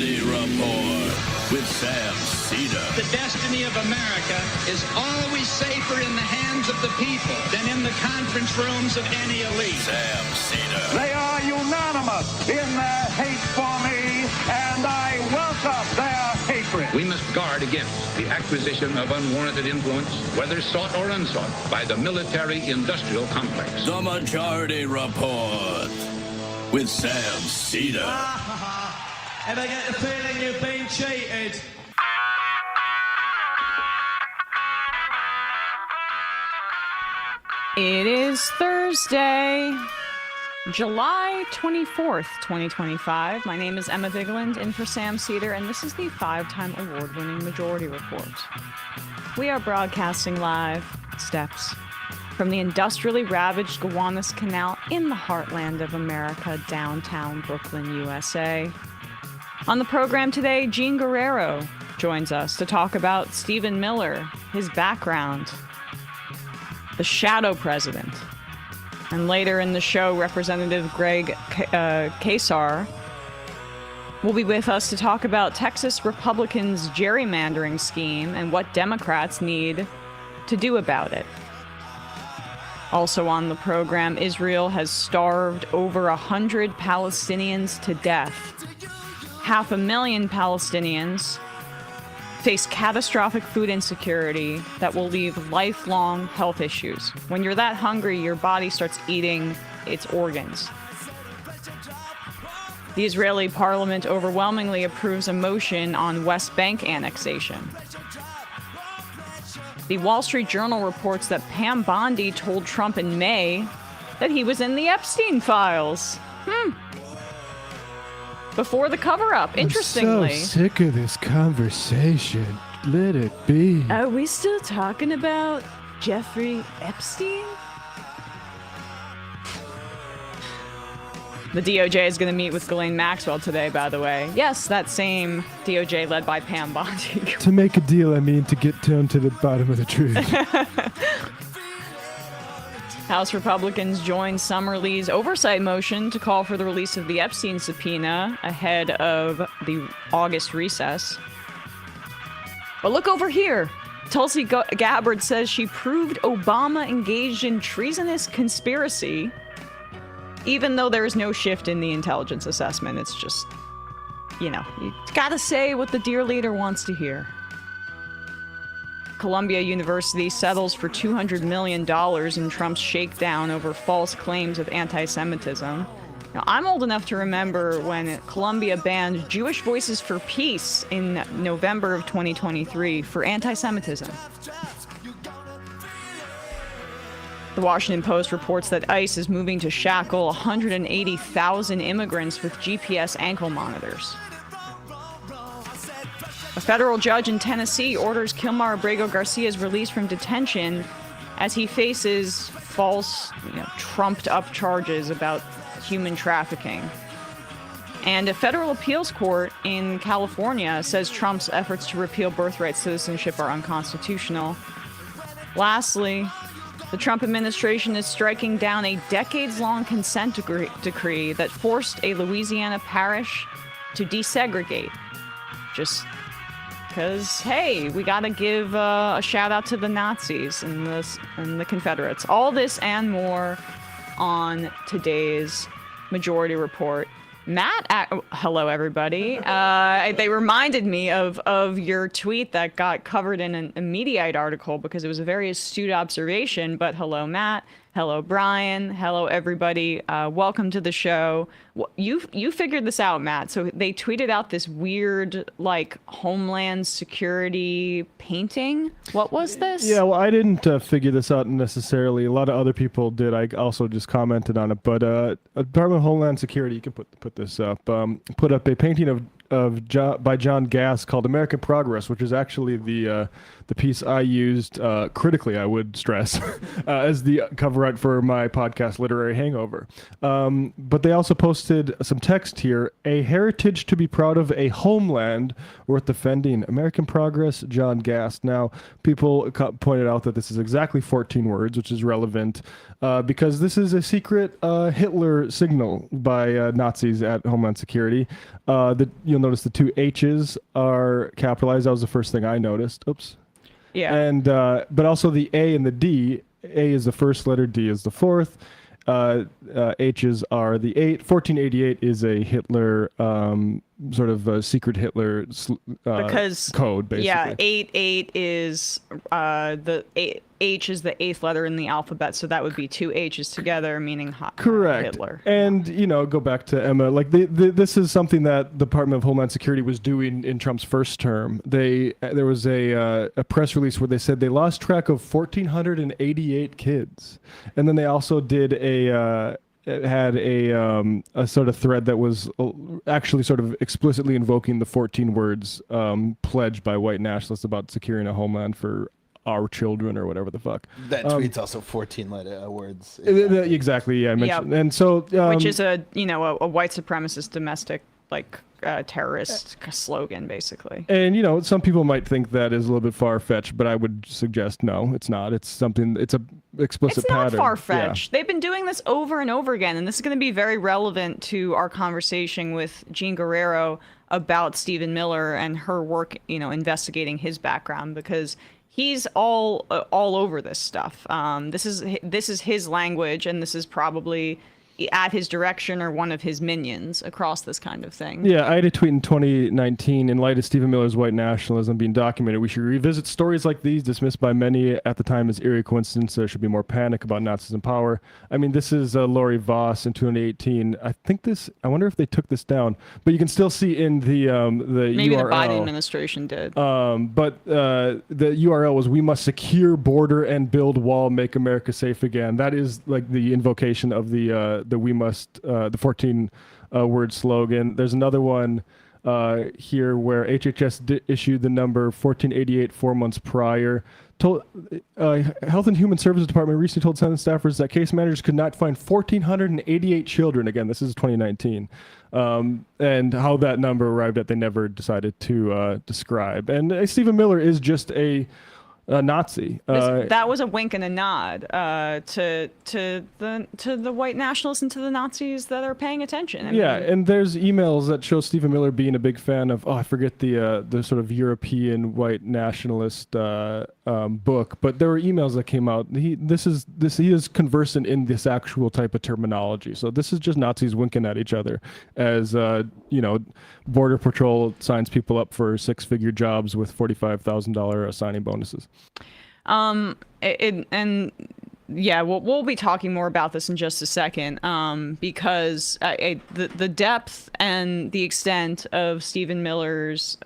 Majority Report with Sam Seder. The destiny of America is always safer in the hands of the people than in the conference rooms of any elite. Sam Seder. They are unanimous in their hate for me, and I welcome their hatred. We must guard against the acquisition of unwarranted influence, whether sought or unsought, by the military-industrial complex. The Majority Report with Sam Seder. And I get the feeling you've been cheated. It is Thursday, July 24th, 2025. My name is Emma Vigeland, in for Sam Seder, and this is the 5-time award-winning Majority Report. We are broadcasting live steps from the industrially ravaged Gowanus Canal in the heartland of America, downtown Brooklyn, USA. On the program today, Jean Guerrero joins us to talk about Stephen Miller, his background, the shadow president. And later in the show, Representative Casar will be with us to talk about Texas Republicans' gerrymandering scheme and what Democrats need to do about it. Also on the program, Israel has starved over 100 Palestinians to death. 500,000 Palestinians face catastrophic food insecurity that will leave lifelong health issues. When you're that hungry, your body starts eating its organs. The Israeli parliament overwhelmingly approves a motion on West Bank annexation. The Wall Street Journal reports that Pam Bondi told Trump in May that he was in the Epstein files. Before the cover-up, interestingly. I'm so sick of this conversation. Let it be. Are we still talking about Jeffrey Epstein? The DOJ is going to meet with Ghislaine Maxwell today, by the way. Yes, that same DOJ led by Pam Bondi. To make a deal, I mean to get down to the bottom of the truth. House Republicans joined Summerlee's oversight motion to call for the release of the Epstein subpoena ahead of the August recess. But look over here. Tulsi Gabbard says she proved Obama engaged in treasonous conspiracy, even though there is no shift in the intelligence assessment. It's just, you gotta say what the dear leader wants to hear. Columbia University settles for $200 million in Trump's shakedown over false claims of anti-Semitism. Now, I'm old enough to remember when Columbia banned Jewish Voices for Peace in November of 2023 for anti-Semitism. The Washington Post reports that ICE is moving to shackle 180,000 immigrants with GPS ankle monitors. A federal judge in Tennessee orders Kilmar Abrego Garcia's release from detention as he faces false, trumped-up charges about human trafficking. And a federal appeals court in California says Trump's efforts to repeal birthright citizenship are unconstitutional. Lastly, the Trump administration is striking down a decades-long consent decree that forced a Louisiana parish to desegregate. Just because, hey, we got to give a shout-out to the Nazis and the Confederates. All this and more on today's Majority Report. Matt, hello, everybody. They reminded me of your tweet that got covered in a Mediaite article because it was a very astute observation. But hello, Matt. Hello, Brian. Hello, everybody. Welcome to the show. You figured this out, Matt. So they tweeted out this weird, Homeland Security painting. What was this? Yeah, well, I didn't figure this out necessarily. A lot of other people did. I also just commented on it. But Department of Homeland Security, you can put this up, put up a painting by John Gass called American Progress, which is actually the piece I used critically, I would stress, as the cover art for my podcast, Literary Hangover. But they also posted some text here: a heritage to be proud of, a homeland worth defending. American Progress, John Gass. Now, people pointed out that this is exactly 14 words, which is relevant because this is a secret Hitler signal by Nazis at Homeland Security that you'll notice the two H's are capitalized. That was the first thing I noticed. Oops. Yeah. And but also the A and the D. A is the first letter, D is the fourth. H's are the 1488 is a Hitler sort of a secret Hitler because code, basically. Yeah, 88 is the H is the eighth letter in the alphabet, so that would be two H's together, meaning correct. Hitler. And go back to Emma. Like this is something that the Department of Homeland Security was doing in Trump's first term. There was a press release where they said they lost track of 1,488 kids, and then they also did had a sort of thread that was actually sort of explicitly invoking the 14 words pledged by white nationalists about securing a homeland for our children or whatever the fuck. That tweet's also 14 letter words. Exactly. Yeah. I mentioned. Yep. And so, which is a white supremacist domestic terrorist slogan, basically. And some people might think that is a little bit far-fetched, but I would suggest no, it's not. It's something. It's a explicit pattern. It's not far-fetched. Yeah. They've been doing this over and over again, and this is going to be very relevant to our conversation with Jean Guerrero about Stephen Miller and her work, investigating his background, because he's all over this stuff. This is his language, and this is probably at his direction or one of his minions across this kind of thing. Yeah, I had a tweet in 2019, in light of Stephen Miller's white nationalism being documented, we should revisit stories like these, dismissed by many at the time as eerie coincidence. There should be more panic about Nazis in power. I mean, this is Lori Voss in 2018. I wonder if they took this down, but you can still see in the maybe URL. The Biden administration did. But the URL was, "We must secure border and build wall, make America safe again." That is like the invocation of the we must, the 14 word slogan. There's another one here where HHS issued the number 1488 4 months prior. Health and Human Services Department recently told Senate staffers that case managers could not find 1,488 children. Again, this is 2019. And how that number arrived at, they never decided to describe. And Stephen Miller is just a Nazi. That was a wink and a nod to the white nationalists and to the Nazis that are paying attention. And there's emails that show Stephen Miller being a big fan of, I forget the sort of European white nationalist book, but there were emails that came out. He is conversant in this actual type of terminology. So this is just Nazis winking at each other as Border Patrol signs people up for six-figure jobs with $45,000 signing bonuses. We'll be talking more about this in just a second, because the depth and the extent of Stephen Miller's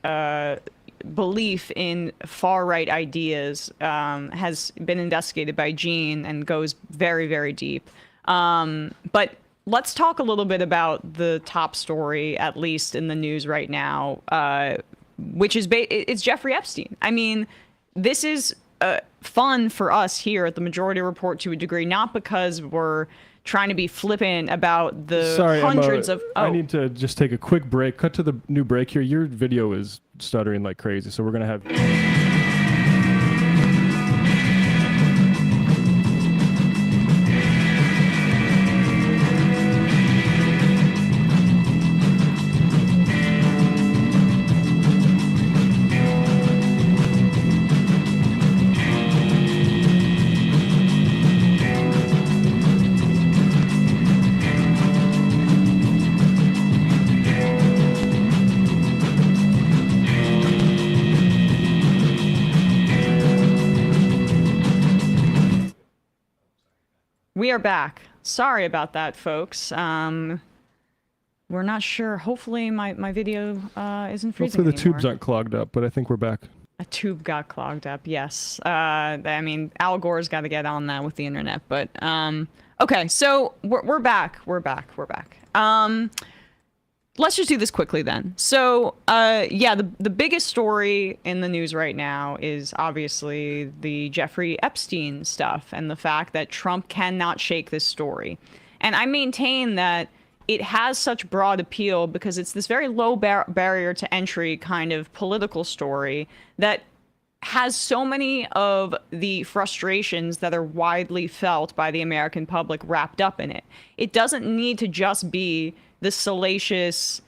belief in far-right ideas has been investigated by Jean and goes very, very deep. But let's talk a little bit about the top story, at least in the news right now, which is it's Jeffrey Epstein. I mean, this is fun for us here at the Majority Report to a degree, not because we're trying to be flippant about the hundreds of... I need to just take a quick break. Cut to the new break here. Your video is stuttering like crazy, so we're going to have... We are back. Sorry about that, folks. We're not sure. Hopefully my video isn't freezing Hopefully the anymore. tubes aren't clogged up, but I think we're back. A tube got clogged up, yes. I mean, Al Gore's got to get on that with the internet. But, okay, so we're back. We're back. Let's just do this quickly then. So, the biggest story in the news right now is obviously the Jeffrey Epstein stuff and the fact that Trump cannot shake this story. And I maintain that it has such broad appeal because it's this very low barrier to entry kind of political story that has so many of the frustrations that are widely felt by the American public wrapped up in it. It doesn't need to just be the salacious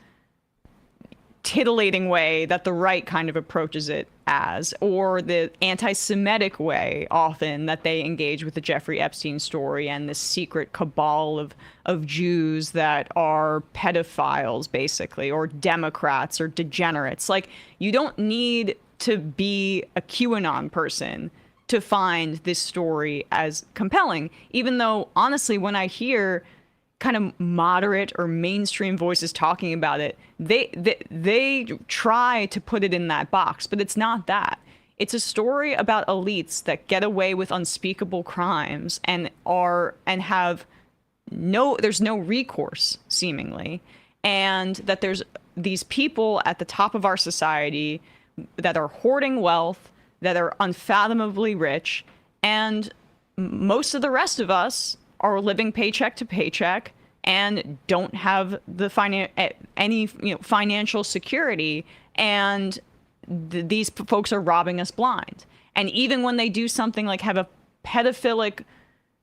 titillating way that the right kind of approaches it as, or the anti-Semitic way often that they engage with the Jeffrey Epstein story and this secret cabal of Jews that are pedophiles, basically, or Democrats or degenerates. Like, you don't need to be a QAnon person to find this story as compelling, even though, honestly, when I hear kind of moderate or mainstream voices talking about it, they try to put it in that box, but it's not that. It's a story about elites that get away with unspeakable crimes and have there's no recourse, seemingly, and that there's these people at the top of our society that are hoarding wealth, that are unfathomably rich, and most of the rest of us are living paycheck to paycheck and don't have the any financial security, and these folks are robbing us blind. And even when they do something like have a pedophilic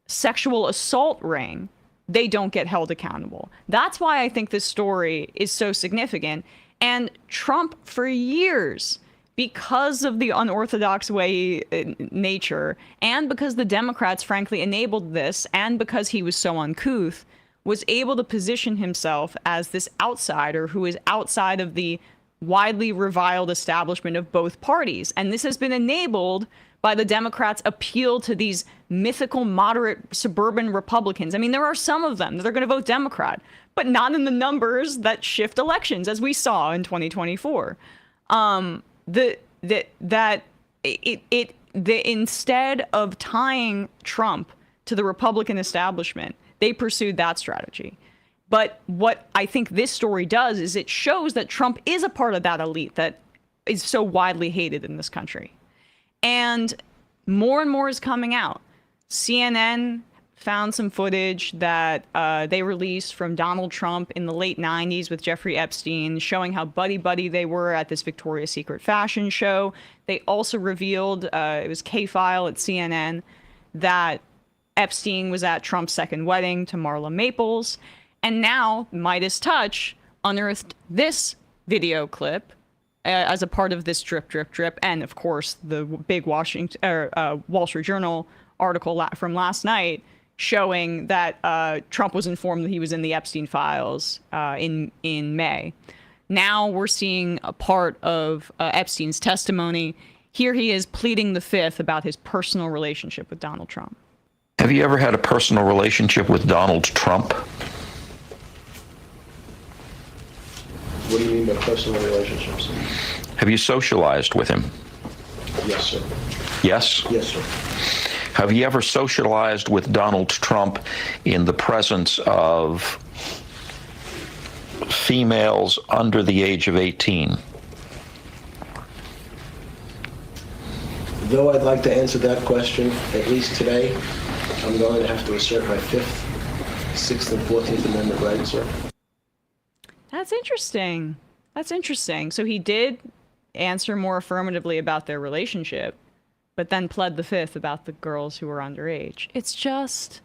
sexual assault ring, they don't get held accountable. That's why I think this story is so significant. And Trump, for years, because of the unorthodox nature, and because the Democrats frankly enabled this, and because he was so uncouth, was able to position himself as this outsider who is outside of the widely reviled establishment of both parties. And this has been enabled by the Democrats' appeal to these mythical moderate suburban Republicans. I mean, there are some of them that are going to vote Democrat, but not in the numbers that shift elections, as we saw in 2024. Instead of tying Trump to the Republican establishment, they pursued that strategy. But what I think this story does is it shows that Trump is a part of that elite that is so widely hated in this country. And more is coming out. CNN found some footage that they released from Donald Trump in the late 90s with Jeffrey Epstein, showing how buddy-buddy they were at this Victoria's Secret fashion show. They also revealed, it was K-File at CNN, that Epstein was at Trump's second wedding to Marla Maples. And now Midas Touch unearthed this video clip as a part of this drip. And of course, the big Wall Street Journal article from last night showing that Trump was informed that he was in the Epstein files in May. Now we're seeing a part of Epstein's testimony. Here he is pleading the fifth about his personal relationship with Donald Trump. Have you ever had a personal relationship with Donald Trump? What do you mean by personal relationships? Have you socialized with him? Yes, sir. Yes? Yes, sir. Have you ever socialized with Donald Trump in the presence of females under the age of 18? Though I'd like to answer that question, at least today, I'm going to have to assert my 5th, 6th, and 14th Amendment rights, sir. That's interesting. So he did answer more affirmatively about their relationship, but then pled the fifth about the girls who were underage. It's just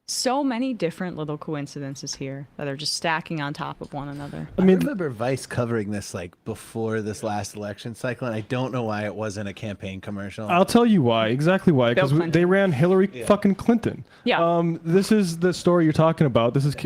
so many different little coincidences here that are just stacking on top of one another. I remember Vice covering this like before this last election cycle, and I don't know why it wasn't a campaign commercial. I'll tell you why, exactly why, because they ran Hillary fucking Clinton. Yeah. This is the story you're talking about. This is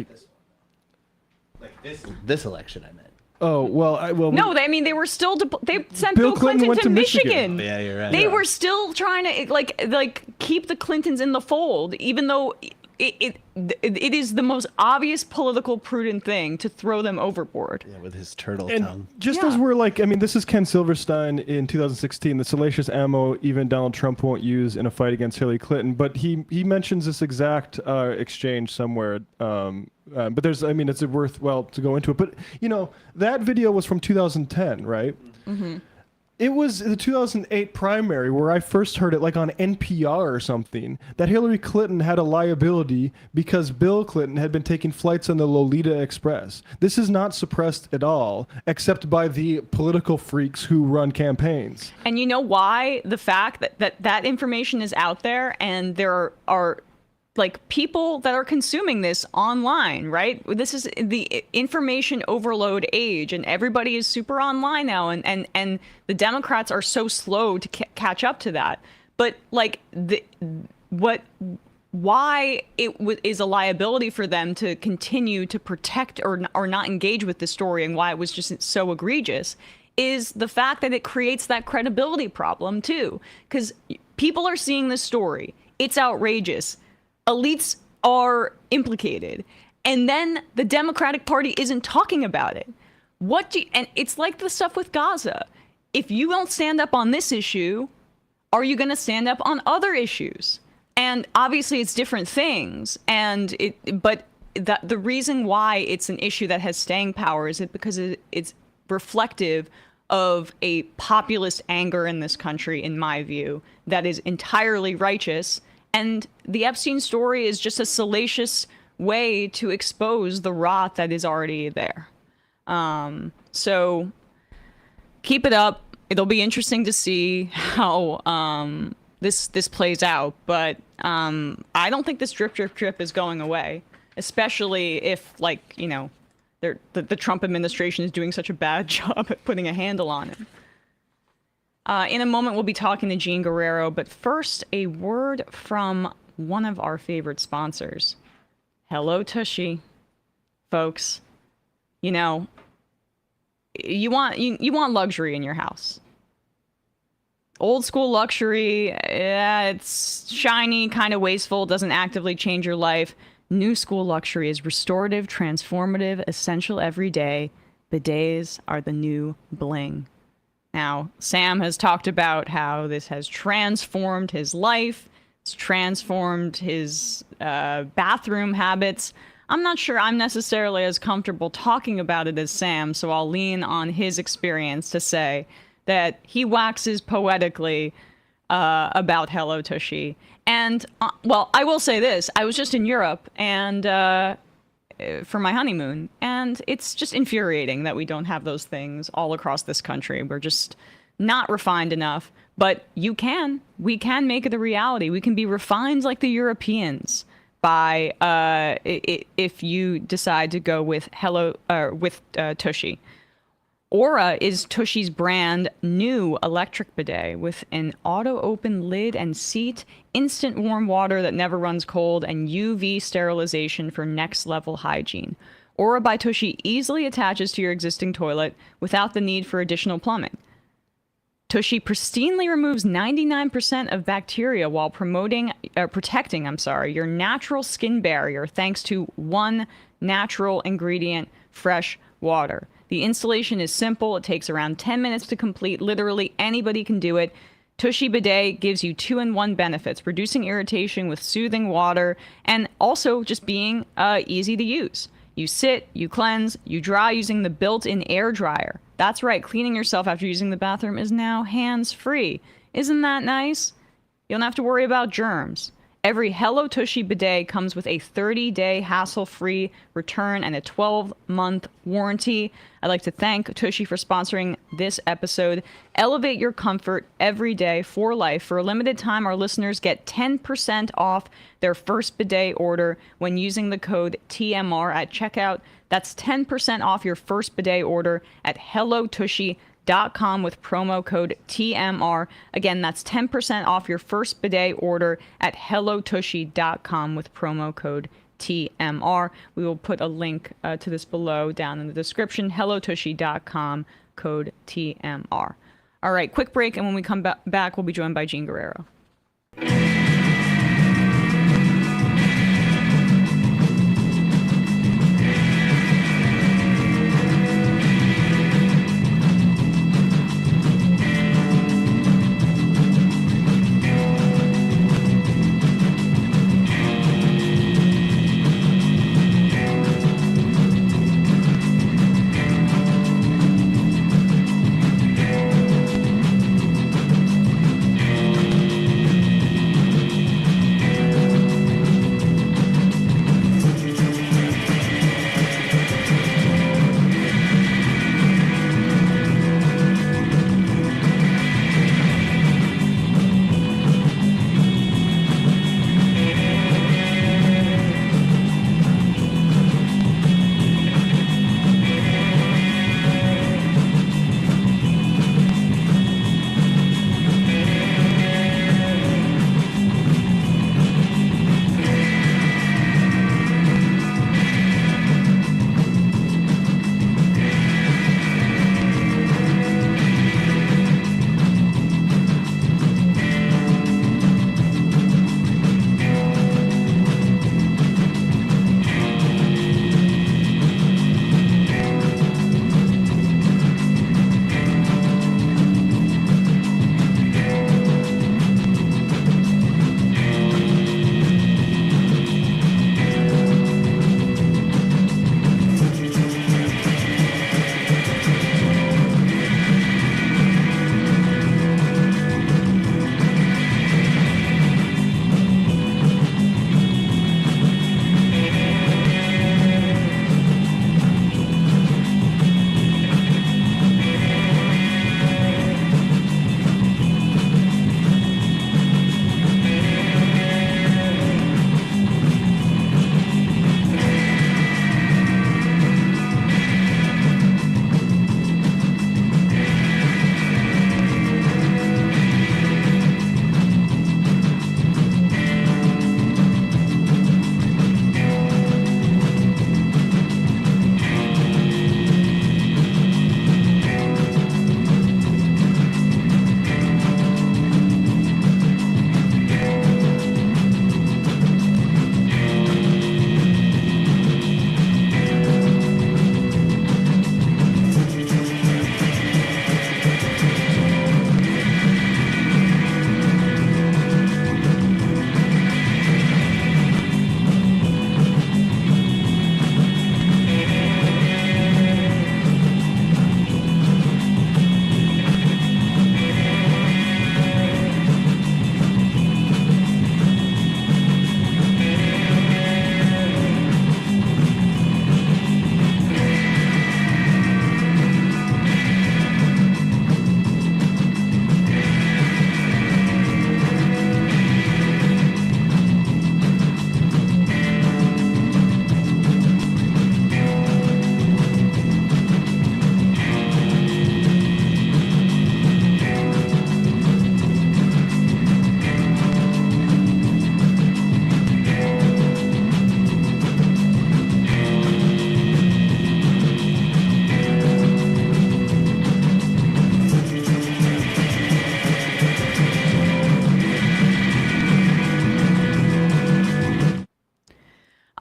this election, I meant. Oh, well, no, they were still they sent Bill Bill Clinton went to Michigan. Michigan. Yeah, you're right. They were still trying to like keep the Clintons in the fold, even though it is the most obvious political prudent thing to throw them overboard. Yeah, with his turtle and tongue. Just as we're this is Ken Silverstein in 2016, the salacious ammo even Donald Trump won't use in a fight against Hillary Clinton. But he mentions this exact exchange somewhere. But there's, it's worthwhile to go into it. But, that video was from 2010, right? Mm-hmm. It was the 2008 primary where I first heard it, like on NPR or something, that Hillary Clinton had a liability because Bill Clinton had been taking flights on the Lolita Express. This is not suppressed at all, except by the political freaks who run campaigns. And you know why? The fact that information is out there, and there are like people that are consuming this online, right? This is the information overload age, and everybody is super online now, and the Democrats are so slow to catch up to that. But like why it is a liability for them to continue to protect or not engage with the story, and why it was just so egregious, is the fact that it creates that credibility problem too. Because people are seeing this story, it's outrageous, elites are implicated, and then the Democratic Party isn't talking about it. And it's like the stuff with Gaza. If you don't stand up on this issue, are you going to stand up on other issues? And obviously it's different things, but the reason why it's an issue that has staying power is because it's reflective of a populist anger in this country, in my view, that is entirely righteous. And the Epstein story is just a salacious way to expose the rot that is already there. So keep it up. It'll be interesting to see how this plays out, but I don't think this drip is going away, especially if, like, you know, the Trump administration is doing such a bad job at putting a handle on it. In a moment, we'll be talking to Jean Guerrero, but first, a word from one of our favorite sponsors. Hello Tushy, folks. You know, you want luxury in your house. Old school luxury, it's shiny, kind of wasteful, doesn't actively change your life. New school luxury is restorative, transformative, essential every day. Bidets are the new bling. Now, Sam has talked about how this has transformed his life. It's transformed his bathroom habits. I'm not sure I'm necessarily as comfortable talking about it as Sam, so I'll lean on his experience to say that he waxes poetically about Hello Tushy. And, well, I will say this. I was just in Europe and for my honeymoon, and it's just infuriating that we don't have those things all across this country. We're just not refined enough. But we can make it a reality. We can be refined like the Europeans by if you decide to go with Tushy. Aura is Tushy's brand new electric bidet with an auto-open lid and seat, instant warm water that never runs cold, and UV sterilization for next-level hygiene. Aura by Tushy easily attaches to your existing toilet without the need for additional plumbing. Tushy pristinely removes 99% of bacteria while protecting your natural skin barrier thanks to one natural ingredient, fresh water. The installation is simple. It takes around 10 minutes to complete. Literally anybody can do it. Tushy Bidet gives you 2-in-1 benefits, reducing irritation with soothing water, and also just being easy to use. You sit, you cleanse, you dry using the built-in air dryer. That's right, cleaning yourself after using the bathroom is now hands-free. Isn't that nice? You don't have to worry about germs. Every Hello Tushy bidet comes with a 30-day hassle-free return and a 12-month warranty. I'd like to thank Tushy for sponsoring this episode. Elevate your comfort every day for life. For a limited time, our listeners get 10% off their first bidet order when using the code TMR at checkout. That's 10% off your first bidet order at HelloTushy.com with promo code TMR. Again, that's 10% off your first bidet order at HelloTushy.com with promo code TMR. We will put a link to this below down in the description. HelloTushy.com, code TMR. All right, quick break, and when we come back, we'll be joined by Jean Guerrero.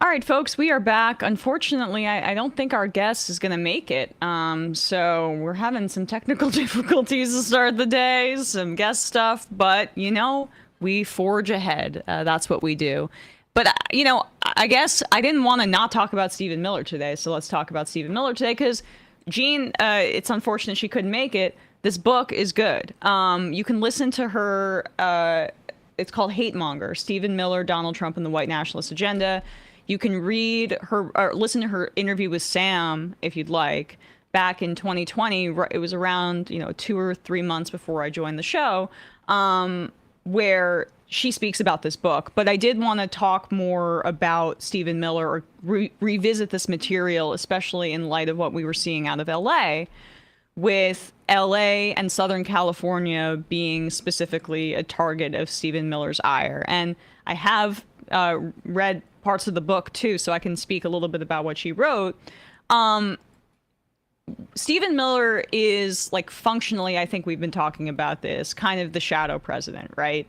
right, folks, we are back. Unfortunately, I don't think our guest is going to make it. So we're having some technical difficulties to start the day, some guest stuff, but, you know, we forge ahead. That's what we do. But, you know, I guess I didn't want to not talk about Stephen Miller today, so let's talk about Stephen Miller today, because Jean, it's unfortunate she couldn't make it. This book is good. You can listen to her, it's called Hatemonger, Stephen Miller, Donald Trump, and the White Nationalist Agenda. You can read her, or listen to her interview with Sam, if you'd like, back in 2020. It was around, you know, 2 or 3 months before I joined the show, where she speaks about this book. But I did want to talk more about Stephen Miller, or revisit this material, especially in light of what we were seeing out of LA, with LA and Southern California being specifically a target of Stephen Miller's ire. And I have read parts of the book too, so I can speak a little bit about what she wrote. Stephen Miller is, like, functionally, I think we've been talking about this, kind of the shadow president, right?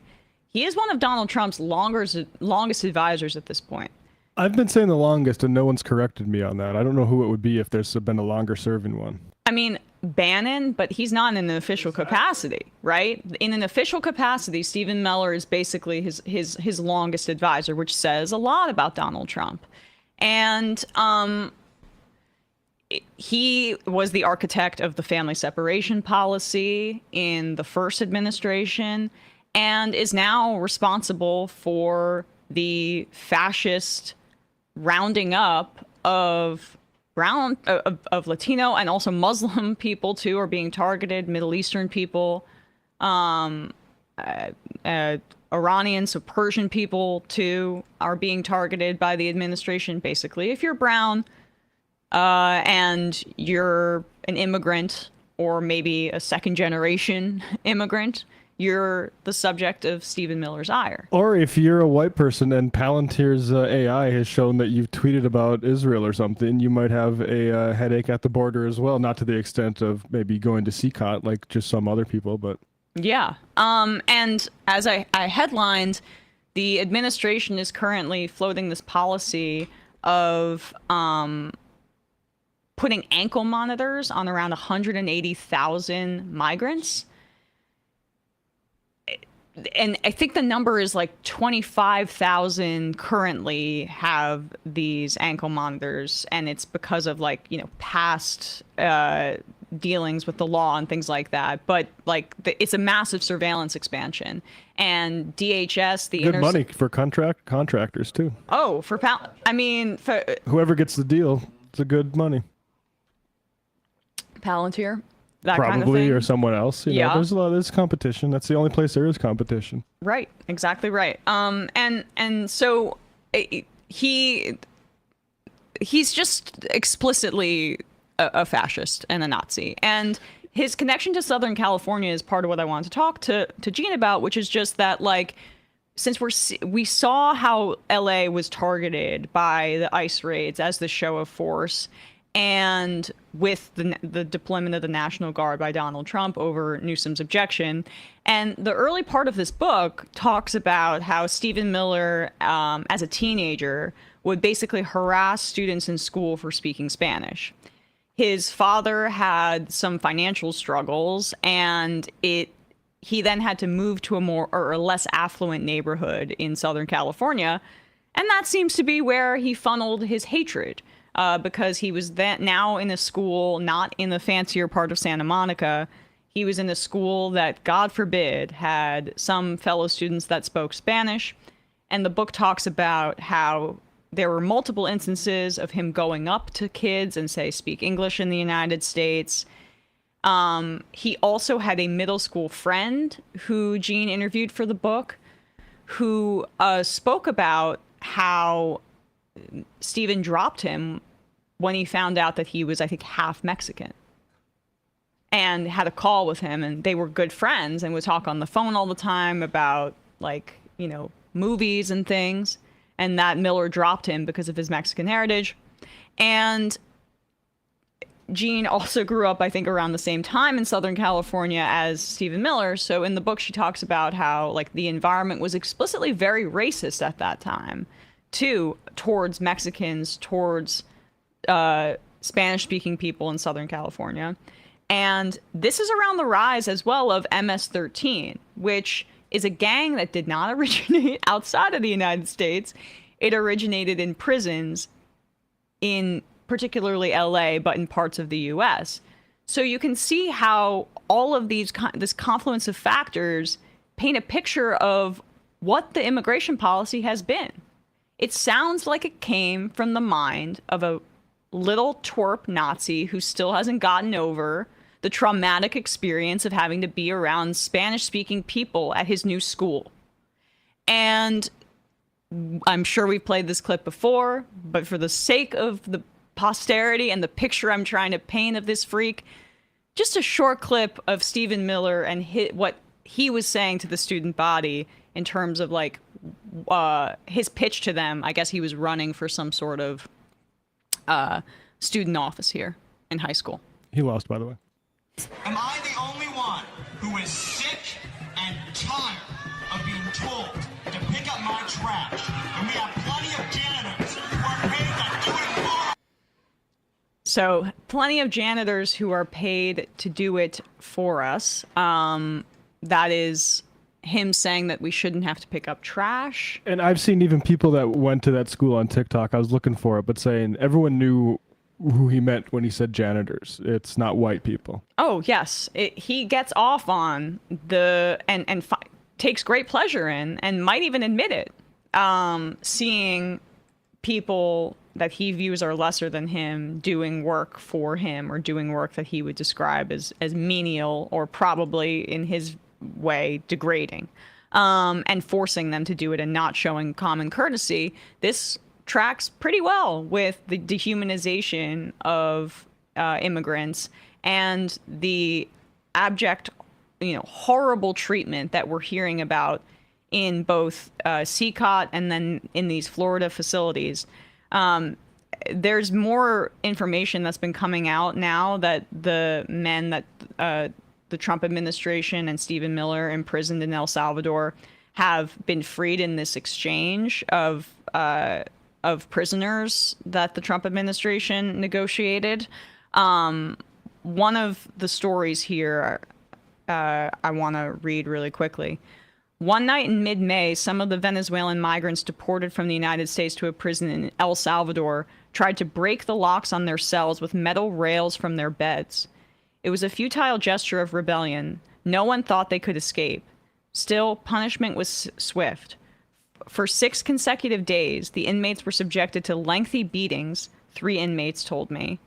He is one of Donald Trump's longest advisors at this point. I've been saying the longest, and no one's corrected me on that. I don't know who it would be if there's been a longer serving one. I mean, Bannon, but he's not in an official capacity, right? In an official capacity, Stephen Miller is basically his longest advisor, which says a lot about Donald Trump. And he was the architect of the family separation policy in the first administration, and is now responsible for the fascist rounding up of Latino and also Muslim people too are being targeted. Middle Eastern people, Iranian, so Persian people too are being targeted by the administration. Basically, if you're brown and you're an immigrant, or maybe a second generation immigrant, you're the subject of Stephen Miller's ire. Or if you're a white person and Palantir's AI has shown that you've tweeted about Israel or something, you might have a headache at the border as well. Not to the extent of maybe going to CCOT like just some other people, but... Yeah. And as I headlined, the administration is currently floating this policy of putting ankle monitors on around 180,000 migrants. And I think the number is like 25,000 currently have these ankle monitors, and it's because of, like, you know, past dealings with the law and things like that. But, like, it's a massive surveillance expansion. And DHS, the good money for contractors too. Oh, for whoever gets the deal, it's a good money. Palantir. That probably kind of thing. Or someone else. You know, there's competition. That's the only place there is competition. Right. Exactly right. And so he's just explicitly a fascist and a Nazi. And his connection to Southern California is part of what I wanted to talk to Jean about, which is just that, like, since we saw how LA was targeted by the ICE raids as the show of force, and with the deployment of the National Guard by Donald Trump over Newsom's objection. And the early part of this book talks about how Stephen Miller, as a teenager, would basically harass students in school for speaking Spanish. His father had some financial struggles, and he then had to move to a more or less affluent neighborhood in Southern California. And that seems to be where he funneled his hatred. Because he was now in a school not in the fancier part of Santa Monica. He was in a school that, God forbid, had some fellow students that spoke Spanish. And the book talks about how there were multiple instances of him going up to kids and say, speak English in the United States. He also had a middle school friend who Jean interviewed for the book, who spoke about how Stephen dropped him when he found out that he was, I think, half Mexican, and had a call with him, and they were good friends and would talk on the phone all the time about, like, you know, movies and things, and that Miller dropped him because of his Mexican heritage. And Jean also grew up, I think, around the same time in Southern California as Stephen Miller. So in the book, she talks about how, like, the environment was explicitly very racist at that time, too, towards Mexicans, towards Spanish-speaking people in Southern California. And this is around the rise as well of MS-13, which is a gang that did not originate outside of the United States. It originated in prisons in particularly LA, but in parts of the US. So you can see how all of this confluence of factors paint a picture of what the immigration policy has been. It sounds like it came from the mind of a little twerp Nazi who still hasn't gotten over the traumatic experience of having to be around Spanish-speaking people at his new school. And I'm sure we've played this clip before, but for the sake of the posterity and the picture I'm trying to paint of this freak, just a short clip of Stephen Miller and what he was saying to the student body in terms of like his pitch to them. I guess he was running for some sort of student office here in high school. He lost, by the way. Am I the only one who is sick and tired of being told to pick up my trash? And we have plenty of janitors who are paid to do it for us. So, plenty of janitors who are paid to do it for us. That is him saying that we shouldn't have to pick up trash. And I've seen even people that went to that school on TikTok, I was looking for it, but saying everyone knew who he meant when he said janitors. It's not white people. Oh, yes. He gets off on and takes great pleasure in, and might even admit it, seeing people that he views are lesser than him doing work for him, or doing work that he would describe as menial, or probably in his way degrading, and forcing them to do it and not showing common courtesy. This tracks pretty well with the dehumanization of immigrants and the abject, horrible treatment that we're hearing about in both CCOT and then in these Florida facilities. There's more information that's been coming out now that the men that the Trump administration and Stephen Miller imprisoned in El Salvador have been freed in this exchange of prisoners that the Trump administration negotiated. One of the stories here I want to read really quickly. One night in mid-May, some of the Venezuelan migrants deported from the United States to a prison in El Salvador tried to break the locks on their cells with metal rails from their beds. It was a futile gesture of rebellion. No one thought they could escape. Still, punishment was swift. For 6 consecutive days, the inmates were subjected to lengthy beatings, 3 inmates told me.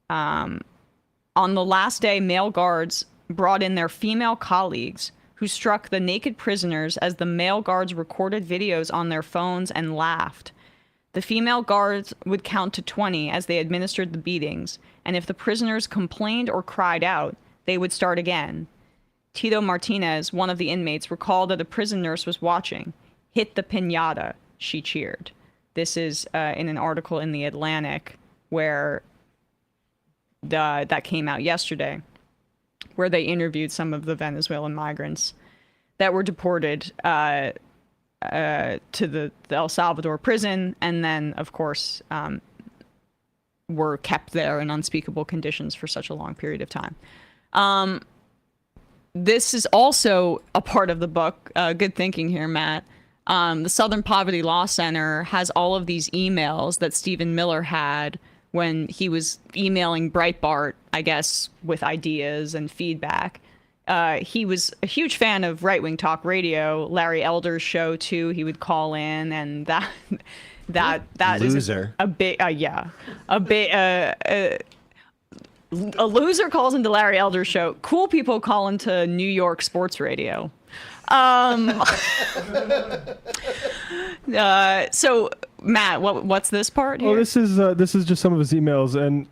On the last day, male guards brought in their female colleagues, who struck the naked prisoners as the male guards recorded videos on their phones and laughed. The female guards would count to 20 as they administered the beatings, and if the prisoners complained or cried out, they would start again. Tito Martinez, one of the inmates, recalled that a prison nurse was watching. "Hit the piñata," she cheered. This is in an article in The Atlantic where that came out yesterday, where they interviewed some of the Venezuelan migrants that were deported to the El Salvador prison, and then, of course, were kept there in unspeakable conditions for such a long period of time. This is also a part of the book. Good thinking here, Matt. The Southern Poverty Law Center has all of these emails that Stephen Miller had when he was emailing Breitbart, I guess, with ideas and feedback. He was a huge fan of right-wing talk radio. Larry Elder's show too. He would call in, and that loser. is a bit, a loser calls into Larry Elder's show. Cool people call into New York sports radio. So Matt, what's this part here? Well, this is just some of his emails, and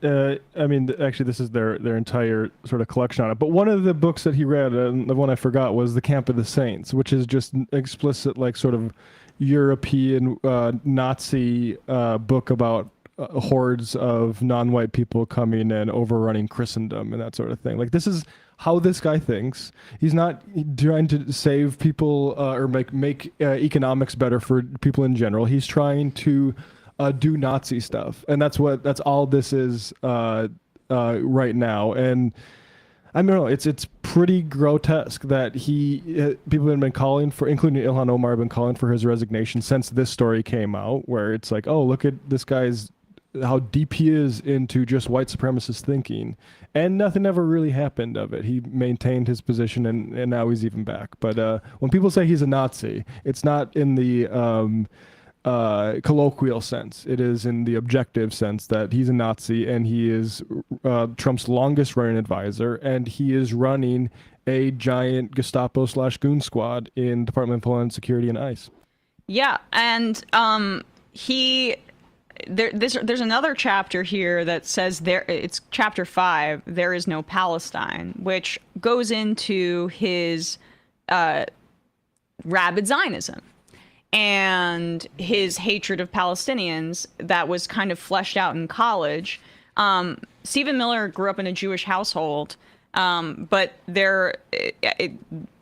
I mean, actually, this is their entire sort of collection on it. But one of the books that he read, and the one I forgot, was The Camp of the Saints, which is just explicit, like, sort of European Nazi book about hordes of non-white people coming and overrunning Christendom and that sort of thing. Like, this is how this guy thinks. He's not trying to save people or make economics better for people in general. He's trying to do Nazi stuff, and that's all this is right now. And I don't know, it's pretty grotesque that people have been calling for, including Ilhan Omar, have been calling for his resignation since this story came out, where it's like, oh, look at this guy's, how deep he is into just white supremacist thinking, and nothing ever really happened of it. He maintained his position, and now he's even back. But when people say he's a Nazi, it's not in the colloquial sense. It is in the objective sense that he's a Nazi, and he is Trump's longest running advisor, and he is running a giant Gestapo/goon squad in Department of Homeland Security and ICE. Yeah, and there's another chapter here that says it's chapter 5, There Is No Palestine, which goes into his rabid Zionism and his hatred of Palestinians that was kind of fleshed out in college. Stephen Miller grew up in a Jewish household, but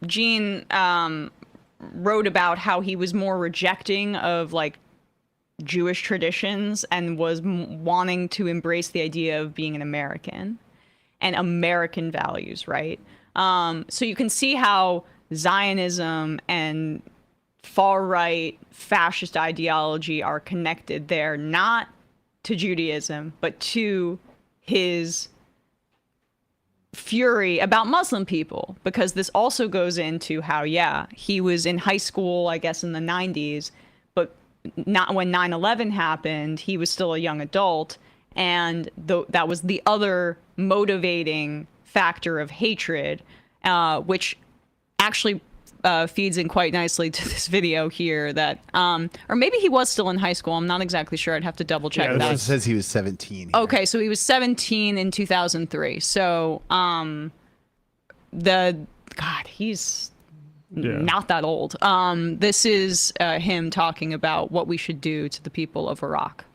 Jean wrote about how he was more rejecting of like Jewish traditions and was wanting to embrace the idea of being an American and American values, right? So you can see how Zionism and far-right fascist ideology are connected there, not to Judaism, but to his fury about Muslim people, because this also goes into how, yeah, he was in high school, I guess, in the 90s, but not when 9/11 happened, he was still a young adult, and that was the other motivating factor of hatred, which actually feeds in quite nicely to this video here that, or maybe he was still in high school. I'm not exactly sure. I'd have to double check that. It says he was 17. Here. Okay, so he was 17 in 2003. So, he's not that old. This is him talking about what we should do to the people of Iraq.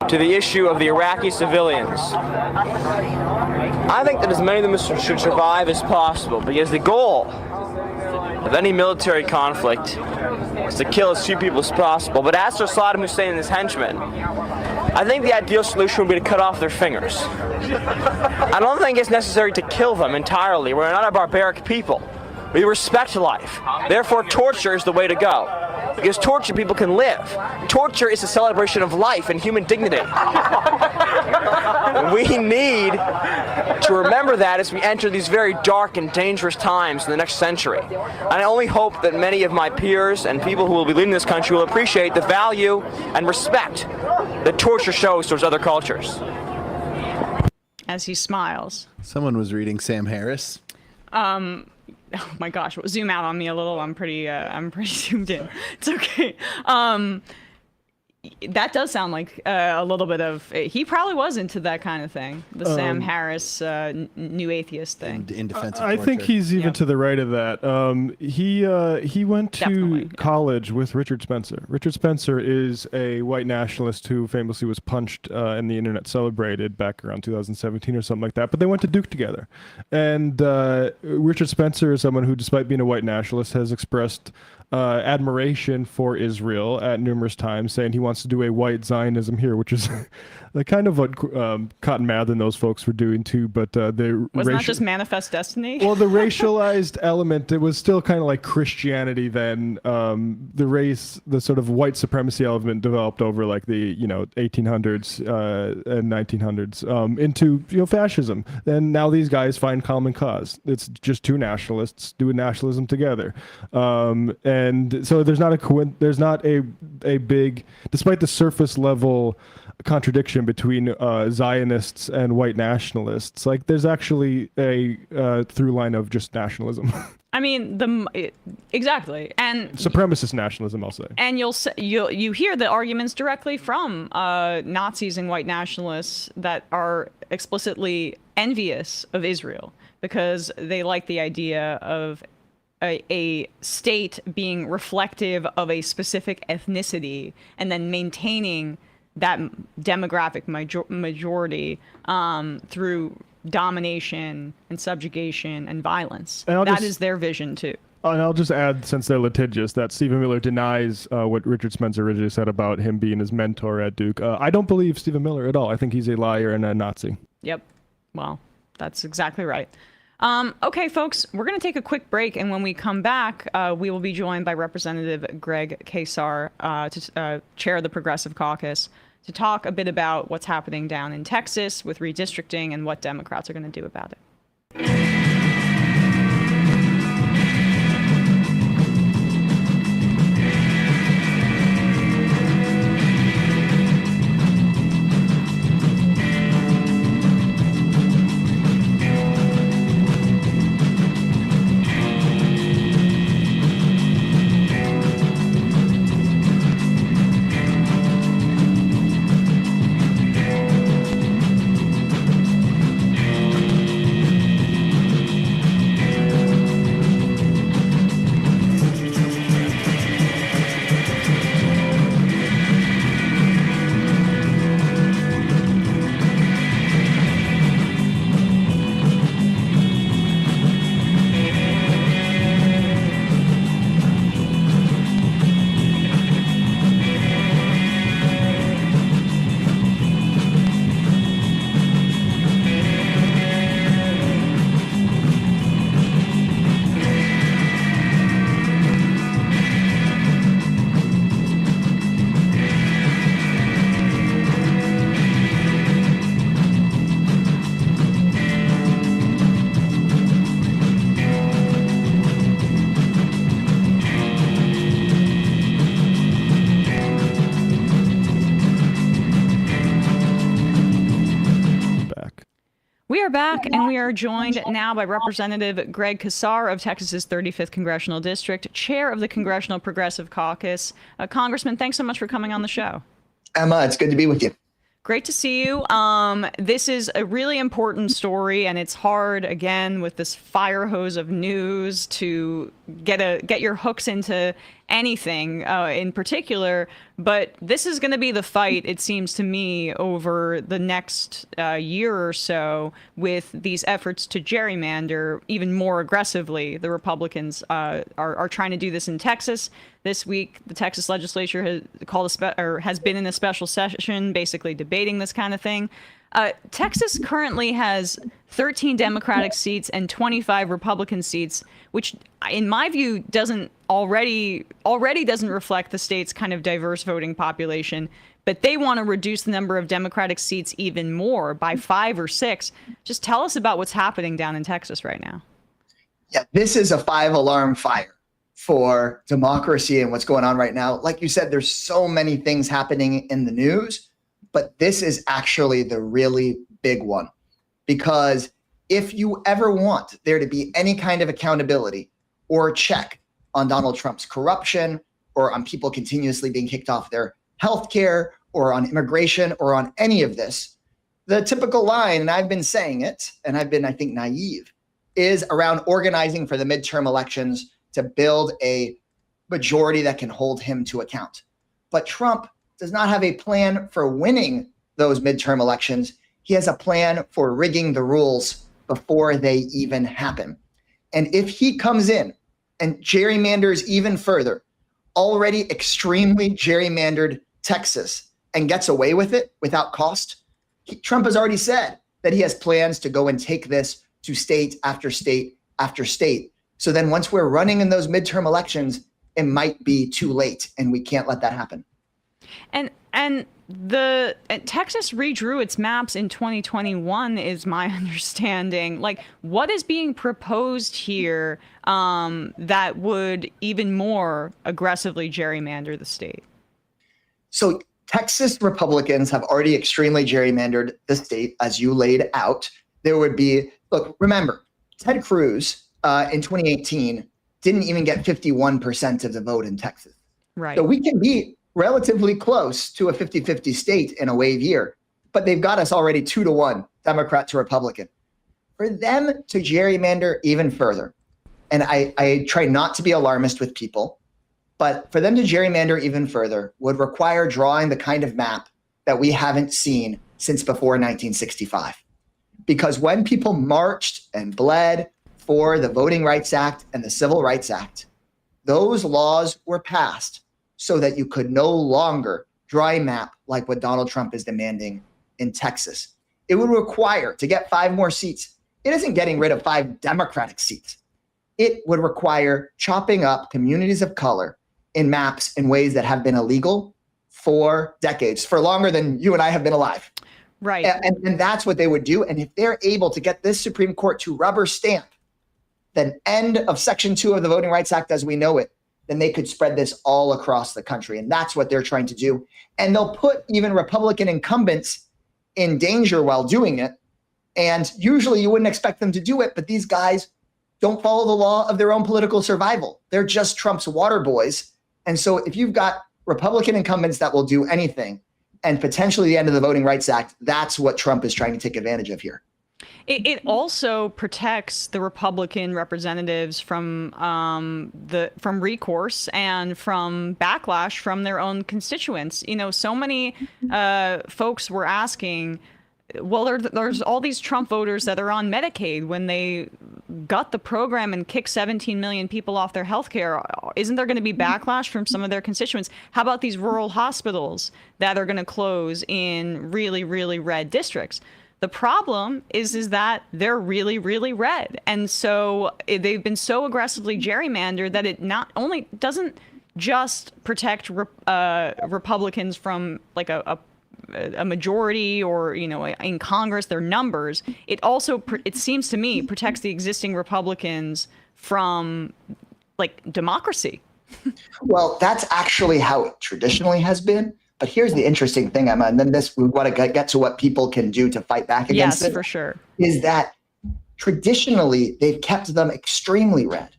To the issue of the Iraqi civilians, I think that as many of them should survive as possible, because the goal of any military conflict is to kill as few people as possible. But as for Saddam Hussein and his henchmen, I think the ideal solution would be to cut off their fingers. I don't think it's necessary to kill them entirely. We're not a barbaric people. We respect life. Therefore, torture is the way to go. Because tortured people can live. Torture is a celebration of life and human dignity. We need to remember that as we enter these very dark and dangerous times in the next century. And I only hope that many of my peers and people who will be leading this country will appreciate the value and respect that torture shows towards other cultures. As he smiles. Someone was reading Sam Harris. Oh my gosh, zoom out on me a little. I'm pretty zoomed in. It's okay. That does sound like a little bit of, he probably was into that kind of thing. The Sam Harris new atheist thing. In defense of I think torture. he's even to the right of that. He went to college with Richard Spencer. Richard Spencer is a white nationalist who famously was punched in the Internet Celebrated back around 2017 or something like that. But they went to Duke together. And Richard Spencer is someone who, despite being a white nationalist, has expressed admiration for Israel at numerous times, saying he wants to do a white Zionism here, which is the kind of what Cotton Mather and those folks were doing too. But the wasn't that just Manifest Destiny? Well, the racialized element, it was still kind of like Christianity then. The sort of white supremacy element developed over like the 1800s and 1900s into fascism. And now these guys find common cause. It's just two nationalists doing nationalism together. And so there's not a big, despite the surface level contradiction between Zionists and white nationalists, like there's actually a through line of just nationalism. I mean, exactly, and supremacist nationalism, I'll say. And you hear the arguments directly from Nazis and white nationalists that are explicitly envious of Israel because they like the idea of a state being reflective of a specific ethnicity and then maintaining that demographic majority through domination and subjugation and violence. And that is their vision too. And I'll just add, since they're litigious, that Stephen Miller denies what Richard Spencer originally said about him being his mentor at Duke. I don't believe Stephen Miller at all. I think he's a liar and a Nazi. Yep. Well, that's exactly right. Okay, folks, we're going to take a quick break, and when we come back, we will be joined by Representative Greg Casar, to chair the Progressive Caucus, to talk a bit about what's happening down in Texas with redistricting and what Democrats are going to do about it. We are back, and we are joined now by Representative Greg Casar of Texas's 35th Congressional District, chair of the Congressional Progressive Caucus. Congressman, thanks so much for coming on the show. Emma, it's good to be with you. Great to see you. This is a really important story, and it's hard, again, with this fire hose of news to get your hooks into anything in particular. But this is going to be the fight, it seems to me, over the next year or so with these efforts to gerrymander even more aggressively. The Republicans are trying to do this in Texas. This week, the Texas legislature has been in a special session, basically debating this kind of thing. Texas currently has 13 Democratic seats and 25 Republican seats, which, in my view, doesn't already doesn't reflect the state's kind of diverse voting population. But they want to reduce the number of Democratic seats even more, by 5 or 6. Just tell us about what's happening down in Texas right now. Yeah, this is a 5-alarm fire for democracy and what's going on right now. Like you said, there's so many things happening in the news, but this is actually the really big one. Because if you ever want there to be any kind of accountability or check on Donald Trump's corruption, or on people continuously being kicked off their health care, or on immigration, or on any of this, the typical line, and I've been saying it, and I've been, I think, naive, is around organizing for the midterm elections to build a majority that can hold him to account. But Trump does not have a plan for winning those midterm elections. He has a plan for rigging the rules before they even happen. And if he comes in and gerrymanders even further, already extremely gerrymandered Texas, and gets away with it without cost, Trump has already said that he has plans to go and take this to state after state after state. So then once we're running in those midterm elections, it might be too late, and we can't let that happen. And Texas redrew its maps in 2021, is my understanding. Like, what is being proposed here that would even more aggressively gerrymander the state? So Texas Republicans have already extremely gerrymandered the state, as you laid out. There would be, look, remember, Ted Cruz in 2018 didn't even get 51% of the vote in Texas. Right. So we can be relatively close to a 50-50 state in a wave year, but they've got us already 2-1, Democrat to Republican. For them to gerrymander even further, and I try not to be alarmist with people, but for them to gerrymander even further would require drawing the kind of map that we haven't seen since before 1965. Because when people marched and bled for the Voting Rights Act and the Civil Rights Act, those laws were passed so that you could no longer dry map like what Donald Trump is demanding in Texas. It would require, to get 5 more seats, it isn't getting rid of 5 Democratic seats. It would require chopping up communities of color in maps in ways that have been illegal for decades, for longer than you and I have been alive. Right. And that's what they would do. And if they're able to get this Supreme Court to rubber stamp the end of Section 2 of the Voting Rights Act as we know it, then they could spread this all across the country. And that's what they're trying to do. And they'll put even Republican incumbents in danger while doing it. And usually you wouldn't expect them to do it, but these guys don't follow the law of their own political survival. They're just Trump's water boys. And so if you've got Republican incumbents that will do anything, and potentially the end of the Voting Rights Act, that's what Trump is trying to take advantage of here. It also protects the Republican representatives from recourse and from backlash from their own constituents. You know, so many folks were asking, well, there's all these Trump voters that are on Medicaid when they gut the program and kick 17 million people off their health care. Isn't there going to be backlash from some of their constituents? How about these rural hospitals that are going to close in really, really red districts? The problem is that they're really, really red. And so they've been so aggressively gerrymandered that it not only doesn't just protect Republicans from like a majority or, you know, in Congress, their numbers. It also, it seems to me, protects the existing Republicans from like democracy. Well, that's actually how it traditionally has been. But here's the interesting thing, Emma, and then we want to get to what people can do to fight back against it. Yes, for sure. Is that traditionally they've kept them extremely red.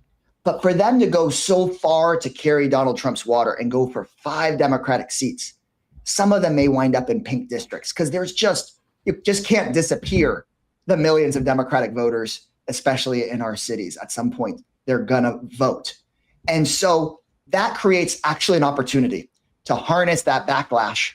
But for them to go so far to carry Donald Trump's water and go for 5 Democratic seats, some of them may wind up in pink districts because you just can't disappear the millions of Democratic voters, especially in our cities. At some point, they're going to vote. And so that creates actually an opportunity to harness that backlash.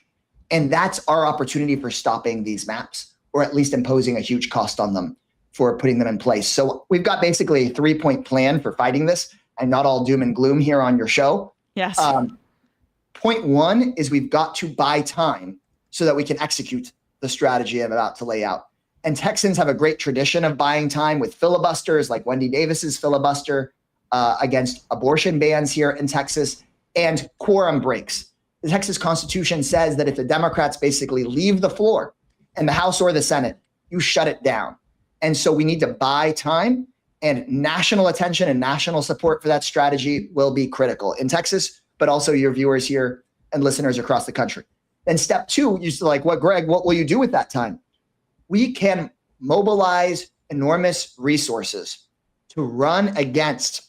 And that's our opportunity for stopping these maps, or at least imposing a huge cost on them for putting them in place. So we've got basically a 3-point plan for fighting this, and not all doom and gloom here on your show. Yes. Point 1 is we've got to buy time so that we can execute the strategy I'm about to lay out. And Texans have a great tradition of buying time with filibusters, like Wendy Davis's filibuster against abortion bans here in Texas, and quorum breaks. The Texas Constitution says that if the Democrats basically leave the floor in the House or the Senate, you shut it down. And so we need to buy time, and national attention and national support for that strategy will be critical in Texas, but also your viewers here and listeners across the country. Then step 2, you like, what, Greg, what will you do with that time? We can mobilize enormous resources to run against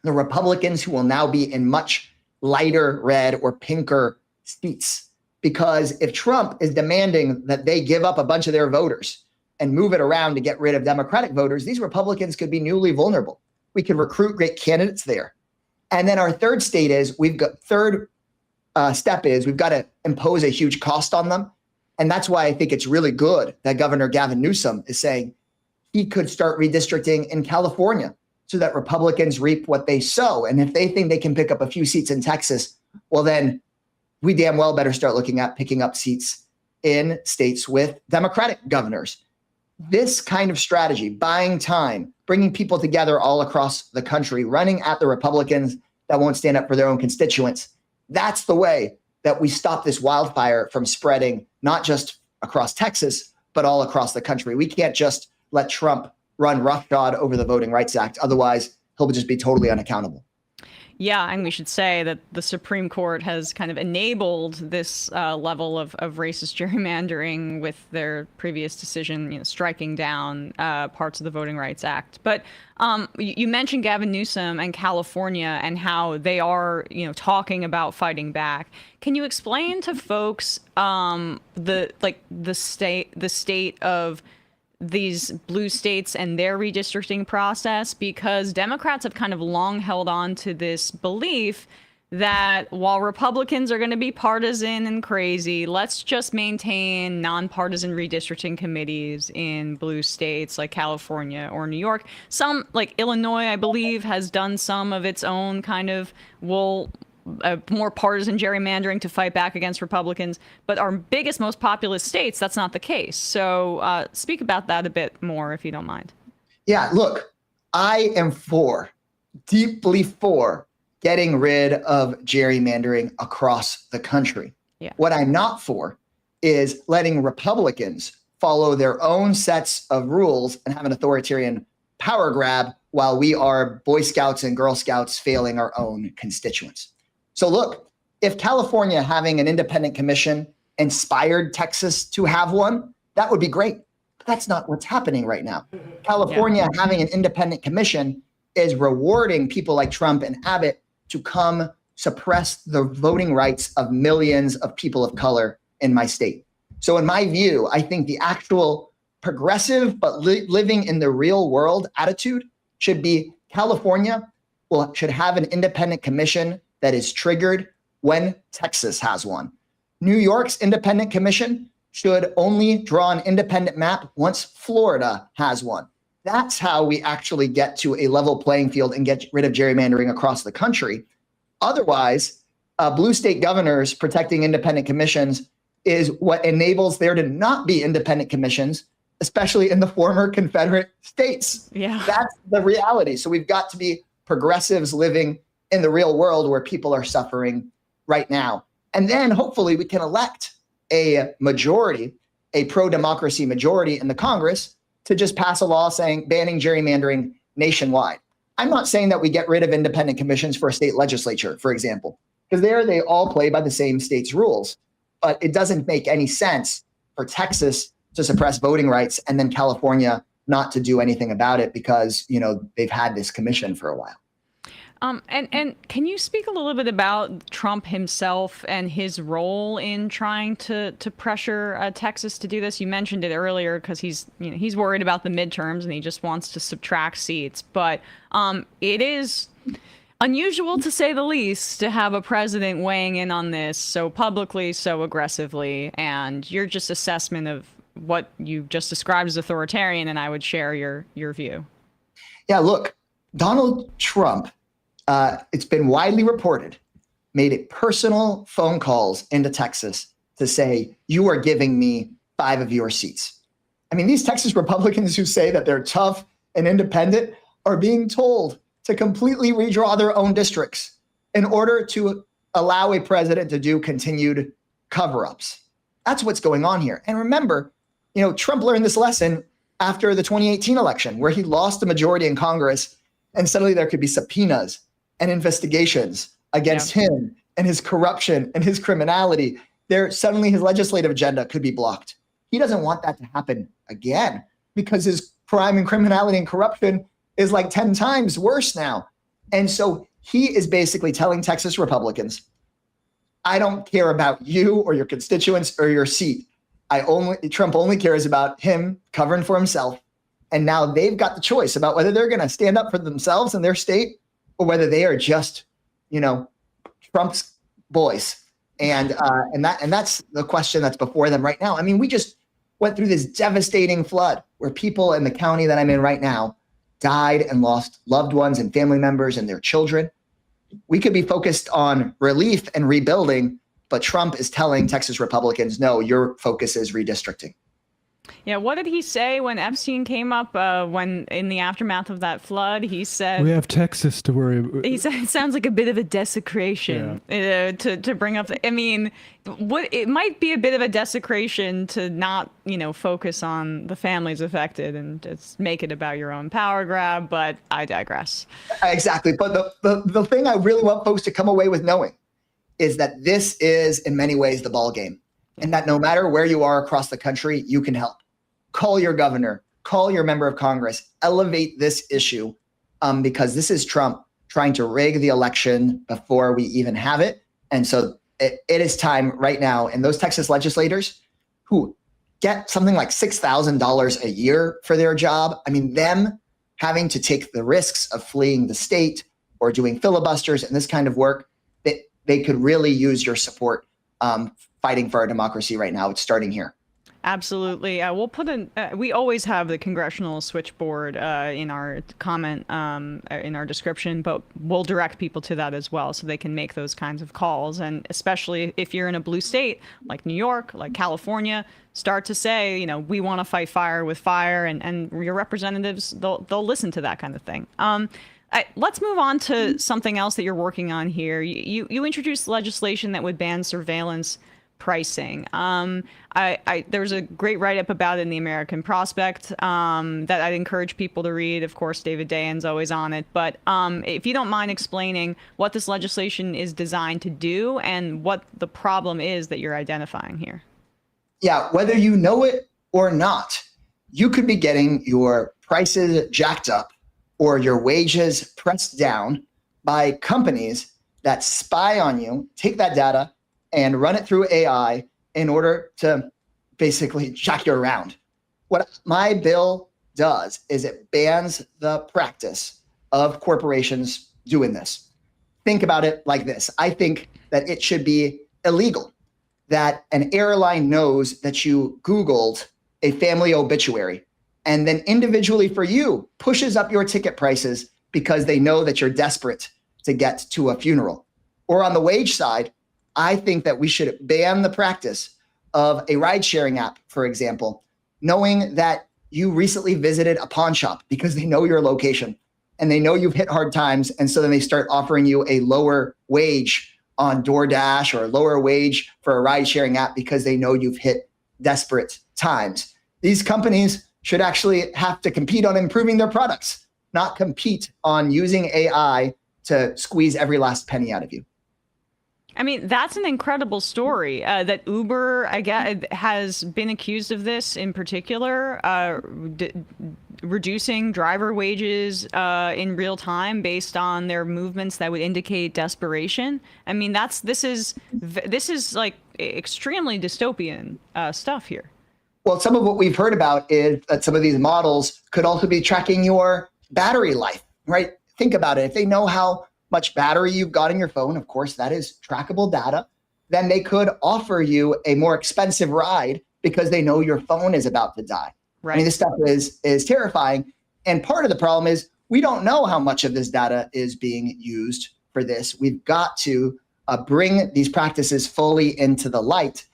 the Republicans who will now be in much lighter red or pinker seats. Because if Trump is demanding that they give up a bunch of their voters and move it around to get rid of Democratic voters, these Republicans could be newly vulnerable. We could recruit great candidates there. And then our third step is we've got to impose a huge cost on them. And that's why I think it's really good that Governor Gavin Newsom is saying he could start redistricting in California so that Republicans reap what they sow. And if they think they can pick up a few seats in Texas, well, then we damn well better start looking at picking up seats in states with Democratic governors. This kind of strategy, buying time, bringing people together all across the country, running at the Republicans that won't stand up for their own constituents, that's the way that we stop this wildfire from spreading, not just across Texas, but all across the country. We can't just let Trump run roughshod over the Voting Rights Act. Otherwise, he'll just be totally unaccountable. Yeah, and we should say that the Supreme Court has kind of enabled this level of racist gerrymandering with their previous decision, striking down parts of the Voting Rights Act. But you mentioned Gavin Newsom and California and how they are, talking about fighting back. Can you explain to folks the state of these blue states and their redistricting process? Because Democrats have kind of long held on to this belief that while Republicans are going to be partisan and crazy, let's just maintain nonpartisan redistricting committees in blue states like California or New York. Some, like Illinois, I believe, has done some of its own kind of more partisan gerrymandering to fight back against Republicans. But our biggest, most populous states, that's not the case. So speak about that a bit more, if you don't mind. Yeah, look, I am deeply for getting rid of gerrymandering across the country. Yeah. What I'm not for is letting Republicans follow their own sets of rules and have an authoritarian power grab while we are Boy Scouts and Girl Scouts failing our own constituents. So look, if California having an independent commission inspired Texas to have one, that would be great. But that's not what's happening right now. California having an independent commission is rewarding people like Trump and Abbott to come suppress the voting rights of millions of people of color in my state. So in my view, I think the actual progressive but living in the real world attitude should be California should have an independent commission that is triggered when Texas has one. New York's independent commission should only draw an independent map once Florida has one. That's how we actually get to a level playing field and get rid of gerrymandering across the country. Otherwise, blue state governors protecting independent commissions is what enables there to not be independent commissions, especially in the former Confederate states. Yeah. That's the reality. So we've got to be progressives living in the real world where people are suffering right now. And then hopefully we can elect a majority, a pro-democracy majority in the Congress to just pass a law saying banning gerrymandering nationwide. I'm not saying that we get rid of independent commissions for a state legislature, for example, because there they all play by the same state's rules. But it doesn't make any sense for Texas to suppress voting rights and then California not to do anything about it because, they've had this commission for a while. And can you speak a little bit about Trump himself and his role in trying to pressure Texas to do this? You mentioned it earlier because he's worried about the midterms and he just wants to subtract seats. But it is unusual, to say the least, to have a president weighing in on this so publicly, so aggressively. And your just assessment of what you just described as authoritarian, and I would share your view. Yeah, look, Donald Trump, it's been widely reported, made it personal phone calls into Texas to say, you are giving me 5 of your seats. I mean, these Texas Republicans who say that they're tough and independent are being told to completely redraw their own districts in order to allow a president to do continued cover-ups. That's what's going on here. And remember, Trump learned this lesson after the 2018 election, where he lost the majority in Congress, and suddenly there could be subpoenas and investigations against him and his corruption and his criminality. Suddenly his legislative agenda could be blocked. He doesn't want that to happen again because his crime and criminality and corruption is like 10 times worse now. And so he is basically telling Texas Republicans, I don't care about you or your constituents or your seat. Trump only cares about him covering for himself. And now they've got the choice about whether they're going to stand up for themselves and their state or whether they are just, Trump's boys. And that's the question that's before them right now. I mean, we just went through this devastating flood where people in the county that I'm in right now died and lost loved ones and family members and their children. We could be focused on relief and rebuilding, but Trump is telling Texas Republicans, no, your focus is redistricting. Yeah, what did he say when Epstein came up? When in the aftermath of that flood, he said, "We have Texas to worry about." He said it sounds like a bit of a desecration to bring up. It might be a bit of a desecration to not focus on the families affected and just make it about your own power grab. But I digress. Exactly. But the thing I really want folks to come away with knowing is that this is in many ways the ball game, and that no matter where you are across the country, you can help. Call your governor, call your member of Congress, elevate this issue because this is Trump trying to rig the election before we even have it. And so it is time right now. And those Texas legislators who get something like $6,000 a year for their job, I mean, them having to take the risks of fleeing the state or doing filibusters and this kind of work, that they could really use your support fighting for our democracy right now. It's starting here. Absolutely. We'll put in, we always have the congressional switchboard in our comment, in our description, but we'll direct people to that as well so they can make those kinds of calls. And especially if you're in a blue state like New York, like California, start to say, you know, we want to fight fire with fire, and your representatives, they'll listen to that kind of thing. Let's move on to something else that you're working on here. You introduced legislation that would ban surveillance pricing. There's a great write-up about it in the American Prospect that I'd encourage people to read. Of course, David Dayen's always on it. But if you don't mind explaining what this legislation is designed to do and what the problem is that you're identifying here. Yeah, whether you know it or not, you could be getting your prices jacked up or your wages pressed down by companies that spy on you, take that data, and run it through AI in order to basically jack you around. What my bill does is it bans the practice of corporations doing this. Think about it like this. I think that it should be illegal that an airline knows that you Googled a family obituary and then individually for you pushes up your ticket prices because they know that you're desperate to get to a funeral. Or on the wage side, I think that we should ban the practice of a ride-sharing app, for example, knowing that you recently visited a pawn shop because they know your location and they know you've hit hard times. And so then they start offering you a lower wage on DoorDash or a lower wage for a ride-sharing app because they know you've hit desperate times. These companies should actually have to compete on improving their products, not compete on using AI to squeeze every last penny out of you. I mean, that's an incredible story that Uber, I guess, has been accused of this in particular, reducing driver wages in real time based on their movements that would indicate desperation. I mean, this is like extremely dystopian stuff here. Well, some of what we've heard about is that some of these models could also be tracking your battery life, right? Think about it. If they know how much battery you've got in your phone, of course, that is trackable data, then they could offer you a more expensive ride because they know your phone is about to die. Right. I mean, this stuff is terrifying. And part of the problem is we don't know how much of this data is being used for this. We've got to bring these practices fully into the light.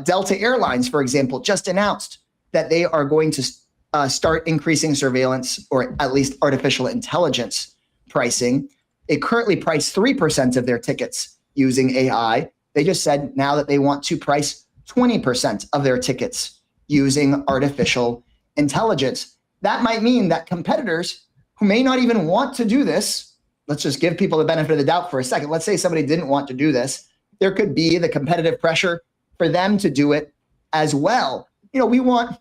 Delta Airlines, for example, just announced that they are going to start increasing surveillance or at least artificial intelligence pricing. They currently price 3% of their tickets using AI. They just said now that they want to price 20% of their tickets using artificial intelligence. That might mean that competitors who may not even want to do this, let's just give people the benefit of the doubt for a second. Let's say somebody didn't want to do this. There could be the competitive pressure for them to do it as well. You know, we want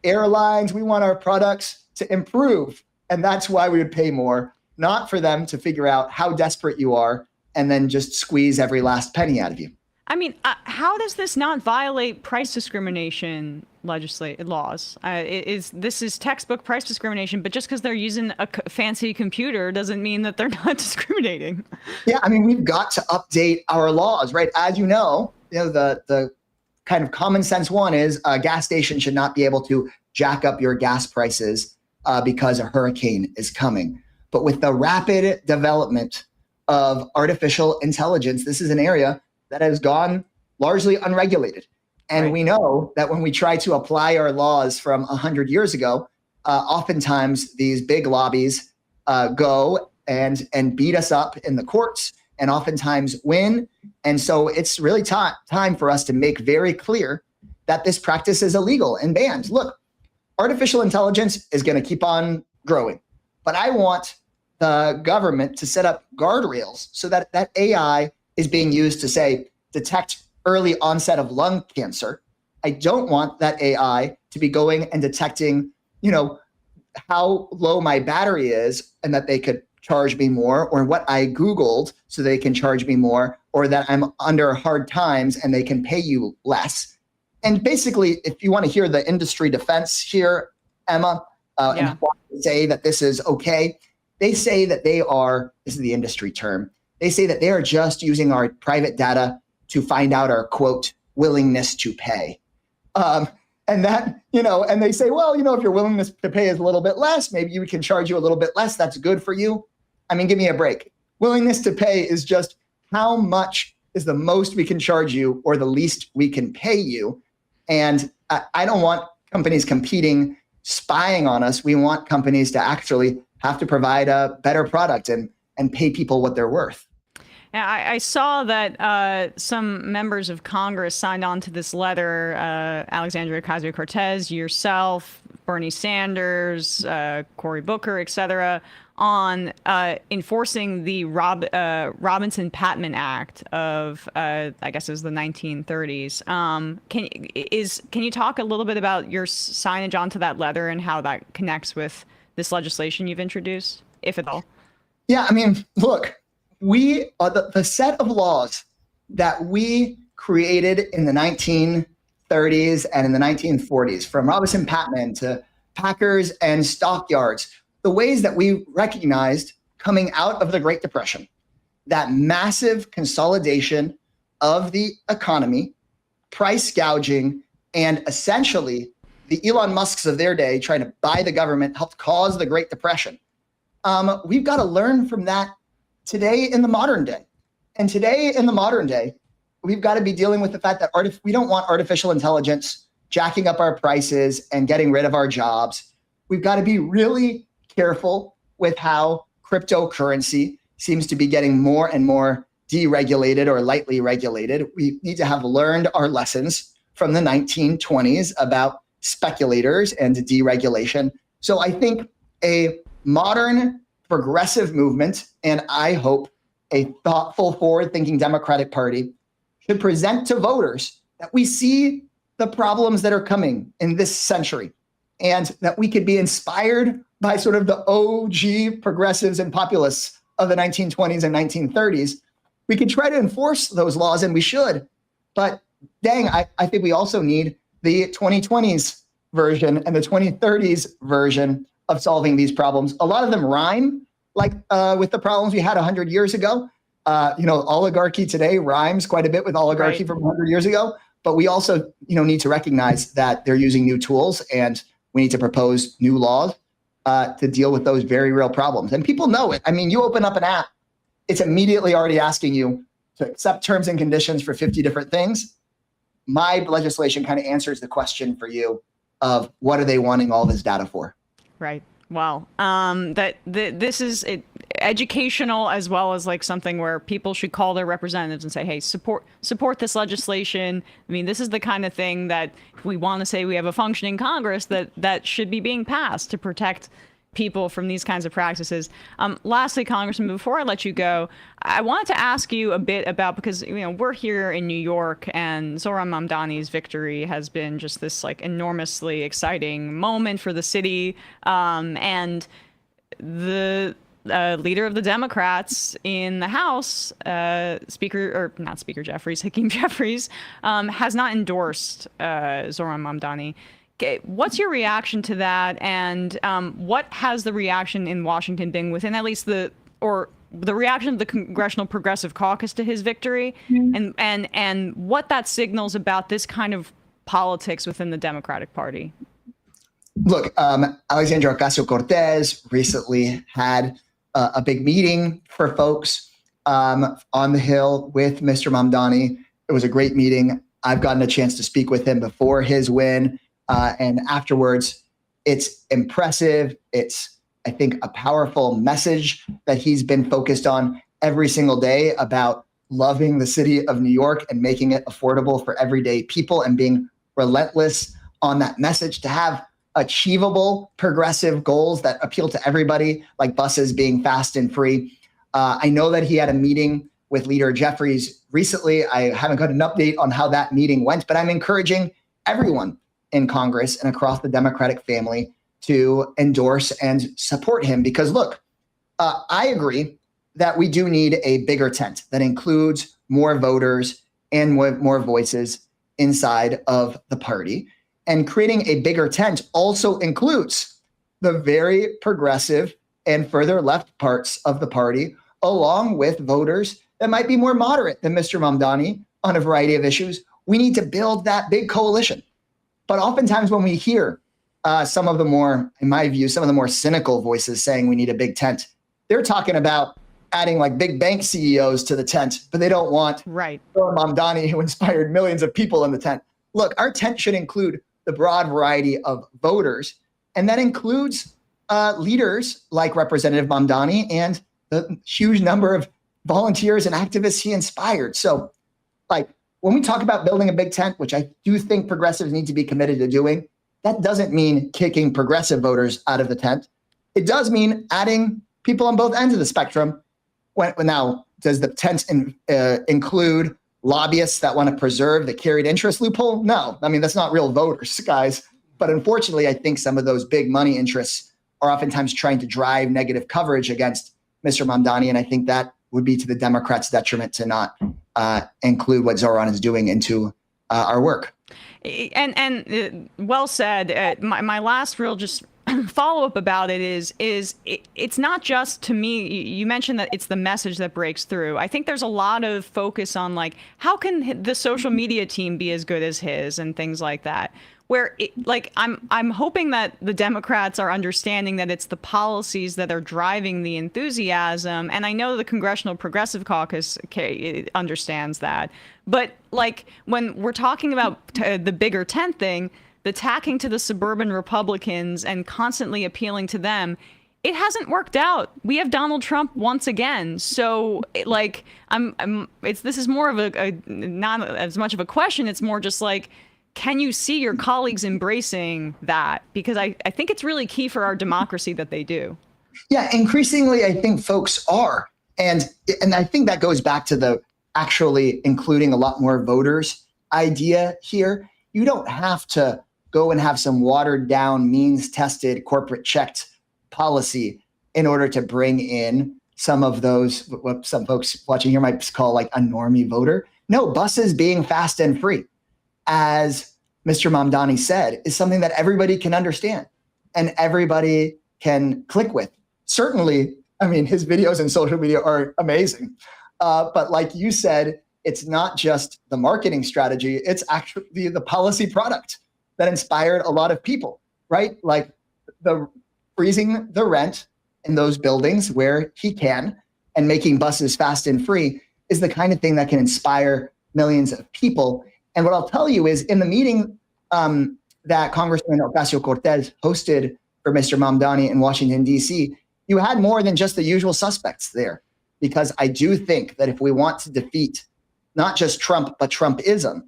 airlines, we want our products to improve, and that's why we would pay more. Not for them to figure out how desperate you are and then just squeeze every last penny out of you. I mean, how does this not violate price discrimination laws? This is textbook price discrimination, but just because they're using a fancy computer doesn't mean that they're not discriminating. Yeah, I mean, we've got to update our laws, right? As you know, the kind of common sense one is a gas station should not be able to jack up your gas prices because a hurricane is coming. But with the rapid development of artificial intelligence, this is an area that has gone largely unregulated. And we know that when we try to apply our laws from 100 years ago, oftentimes these big lobbies go and beat us up in the courts and oftentimes win. And so it's really time for us to make very clear that this practice is illegal and banned. Look, artificial intelligence is going to keep on growing, but I want the government to set up guardrails so that that AI is being used to, say, detect early onset of lung cancer. I don't want that AI to be going and detecting, how low my battery is and that they could charge me more, or what I Googled so they can charge me more, or that I'm under hard times and they can pay you less. And basically, if you want to hear the industry defense here, Emma, and say that this is okay, they say that they are, this is the industry term, They say that they are just using our private data to find out our, quote, willingness to pay. And that, and they say, well, if your willingness to pay is a little bit less, maybe we can charge you a little bit less. That's good for you. I mean, give me a break. Willingness to pay is just how much is the most we can charge you or the least we can pay you. And I don't want companies competing, spying on us. We want companies to actually have to provide a better product and pay people what they're worth. Yeah, I saw that some members of Congress signed on to this letter, Alexandria Ocasio-Cortez, yourself, Bernie Sanders, Cory Booker, et cetera, on enforcing the Robinson-Patman Act of, I guess it was the 1930s. Can you talk a little bit about your signage onto that letter and how that connects with this legislation you've introduced, if at all? Yeah, I mean, look, we are the set of laws that we created in the 1930s and in the 1940s, from Robinson-Patman to Packers and stockyards, the ways that we recognized coming out of the Great Depression, that massive consolidation of the economy, price gouging, and essentially the Elon Musks of their day trying to buy the government helped cause the Great Depression. We've got to learn from that today in the modern day. And today in the modern day, we've got to be dealing with the fact that we don't want artificial intelligence jacking up our prices and getting rid of our jobs. We've got to be really careful with how cryptocurrency seems to be getting more and more deregulated or lightly regulated. We need to have learned our lessons from the 1920s about speculators and deregulation. So I think a modern progressive movement, and I hope a thoughtful, forward-thinking Democratic Party, should present to voters that we see the problems that are coming in this century and that we could be inspired by sort of the OG progressives and populists of the 1920s and 1930s. We could try to enforce those laws, and we should. But dang, I think we also need the 2020s version and the 2030s version of solving these problems. A lot of them rhyme, like with the problems we had 100 years ago. Oligarchy today rhymes quite a bit with oligarchy from 100 years ago. But we also, need to recognize that they're using new tools, and we need to propose new laws to deal with those very real problems. And people know it. I mean, you open up an app, it's immediately already asking you to accept terms and conditions for 50 different things. My legislation kind of answers the question for you of what are they wanting all this data for? Right. Well, this is educational as well as like something where people should call their representatives and say, hey, support this legislation. I mean, this is the kind of thing that if we want to say we have a functioning Congress that should be being passed to protect people from these kinds of practices. Lastly, Congressman, before I let you go, I wanted to ask you a bit about, because we're here in New York, and Zohran Mamdani's victory has been just this like enormously exciting moment for the city, and the leader of the Democrats in the House, Hakeem Jeffries, has not endorsed Zohran Mamdani. Okay, what's your reaction to that, and what has the reaction in Washington been within at least the reaction of the Congressional Progressive Caucus to his victory, and what that signals about this kind of politics within the Democratic Party? Look, Alexandria Ocasio-Cortez recently had a big meeting for folks on the Hill with Mr. Mamdani. It was a great meeting. I've gotten a chance to speak with him before his win. And afterwards, it's impressive. It's, I think, a powerful message that he's been focused on every single day about loving the city of New York and making it affordable for everyday people and being relentless on that message to have achievable progressive goals that appeal to everybody, like buses being fast and free. I know that he had a meeting with Leader Jeffries recently. I haven't got an update on how that meeting went, but I'm encouraging everyone in Congress and across the Democratic family to endorse and support him. Because look, I agree that we do need a bigger tent that includes more voters and more voices inside of the party. And creating a bigger tent also includes the very progressive and further left parts of the party, along with voters that might be more moderate than Mr. Mamdani on a variety of issues. We need to build that big coalition. But oftentimes when we hear some of the more, in my view, some of the more cynical voices saying we need a big tent, they're talking about adding like big bank CEOs to the tent, but they don't want Mamdani, who inspired millions of people in the tent. Look, our tent should include the broad variety of voters, and that includes leaders like Representative Mamdani and the huge number of volunteers and activists he inspired. So, like, when we talk about building a big tent, which I do think progressives need to be committed to doing, that doesn't mean kicking progressive voters out of the tent. It does mean adding people on both ends of the spectrum. Now, does the tent include lobbyists that want to preserve the carried interest loophole? No. I mean, that's not real voters, guys. But unfortunately, I think some of those big money interests are oftentimes trying to drive negative coverage against Mr. Mamdani, and I think that would be to the Democrats' detriment to not include what Zoran is doing into our work. And well said. My last real just follow-up about it is it's not just, to me, you mentioned that it's the message that breaks through. I think there's a lot of focus on, like, how can the social media team be as good as his and things like that, where I'm hoping that the Democrats are understanding that it's the policies that are driving the enthusiasm. And I know the Congressional Progressive Caucus understands that. But like when we're talking about the bigger tent thing, the tacking to the suburban Republicans and constantly appealing to them, it hasn't worked out. We have Donald Trump once again. So like this is more of a not as much of a question. It's more just like, can you see your colleagues embracing that? Because I think it's really key for our democracy that they do. Yeah, increasingly, I think folks are. And I think that goes back to the actually including a lot more voters idea here. You don't have to go and have some watered down, means tested, corporate checked policy in order to bring in some of those, what some folks watching here might call like a normie voter. No, buses being fast and free, as Mr. Mamdani said, is something that everybody can understand and everybody can click with. Certainly, I mean, his videos and social media are amazing. But like you said, it's not just the marketing strategy, it's actually the policy product that inspired a lot of people, right? Like the freezing the rent in those buildings where he can and making buses fast and free is the kind of thing that can inspire millions of people. And what I'll tell you is in the meeting that Congressman Ocasio-Cortez hosted for Mr. Mamdani in Washington, D.C., you had more than just the usual suspects there, because I do think that if we want to defeat not just Trump, but Trumpism,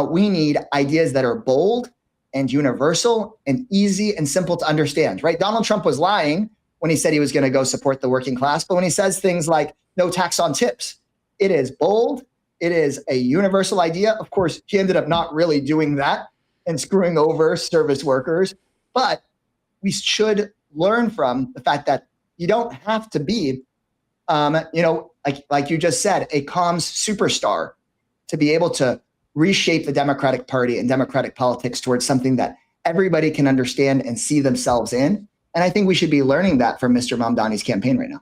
we need ideas that are bold and universal and easy and simple to understand, right? Donald Trump was lying when he said he was going to go support the working class, but when he says things like no tax on tips, it is bold. It is a universal idea. Of course, he ended up not really doing that and screwing over service workers. But we should learn from the fact that you don't have to be, like you just said, a comms superstar to be able to reshape the Democratic Party and Democratic politics towards something that everybody can understand and see themselves in. And I think we should be learning that from Mr. Mamdani's campaign right now.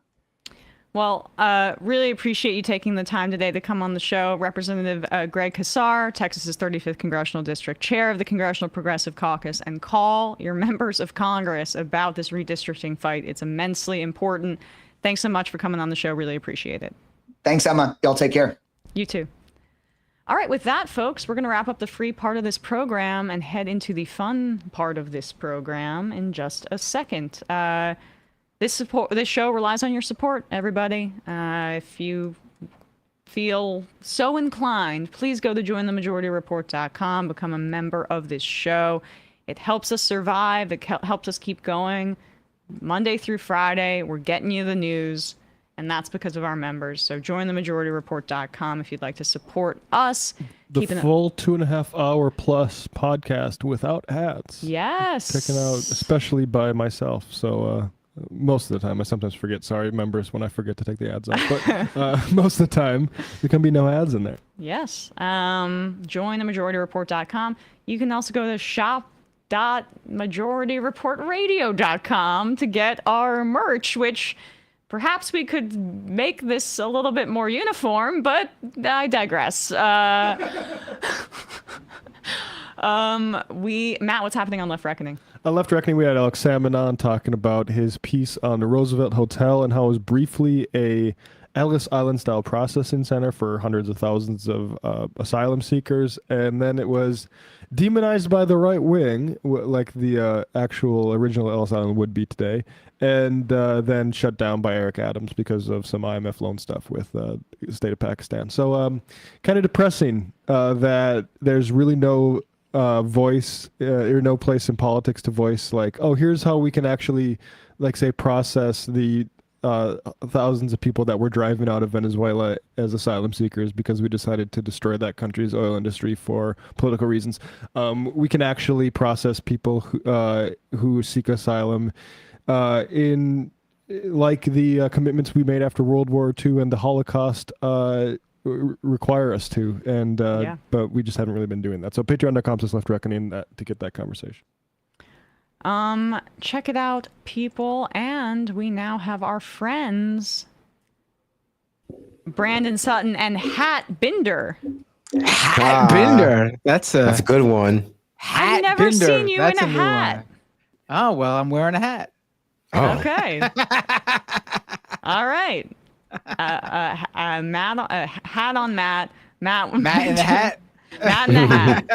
Well, really appreciate you taking the time today to come on the show. Representative Greg Casar, Texas's 35th Congressional District, chair of the Congressional Progressive Caucus, and call your members of Congress about this redistricting fight. It's immensely important. Thanks so much for coming on the show. Really appreciate it. Thanks, Emma. Y'all take care. You too. All right, with that, folks, we're going to wrap up the free part of this program and head into the fun part of this program in just a second. This show relies on your support, everybody. If you feel so inclined, please go to jointhemajority.report.com, become a member of this show. It helps us survive. It helps us keep going. Monday through Friday, we're getting you the news, and that's because of our members. So jointhemajority.report.com if you'd like to support us. The full 2.5 hour plus podcast without ads. Yes. Taken out especially by myself. So most of the time, I sometimes forget, sorry, members, when I forget to take the ads out. But most of the time, there can be no ads in there. Yes. Jointhemajority.report.com. You can also go to shop.majorityreportradio.com to get our merch, which perhaps we could make this a little bit more uniform, but I digress. Matt, what's happening on Left Reckoning? On Left Reckoning, we had Alex Salmon on talking about his piece on the Roosevelt Hotel and how it was briefly a Ellis Island-style processing center for hundreds of thousands of asylum seekers, and then it was demonized by the right wing, like the actual original Ellis Island would be today, and then shut down by Eric Adams because of some IMF loan stuff with the state of Pakistan. So kind of depressing that there's really no voice or no place in politics to voice like, oh, here's how we can actually, like, say, process the thousands of people that were driving out of Venezuela as asylum seekers because we decided to destroy that country's oil industry for political reasons. We can actually process people who seek asylum in like the commitments we made after World War II and the Holocaust require us to, and but we just haven't really been doing that. So patreon.com/leftreckoning to get that conversation. Check it out, people, and we now have our friends Brandon Sutton and Hat Binder. Hat Binder, that's a good one. I've never seen you in a hat. Oh well, I'm wearing a hat. Oh. Okay. All right. Matt, hat on Matt. Matt in the hat. Matt in the hat.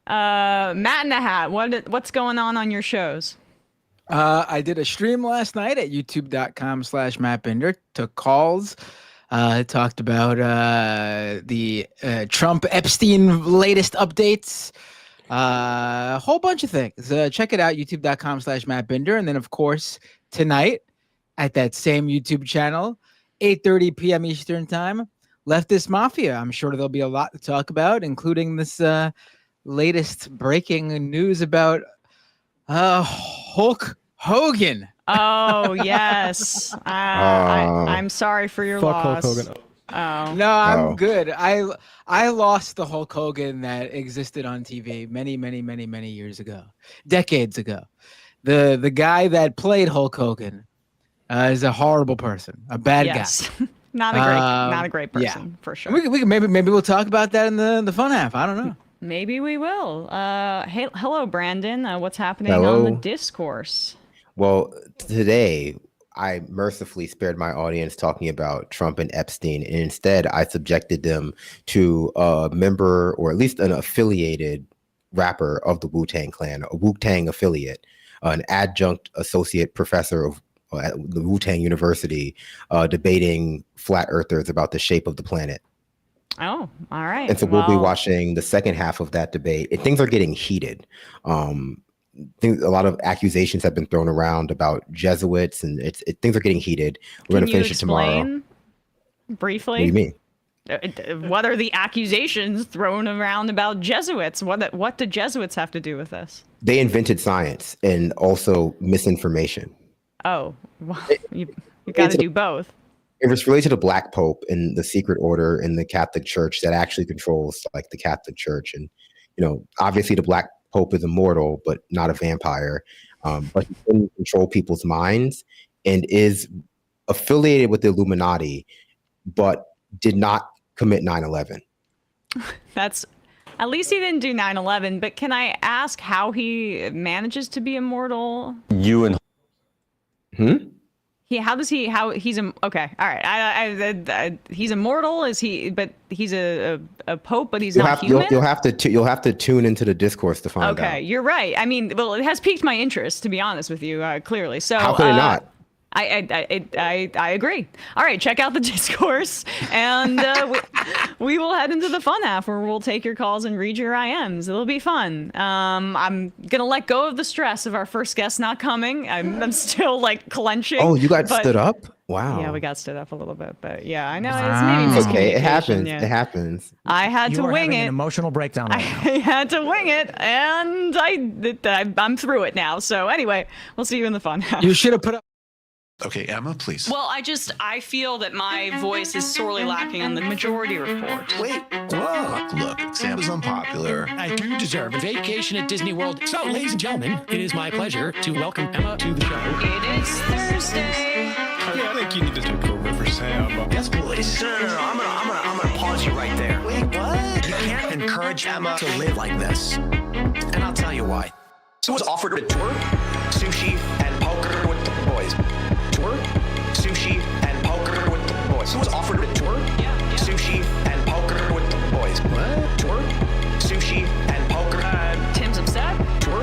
Matt in the hat. What's going on your shows? I did a stream last night at youtube.com/MattBinder. Took calls. Talked about the Trump Epstein latest updates. A whole bunch of things. Check it out, youtube.com/MattBinder. And then, of course, tonight at that same YouTube channel, 8:30 p.m. Eastern Time, Leftist Mafia. I'm sure there'll be a lot to talk about, including this latest breaking news about Hulk Hogan. Oh, yes. I'm sorry for your loss. Fuck Hulk Hogan. Oh. No, I'm good. I lost the Hulk Hogan that existed on TV many years ago, decades ago. The guy that played Hulk Hogan is a horrible person, a bad guy. not a great person, for sure. We maybe we'll talk about that in the fun half. I don't know. Maybe we will. Hey, hello, Brandon. What's happening Hello. on the discourse? Well, today I mercifully spared my audience talking about Trump and Epstein, and instead I subjected them to a member, or at least an affiliated rapper of the Wu-Tang Clan, a Wu-Tang affiliate, an adjunct associate professor of at the Wu-Tang University, debating flat earthers about the shape of the planet. Oh, all right. And so we'll be watching the second half of that debate. Things are getting heated. A lot of accusations have been thrown around about Jesuits, and things are getting heated. We're going to finish it tomorrow. Briefly? What do you mean? What are the accusations thrown around about Jesuits? What do Jesuits have to do with this? They invented science and also misinformation. Oh, well, you got to do both. It was related to the Black Pope and the secret order in the Catholic Church that actually controls like the Catholic Church. And, obviously the Black Pope is immortal, but not a vampire. But he can control people's minds and is affiliated with the Illuminati, but did not commit 9/11. At least he didn't do 9/11, but can I ask how he manages to be immortal? Okay, all right. He's immortal. Is he? But he's a pope, but he's not human. You'll have to tune into the discourse to find out. Okay, you're right. I mean, well, it has piqued my interest, to be honest with you, clearly. So how could it not? I agree. All right, check out the discourse, and we will head into the fun half where we'll take your calls and read your IMs. It'll be fun. I'm gonna let go of the stress of our first guest not coming. I'm still like clenching. Oh, you got stood up? Wow. Yeah, we got stood up a little bit, but yeah, I know it's maybe okay. It happens. Yeah. It happens. I had to wing it. An emotional breakdown. I had to wing it, and I'm through it now. So anyway, we'll see you in the fun half. You should have put up. Okay, Emma, please. Well, I feel that my voice is sorely lacking on the majority report. Wait, look, Sam is unpopular. I do deserve a vacation at Disney World. So, ladies and gentlemen, it is my pleasure to welcome Emma to the show. It is Thursday. Yeah, Yes, please. No. I'm gonna pause you right there. Wait, what? You can't encourage Emma to live like this. And I'll tell you why. So was offered a tour, sushi, and poker with the boys. Tour, sushi, and poker with the boys. So was offered a tour, sushi, and poker with the boys. What? Tour, sushi, and poker. Tim's upset. Tour,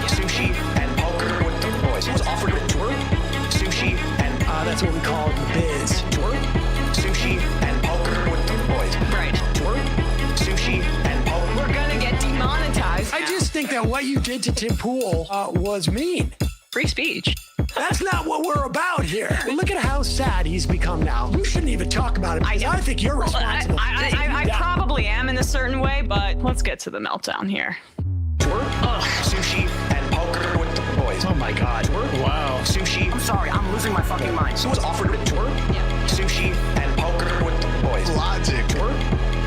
sushi, and poker with the boys. So was offered a tour, sushi, and That's what we call the biz. tour, sushi, and poker with the boys. Right. Tour, sushi, and poker. We're gonna get demonetized. I just think that what you did to Tim Pool was mean. Free speech. That's not what we're about here. Look at how sad he's become now. You shouldn't even talk about it. I think you're responsible. I probably am in a certain way, but let's get to the meltdown here. Tour, sushi, and poker with the boys. Oh my God. Tour, Wow. sushi. I'm sorry, I'm losing my fucking mind. So was offered a tour, sushi, and poker with the boys. Logic. Tour,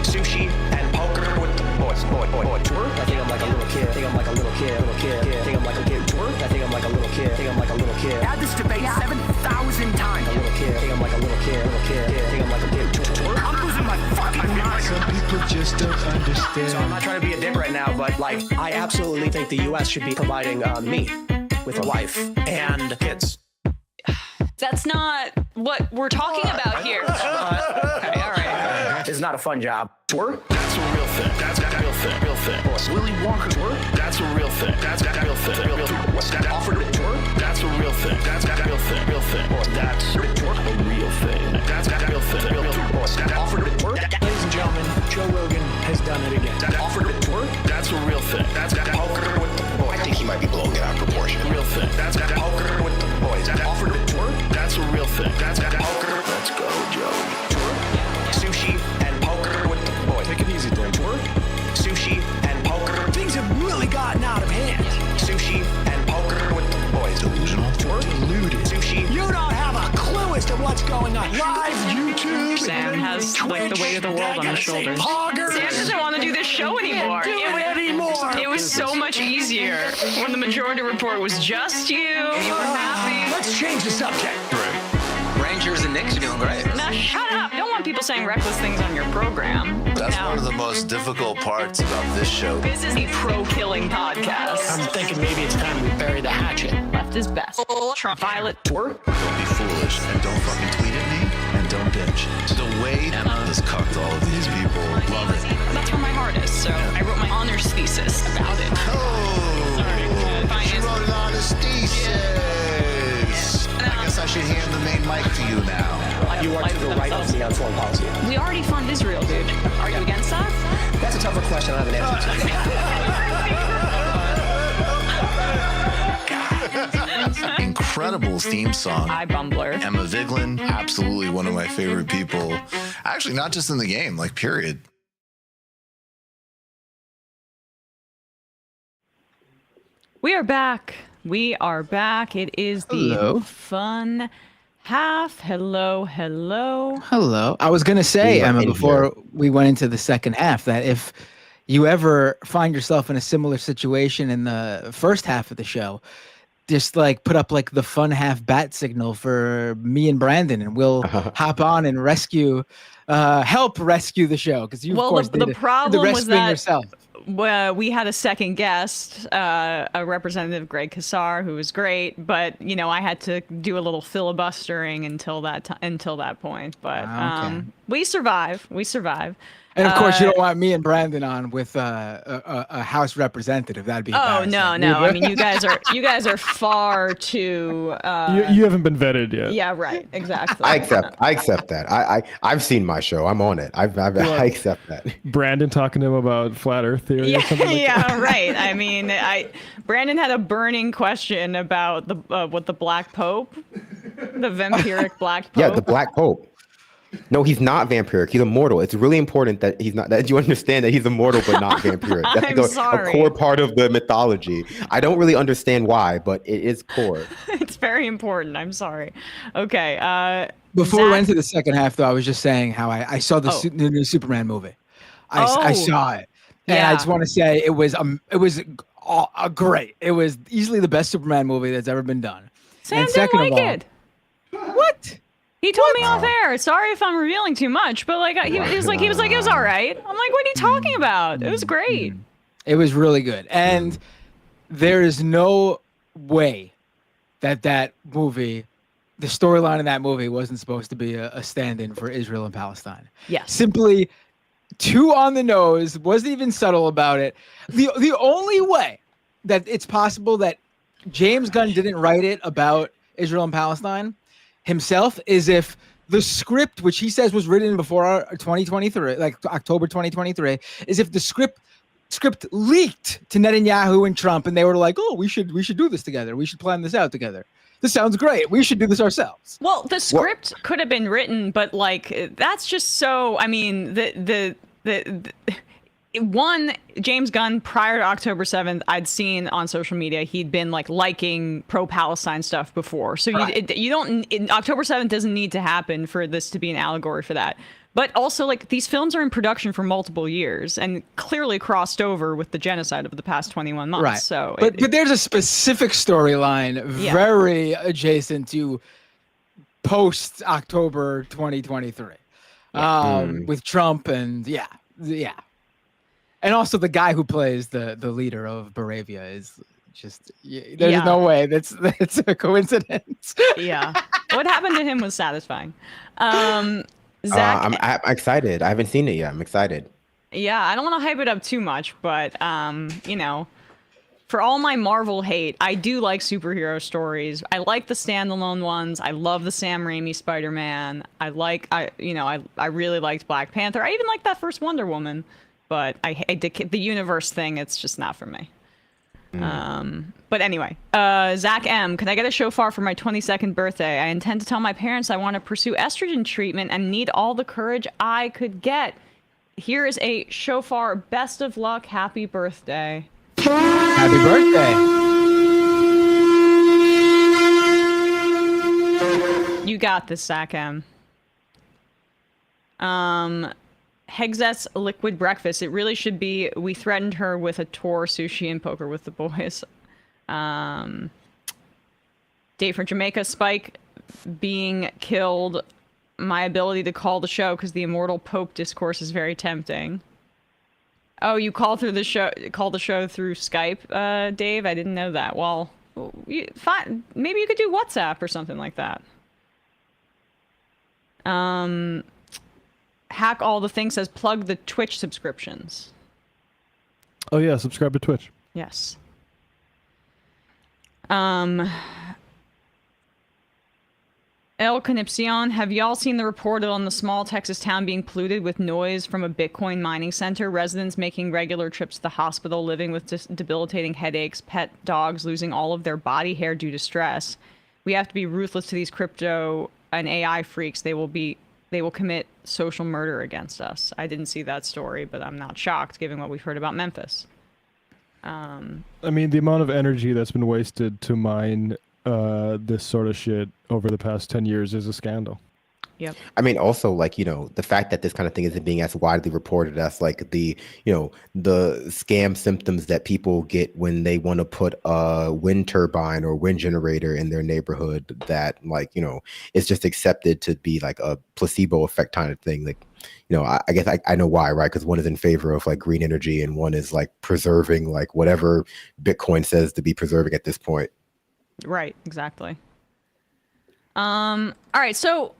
sushi, and poker with the boys. Boy. Tour. I think I'm like a little kid. I think I'm like a little kid. I think I'm like a kid. Tour. I think I'm like a little kid. I think I'm like a little kid. Had this debate 7,000 times. A little kid. I think I'm like a little kid. I think I'm like a kid. Tour. I'm losing my fucking mind. Some people just don't understand. So I'm not trying to be a dick right now, but like, I absolutely think the U.S. should be providing me with a wife and kids. That's not what we're talking about here. Okay, all right. It's not a fun job. Tour. That's a real thing. That's a real thing. Real thing. Willy Wonka tour. That's a real thing. That's a real thing. Real thing. What's that offered a tour? That's a real thing. That's a real thing. Real thing. That's a real thing. That's a real thing. Real thing. What's that offered a tour? Ladies and gentlemen, Joe Rogan has done it again. That offered a tour? That's a real thing. That's a Poker with the boys. I think he might be blowing it out of proportion. real thing. That's a Poker with the boys. That offered a tour? That's a real thing. That's a Poker. Let's go, Joey. Tour, sushi, and poker with the boys. Take it easy, Tim. Tour, sushi, and poker. Things have really gotten out of hand. Sushi, and poker with the boys. Delusional. Tour, Deluded. sushi. You don't have a clue as to what's going on. Live YouTube. Sam has like the weight of the world on his shoulders. Poggers. Sam doesn't want to do this show anymore. Do it anymore. It was so much easier when the Majority Report was just you. You were happy. Let's change the subject. Rangers and Knicks are doing great. Now shut up. Don't want people saying reckless things on your program. That's Now, one of the most difficult parts about this show. this is a pro-killing podcast. I'm thinking maybe it's time we bury the hatchet. Left is best. Trump Violet. Tour, Don't be foolish and don't fucking tweet at me and don't bitch. The way Emma has cucked all of these people, love it. That's where my heart is. So I wrote my honors thesis about it. Oh, Fine. she wrote an honest thesis. I guess I should hand the main mic to you now. You are to the right of me on foreign policy. We already fund Israel, dude. Are you against that? That's a tougher question I don't have an answer to. Incredible theme song. Hi, Bumbler. Emma Vigeland, absolutely one of my favorite people. Actually, not just in the game, like period. We are back. We are back. It is the Hello. fun half. Hello. Hello. I was going to say, We are Emma, in before we went into the second half, that if you ever find yourself in a similar situation in the first half of the show, just like put up like the fun half bat signal for me and Brandon, and we'll hop on and help rescue the show, because you of course the did problem the was rescuing that yourself. we had a second guest, a representative, Greg Casar, who was great, but I had to do a little filibustering until that point. But Okay. we survive. And of course, you don't want me and Brandon on with a House representative. That'd be Oh embarrassing. no! I mean, you guys are far too. You haven't been vetted yet. Yeah, right. Exactly. I accept that. I've seen my show. I'm on it. I accept that. Brandon talking to him about flat Earth theory or something like Yeah, that. right. I mean, Brandon had a burning question about the Black Pope, the vampiric Black Pope. Yeah, the Black Pope. No, he's not vampiric. He's immortal. It's really important that he's not. That you understand that he's immortal but not vampiric. That's I'm like sorry. a core part of the mythology. I don't really understand why, but it is core. It's very important. I'm sorry. Okay. Before we Zach- went into the second half, though, I was just saying how I saw the new Superman movie. I saw it, and I just want to say it was great. It was easily the best Superman movie that's ever been done. Sam and didn't second like of all, it. what? He told me off air. Sorry if I'm revealing too much, but like he was like it was all right. I'm like, what are you talking about? It was great. It was really good, and there is no way that movie, the storyline in that movie, wasn't supposed to be a stand-in for Israel and Palestine. Yes, simply too on the nose. Wasn't even subtle about it. The only way that it's possible that James Gunn didn't write it about Israel and Palestine himself is if the script, which he says was written before 2023, like October 2023, is if the script leaked to Netanyahu and Trump, and they were like, "Oh, we should do this together. We should plan this out together. This sounds great. We should do this ourselves." Well, the script could have been written, but like that's just so. I mean, the one, James Gunn, prior to October 7th, I'd seen on social media he'd been like liking pro-Palestine stuff before. So you don't. October 7th doesn't need to happen for this to be an allegory for that. But also, like, these films are in production for multiple years and clearly crossed over with the genocide of the past 21 months. Right. So, but there's a specific storyline very adjacent to post October 2023 with Trump and yeah. And also the guy who plays the leader of Moravia is just there's no way that's a coincidence. Yeah. What happened to him was satisfying. Zach, I'm excited. I haven't seen it yet. I'm excited. Yeah, I don't want to hype it up too much, but you know, for all my Marvel hate, I do like superhero stories. I like the standalone ones. I love the Sam Raimi Spider-Man. I really liked Black Panther. I even liked that first Wonder Woman, but the universe thing. It's just not for me. But anyway, Zach M, can I get a shofar for my 22nd birthday? I intend to tell my parents I want to pursue estrogen treatment and need all the courage I could get. Here is a shofar. Best of luck. Happy birthday. Happy birthday. You got this, Zach M. Hexet's liquid breakfast. It really should be, we threatened her with a tour, sushi, and poker with the boys. Date from Jamaica. Spike being killed. My ability to call the show because the immortal Pope discourse is very tempting. Oh, you call the show through Skype, Dave? I didn't know that. Well, fine. Maybe you could do WhatsApp or something like that. Hack all the things says plug the Twitch subscriptions. Oh yeah, subscribe to Twitch. Yes. El Canipcion, have y'all seen the report on the small Texas town being polluted with noise from a Bitcoin mining center? Residents making regular trips to the hospital, living with debilitating headaches, pet dogs losing all of their body hair due to stress. We have to be ruthless to these crypto and AI freaks. They will commit social murder against us. I didn't see that story, but I'm not shocked given what we've heard about Memphis. I mean, the amount of energy that's been wasted to mine this sort of shit over the past 10 years is a scandal. Yep. I mean, also, like, you know, the fact that this kind of thing isn't being as widely reported as like the scam symptoms that people get when they want to put a wind turbine or wind generator in their neighborhood, that, like, you know, it's just accepted to be like a placebo effect kind of thing. Like, you know, I guess I know why, right? Because one is in favor of like green energy and one is like preserving like whatever Bitcoin says to be preserving at this point. Right, exactly. All right, so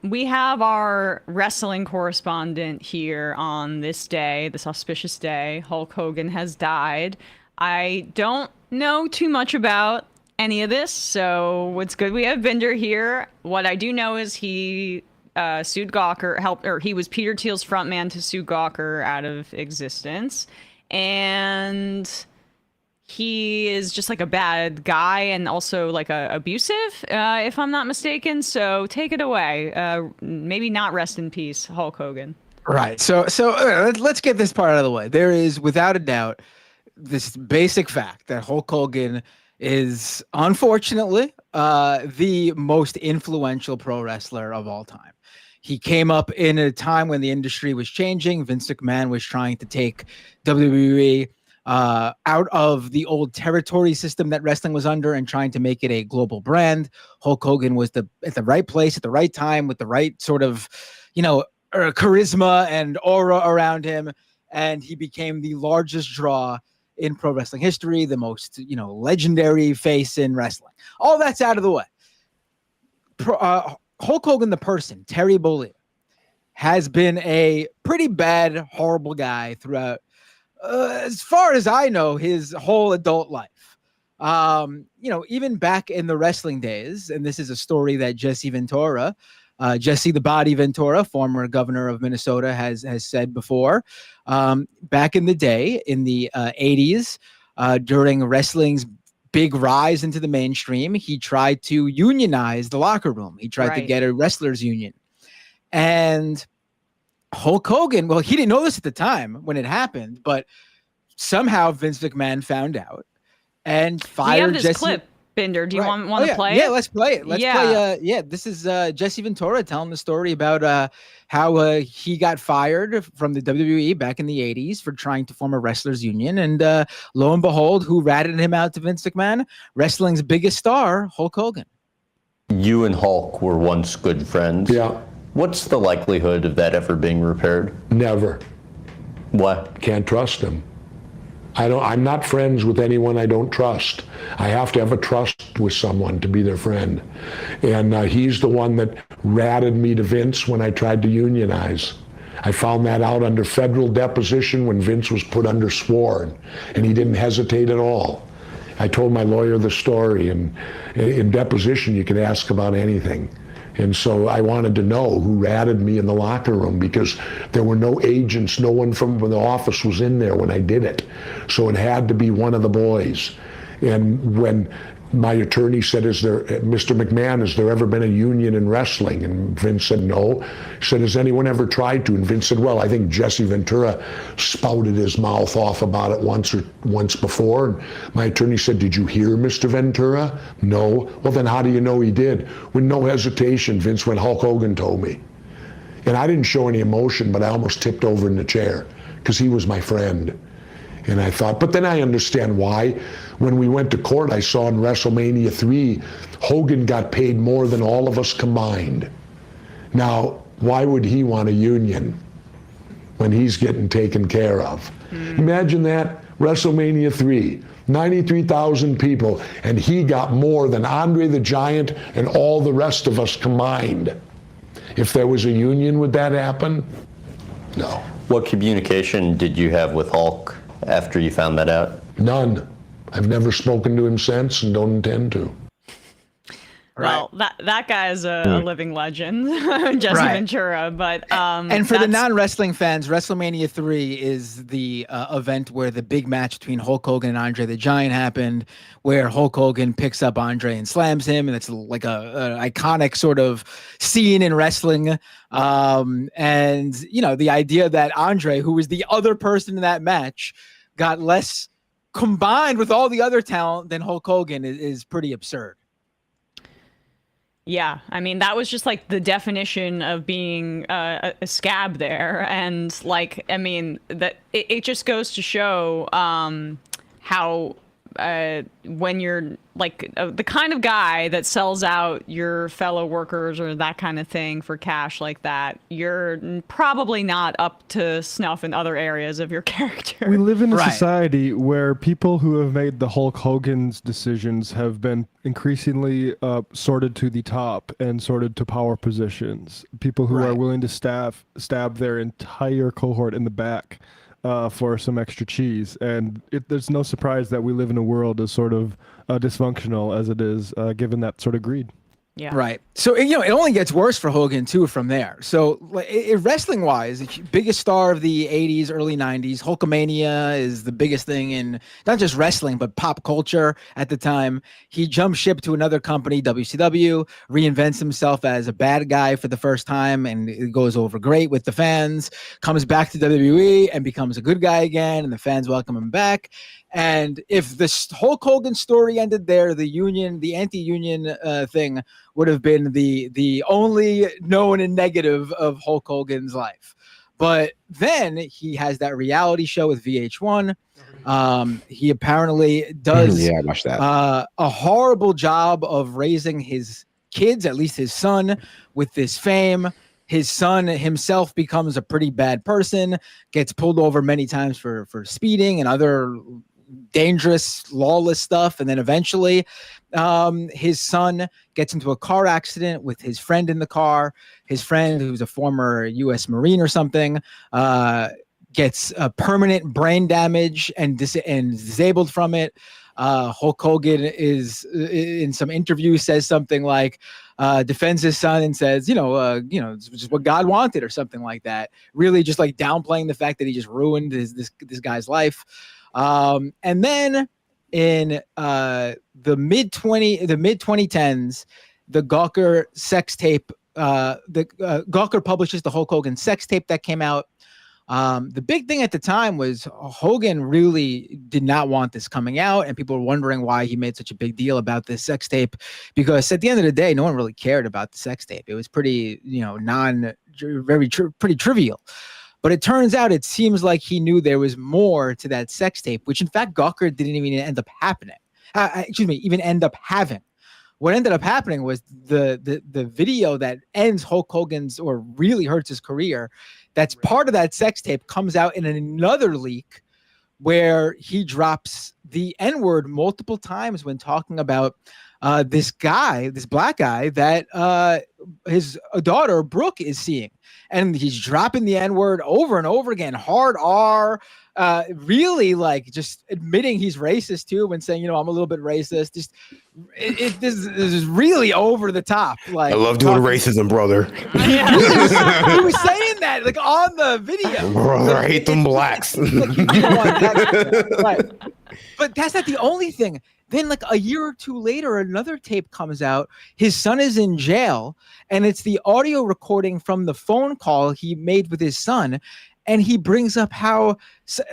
we have our wrestling correspondent here on this day, this auspicious day. Hulk Hogan has died. I don't know too much about any of this, so it's good we have Binder here. What I do know is he sued Gawker, he was Peter Thiel's frontman to sue Gawker out of existence, and he is just like a bad guy and also like abusive, if I'm not mistaken. So take it away. Maybe not rest in peace, Hulk Hogan. Right. So let's get this part out of the way. There is, without a doubt, this basic fact that Hulk Hogan is, unfortunately, the most influential pro wrestler of all time. He came up in a time when the industry was changing. Vince McMahon was trying to take WWE out of the old territory system that wrestling was under and trying to make it a global brand. Hulk Hogan was at the right place at the right time with the right sort of, charisma and aura around him. And he became the largest draw in pro wrestling history, the most, legendary face in wrestling. All that's out of the way. Hulk Hogan, the person, Terry Bollea, has been a pretty bad, horrible guy throughout, as far as I know, his whole adult life. Even back in the wrestling days, and this is a story that Jesse Ventura, Jesse the Body Ventura, former governor of Minnesota, has said before. Back in the day, in the 80s, during wrestling's big rise into the mainstream, he tried to unionize the locker room. He tried to get a wrestlers union. And Hulk Hogan, well, he didn't know this at the time when it happened, but somehow Vince McMahon found out and fired we have this Jesse. clip, Binder. Do you want to play it? Yeah, let's play it. Let's play. This is Jesse Ventura telling the story about how he got fired from the WWE back in the 80s for trying to form a wrestlers union. And lo and behold, who ratted him out to Vince McMahon? Wrestling's biggest star, Hulk Hogan. You and Hulk were once good friends. Yeah. What's the likelihood of that ever being repaired? Never. What? Can't trust him. I'm not friends with anyone I don't trust. I have to have a trust with someone to be their friend. And he's the one that ratted me to Vince when I tried to unionize. I found that out under federal deposition when Vince was put under sworn, and he didn't hesitate at all. I told my lawyer the story, and in deposition you can ask about anything. And so I wanted to know who ratted me in the locker room, because there were no agents, no one from the office was in there when I did it. So it had to be one of the boys. And when my attorney said, Mr. McMahon, has there ever been a union in wrestling? And Vince said, no. He said, has anyone ever tried to? And Vince said, well, I think Jesse Ventura spouted his mouth off about it once before. And my attorney said, did you hear Mr. Ventura? No. Well, then how do you know he did? With no hesitation, Vince went, Hulk Hogan told me. And I didn't show any emotion, but I almost tipped over in the chair because he was my friend. And I thought, but then I understand why. When we went to court, I saw in WrestleMania 3, Hogan got paid more than all of us combined. Now, why would he want a union when he's getting taken care of? Imagine that, WrestleMania 3, 93,000 people, and he got more than Andre the Giant and all the rest of us combined. If there was a union, would that happen? No. What communication did you have with Hulk after you found that out? None. I've never spoken to him since and don't intend to. Well, that guy is a living legend, Jesse Ventura. But and for the non-wrestling fans, WrestleMania 3 is the event where the big match between Hulk Hogan and Andre the Giant happened, where Hulk Hogan picks up Andre and slams him, and it's like a iconic sort of scene in wrestling. And the idea that Andre, who was the other person in that match, got less combined with all the other talent than Hulk Hogan is pretty absurd. Yeah, I mean, that was just like the definition of being a scab there. And like, I mean, that it just goes to show how when you're like the kind of guy that sells out your fellow workers or that kind of thing for cash like that, you're probably not up to snuff in other areas of your character. We live in a society where people who have made the Hulk Hogan's decisions have been increasingly sorted to the top and sorted to power positions. People who are willing to stab their entire cohort in the back for some extra cheese. And there's no surprise that we live in a world as sort of dysfunctional as it is, given that sort of greed. Yeah. Right. So, it only gets worse for Hogan, too, from there. So, wrestling-wise, the biggest star of the 80s, early 90s, Hulkamania is the biggest thing in not just wrestling, but pop culture at the time. He jumps ship to another company, WCW, reinvents himself as a bad guy for the first time, and it goes over great with the fans, comes back to WWE and becomes a good guy again, and the fans welcome him back. And if the Hulk Hogan story ended there, the anti-union thing would have been the only known and negative of Hulk Hogan's life. But then he has that reality show with VH1 He apparently does Yeah, I watched that. A horrible job of raising his kids, at least his son, with this fame. His son himself becomes a pretty bad person, gets pulled over many times for speeding and other dangerous, lawless stuff. And then eventually his son gets into a car accident with his friend in the car. His friend, who's a former U.S. Marine or something, gets permanent brain damage and disabled from it. Hulk Hogan is in some interview says something like, defends his son and says, it's just what God wanted or something like that. Really just like downplaying the fact that he just ruined this guy's life. And then in the mid 2010s, the Gawker sex tape, Gawker publishes the Hulk Hogan sex tape that came out. The big thing at the time was Hogan really did not want this coming out, and people were wondering why he made such a big deal about this sex tape, because at the end of the day, no one really cared about the sex tape. It was pretty, pretty trivial. But it turns out, it seems like he knew there was more to that sex tape, which in fact Gawker didn't even end up happening. Even end up having. What ended up happening was the video that ends Hulk Hogan's or really hurts his career. That's part of that sex tape comes out in another leak where he drops the N-word multiple times when talking about this black guy that his daughter Brooke is seeing. And he's dropping the N-word over and over again, hard R, really like just admitting he's racist too, when saying, I'm a little bit racist. Just this is really over the top. Like, I love doing racism, brother. Yeah. He was saying that like on the video. Brother, I hate them blacks. Right. But that's not the only thing. Then like a year or two later, another tape comes out. His son is in jail, and it's the audio recording from the phone call he made with his son. And he brings up how,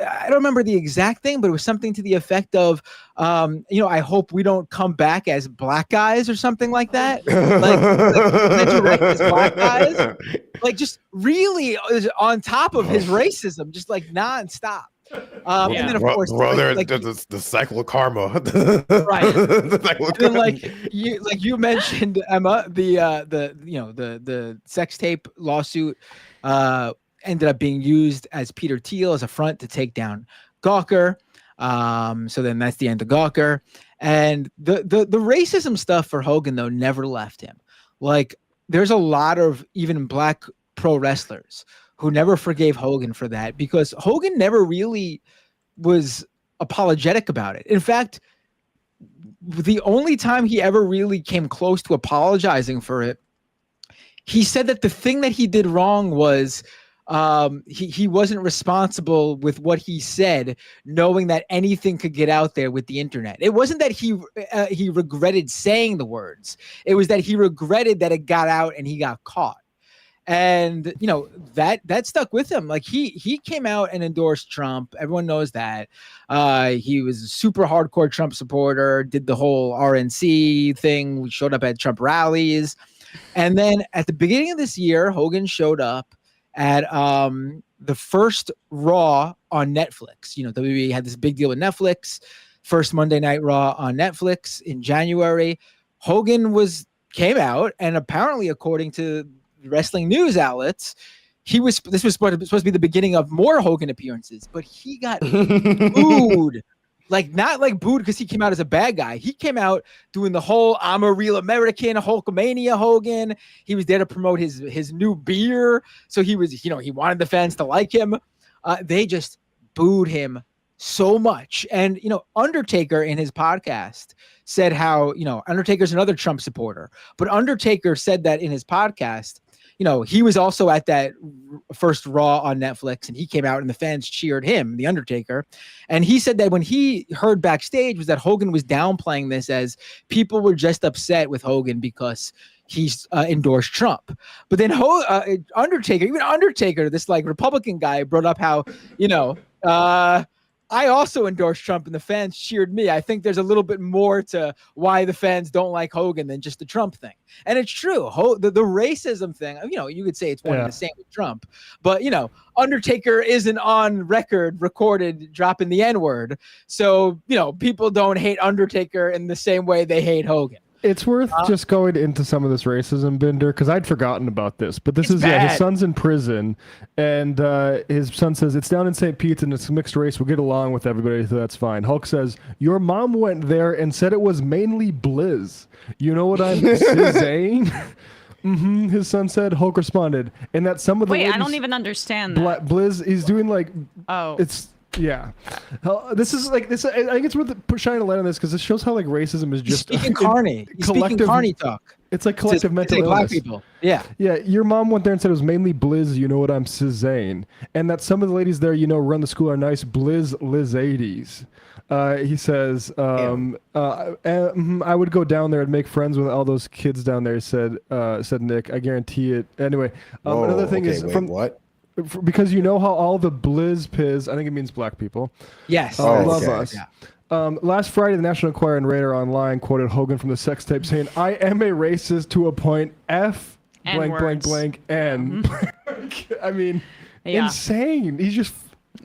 I don't remember the exact thing, but it was something to the effect of, I hope we don't come back as black guys or something like that. Like as black guys, like just really on top of his racism, just like nonstop. And then of course, brother, the cycle of karma. Right. The cycle of karma. Like you mentioned, Emma, the sex tape lawsuit ended up being used as Peter Thiel as a front to take down Gawker. So then that's the end of Gawker. And the racism stuff for Hogan though never left him. Like there's a lot of even black pro wrestlers who never forgave Hogan for that, because Hogan never really was apologetic about it. In fact, the only time he ever really came close to apologizing for it, he said that the thing that he did wrong was he wasn't responsible with what he said, knowing that anything could get out there with the internet. It wasn't that he regretted saying the words. It was that he regretted that it got out and he got caught. And that stuck with him. Like he came out and endorsed Trump. Everyone knows that. He was a super hardcore Trump supporter, did the whole RNC thing. We showed up at Trump rallies. And then at the beginning of this year, Hogan showed up at the first Raw on Netflix. WWE had this big deal with Netflix. First Monday Night Raw on Netflix in January. Hogan came out, and apparently, according to wrestling news outlets, this was supposed to be the beginning of more Hogan appearances, but he got booed. Like, not like booed because he came out as a bad guy. He came out doing the whole I'm a real American, Hulkamania Hogan. He was there to promote his new beer. So he was, he wanted the fans to like him. They just booed him so much. And, Undertaker in his podcast said how, Undertaker's another Trump supporter, but Undertaker said that in his podcast, he was also at that first Raw on Netflix, and he came out and the fans cheered him, The Undertaker. And he said that when he heard backstage was that Hogan was downplaying this as people were just upset with Hogan because he's endorsed Trump. But then Undertaker, this like Republican guy brought up how, I also endorsed Trump and the fans cheered me. I think there's a little bit more to why the fans don't like Hogan than just the Trump thing. And it's true. The racism thing, you could say it's one and the same with Trump. But, Undertaker isn't on record recorded dropping the N-word. So, people don't hate Undertaker in the same way they hate Hogan. It's worth just going into some of this racism, Binder, because I'd forgotten about this. But this is his son's in prison, and his son says, it's down in St. Pete's and it's mixed race. We'll get along with everybody, so that's fine. Hulk says, your mom went there and said it was mainly blizz. You know what I'm saying? His son said. Hulk responded, and that some of the I don't even understand that. Blizz, he's doing like, it's. Yeah, this is like this. I think it's worth shining a light on this because it shows how like racism is just speaking carny. He's speaking carny talk. It's like collective mental illness. Black people. Yeah. Your mom went there and said it was mainly blizz. You know what I'm saying? And that some of the ladies there, run the school are nice blizz lizadies. He says, I would go down there and make friends with all those kids down there. Said Nick. I guarantee it. Anyway, another thing is what? Because you know how all the blizz piz, I think it means black people. Yes. Love us. Yeah. Last Friday, the National Enquirer and Radar Online quoted Hogan from the sex tape saying, I am a racist to a point, F blank, blank, blank, N. I mean, insane. He's just...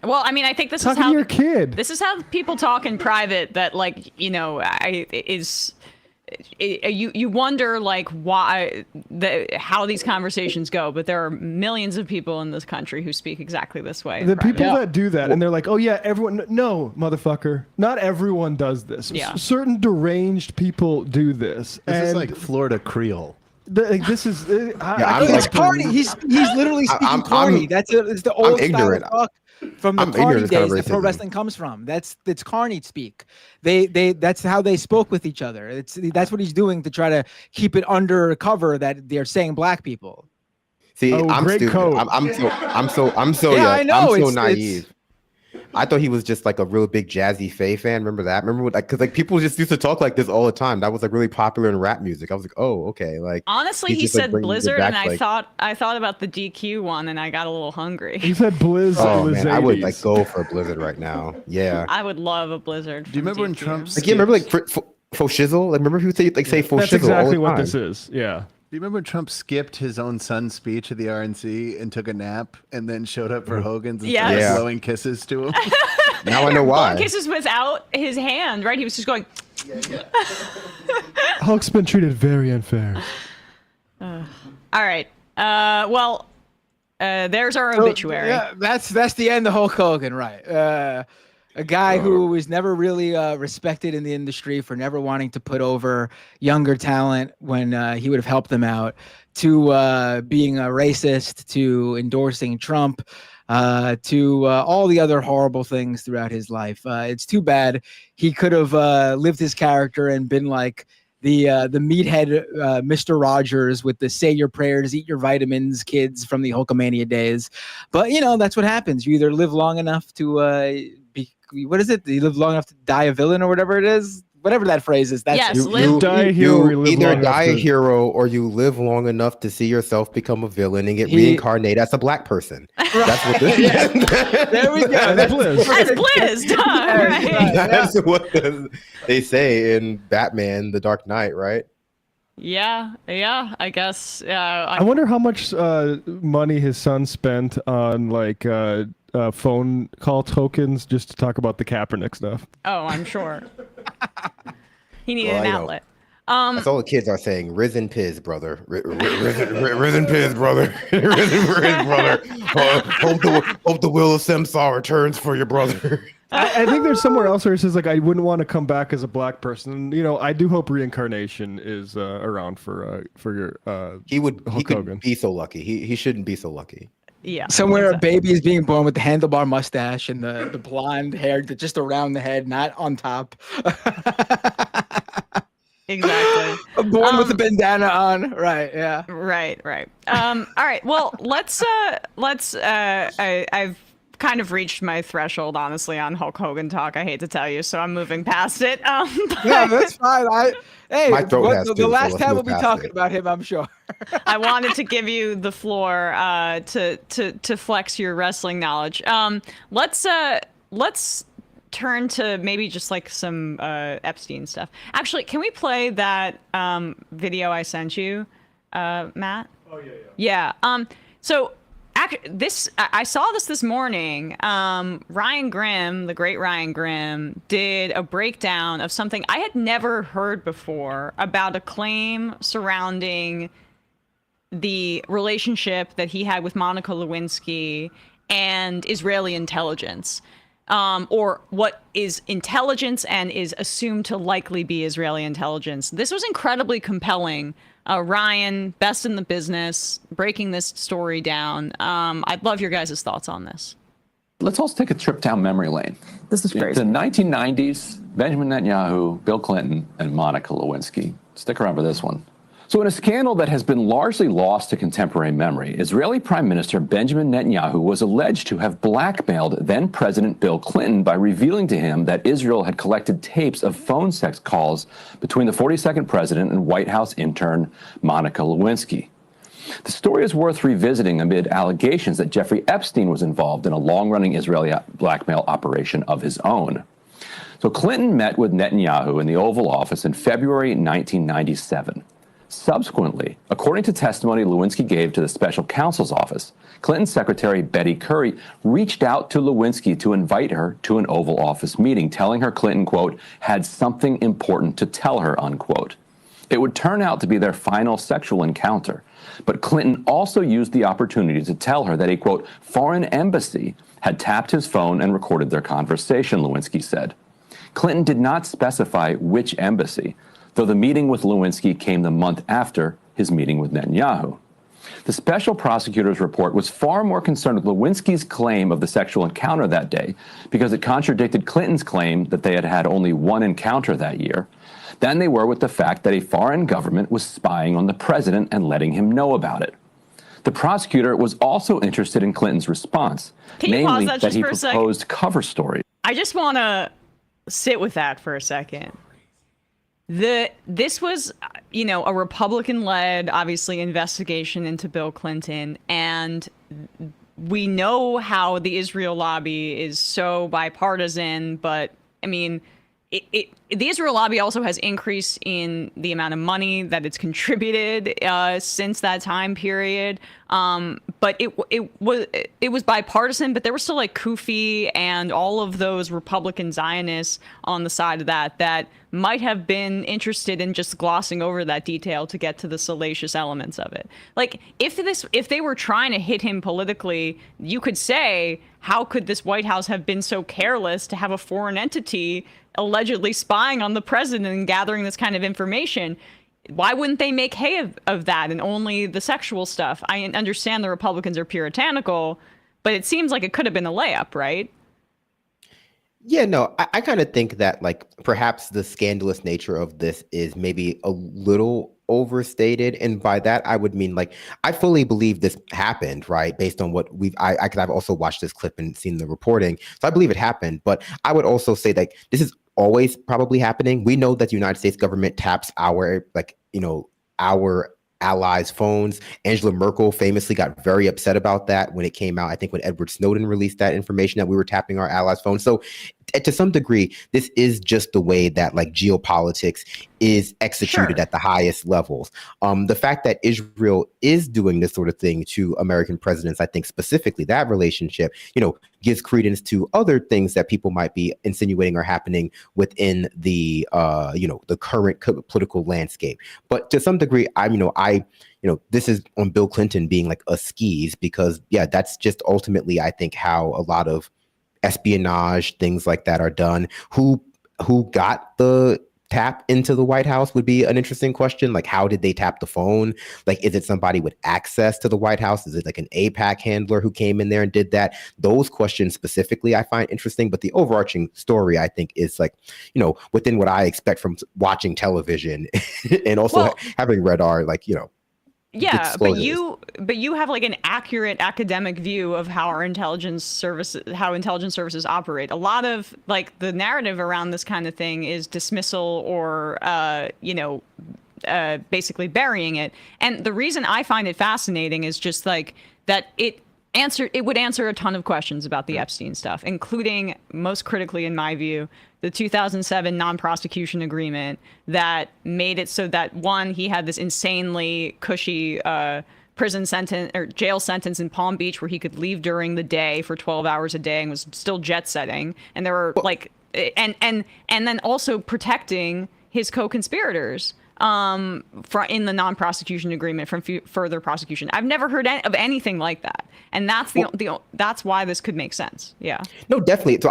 Well, I mean, I think this is how your kid. This is how people talk in private. That, like, you wonder like why how these conversations go, but there are millions of people in this country who speak exactly this way. The people that do that, and they're like, oh yeah, everyone. No, motherfucker, not everyone does this. Yeah. Certain deranged people do this. This is like Florida Creole. This is it's carny. He's literally speaking carny. It's the old style of talk from the carny days that pro wrestling comes from. It's carny speak. That's how they spoke with each other. That's what he's doing to try to keep it undercover that they're saying black people. See, I'm stupid. Coat. I'm so yeah, I know. I'm so naive. I thought he was just like a real big Jazzy Faye fan. Remember that? Because like people just used to talk like this all the time. That was like really popular in rap music. I was like, oh, okay. Like honestly, he said Blizzard, and I thought about the DQ one, and I got a little hungry. He said Blizz. Oh man, I would like go for a Blizzard right now. Yeah. I would love a Blizzard. Do you remember when Trump? Like, remember like faux shizzle? Like remember he would say faux shizzle. That's exactly what this is. Yeah. Do you remember when Trump skipped his own son's speech at the RNC and took a nap and then showed up for Hogan's and started blowing kisses to him? Now I know why. Blowing kisses without his hand, right? He was just going. Hulk's been treated very unfair. All right. There's our obituary. Yeah, that's the end of Hulk Hogan, right? A guy who was never really respected in the industry for never wanting to put over younger talent when he would have helped them out, to being a racist, to endorsing Trump, to all the other horrible things throughout his life. It's too bad. He could have lived his character and been like the meathead Mr. Rogers with the say your prayers, eat your vitamins kids from the Hulkamania days. But, that's what happens. You either live long enough to what is it? You live long enough to die a villain or whatever it is. Whatever that phrase is. That's you die a hero. You either die a hero or you live long enough to see yourself become a villain and get reincarnated as a black person. That's what this is. There we go. That's Blizz. Right. That's what they say in Batman, The Dark Knight, right? Yeah, I guess. I wonder how much money his son spent on like phone call tokens just to talk about the Kaepernick stuff. Oh, I'm sure. He needed an outlet. That's all the kids are saying. Risen Piz, brother. Risen Piz, brother. Risen Piz, brother. Hope the will of Semsar returns for your brother. I think there's somewhere else where it says like I wouldn't want to come back as a black person. I do hope reincarnation is around for your he could be so lucky. He shouldn't be so lucky. Yeah. Somewhere a baby is being born with the handlebar mustache and the blonde hair just around the head, not on top. Exactly. Born with the bandana on. Right. Yeah. Right. All right. Well, I've kind of reached my threshold, honestly, on Hulk Hogan talk. I hate to tell you, so I'm moving past it. Yeah, that's fine. The last time we'll be talking about him, I'm sure. I wanted to give you the floor to flex your wrestling knowledge. Let's turn to maybe just like some Epstein stuff. Actually, can we play that video I sent you, Matt? Oh yeah. Yeah. So I saw this morning. Ryan Grimm, the great Ryan Grimm, did a breakdown of something I had never heard before about a claim surrounding the relationship that he had with Monica Lewinsky and Israeli intelligence, or what is intelligence and is assumed to likely be Israeli intelligence. This was incredibly compelling. Ryan, best in the business, breaking this story down. I'd love your guys' thoughts on this. Let's also take a trip down memory lane. This is crazy. The 1990s, Benjamin Netanyahu, Bill Clinton, and Monica Lewinsky. Stick around for this one. So in a scandal that has been largely lost to contemporary memory, Israeli Prime Minister Benjamin Netanyahu was alleged to have blackmailed then-President Bill Clinton by revealing to him that Israel had collected tapes of phone sex calls between the 42nd president and White House intern Monica Lewinsky. The story is worth revisiting amid allegations that Jeffrey Epstein was involved in a long-running Israeli blackmail operation of his own. So Clinton met with Netanyahu in the Oval Office in February 1997. Subsequently, according to testimony Lewinsky gave to the special counsel's office, Clinton Secretary Betty Curry reached out to Lewinsky to invite her to an Oval Office meeting, telling her Clinton, quote, had something important to tell her, unquote. It would turn out to be their final sexual encounter, but Clinton also used the opportunity to tell her that a, quote, foreign embassy had tapped his phone and recorded their conversation, Lewinsky said. Clinton did not specify which embassy, though the meeting with Lewinsky came the month after his meeting with Netanyahu. The special prosecutor's report was far more concerned with Lewinsky's claim of the sexual encounter that day because it contradicted Clinton's claim that they had had only one encounter that year than they were with the fact that a foreign government was spying on the president and letting him know about it. The prosecutor was also interested in Clinton's response, namely that he proposed cover stories. I just want to sit with that for a second. This was, a Republican-led, obviously, investigation into Bill Clinton, and we know how the Israel lobby is so bipartisan, but, I mean, the Israel lobby also has increased in the amount of money that it's contributed since that time period. But it was bipartisan, but there were still like Kufi and all of those Republican Zionists on the side of that might have been interested in just glossing over that detail to get to the salacious elements of it. Like if they were trying to hit him politically, you could say, how could this White House have been so careless to have a foreign entity allegedly spying on the president and gathering this kind of information? Why wouldn't they make hay of that and only the sexual stuff? I understand the Republicans are puritanical, but it seems like it could have been a layup, right? Yeah, no, I kind of think that like perhaps the scandalous nature of this is maybe a little overstated. And by that, I would mean like, I fully believe this happened, right? Based on what I've also watched this clip and seen the reporting. So I believe it happened, but I would also say that this is always probably happening. We know that the United States government taps our allies' phones. Angela Merkel famously got very upset about that when it came out. I think when Edward Snowden released that information that we were tapping our allies' phones. So to some degree, this is just the way that like geopolitics is executed at the highest levels. The fact that Israel is doing this sort of thing to American presidents, I think specifically that relationship, gives credence to other things that people might be insinuating are happening within the, the current political landscape. But to some degree, this is on Bill Clinton being like a skis because, yeah, that's just ultimately, I think, how a lot of espionage, things like that are done. Who got the tap into the White House would be an interesting question. Like, how did they tap the phone? Like, is it somebody with access to the White House? Is it like an AIPAC handler who came in there and did that? Those questions specifically I find interesting, but the overarching story I think is like, within what I expect from watching television and also having read our yeah, but you have like an accurate academic view of how intelligence services operate. A lot of like the narrative around this kind of thing is dismissal or basically burying it. And the reason I find it fascinating is just like that would answer a ton of questions about the Epstein stuff, including, most critically in my view, the 2007 non-prosecution agreement that made it so that, one, he had this insanely cushy prison sentence or jail sentence in Palm Beach where he could leave during the day for 12 hours a day and was still jet setting. And there were and then also protecting his co-conspirators in the non-prosecution agreement from further prosecution. I've never heard of anything like that, and that's that's why this could make sense. Yeah. No, definitely. So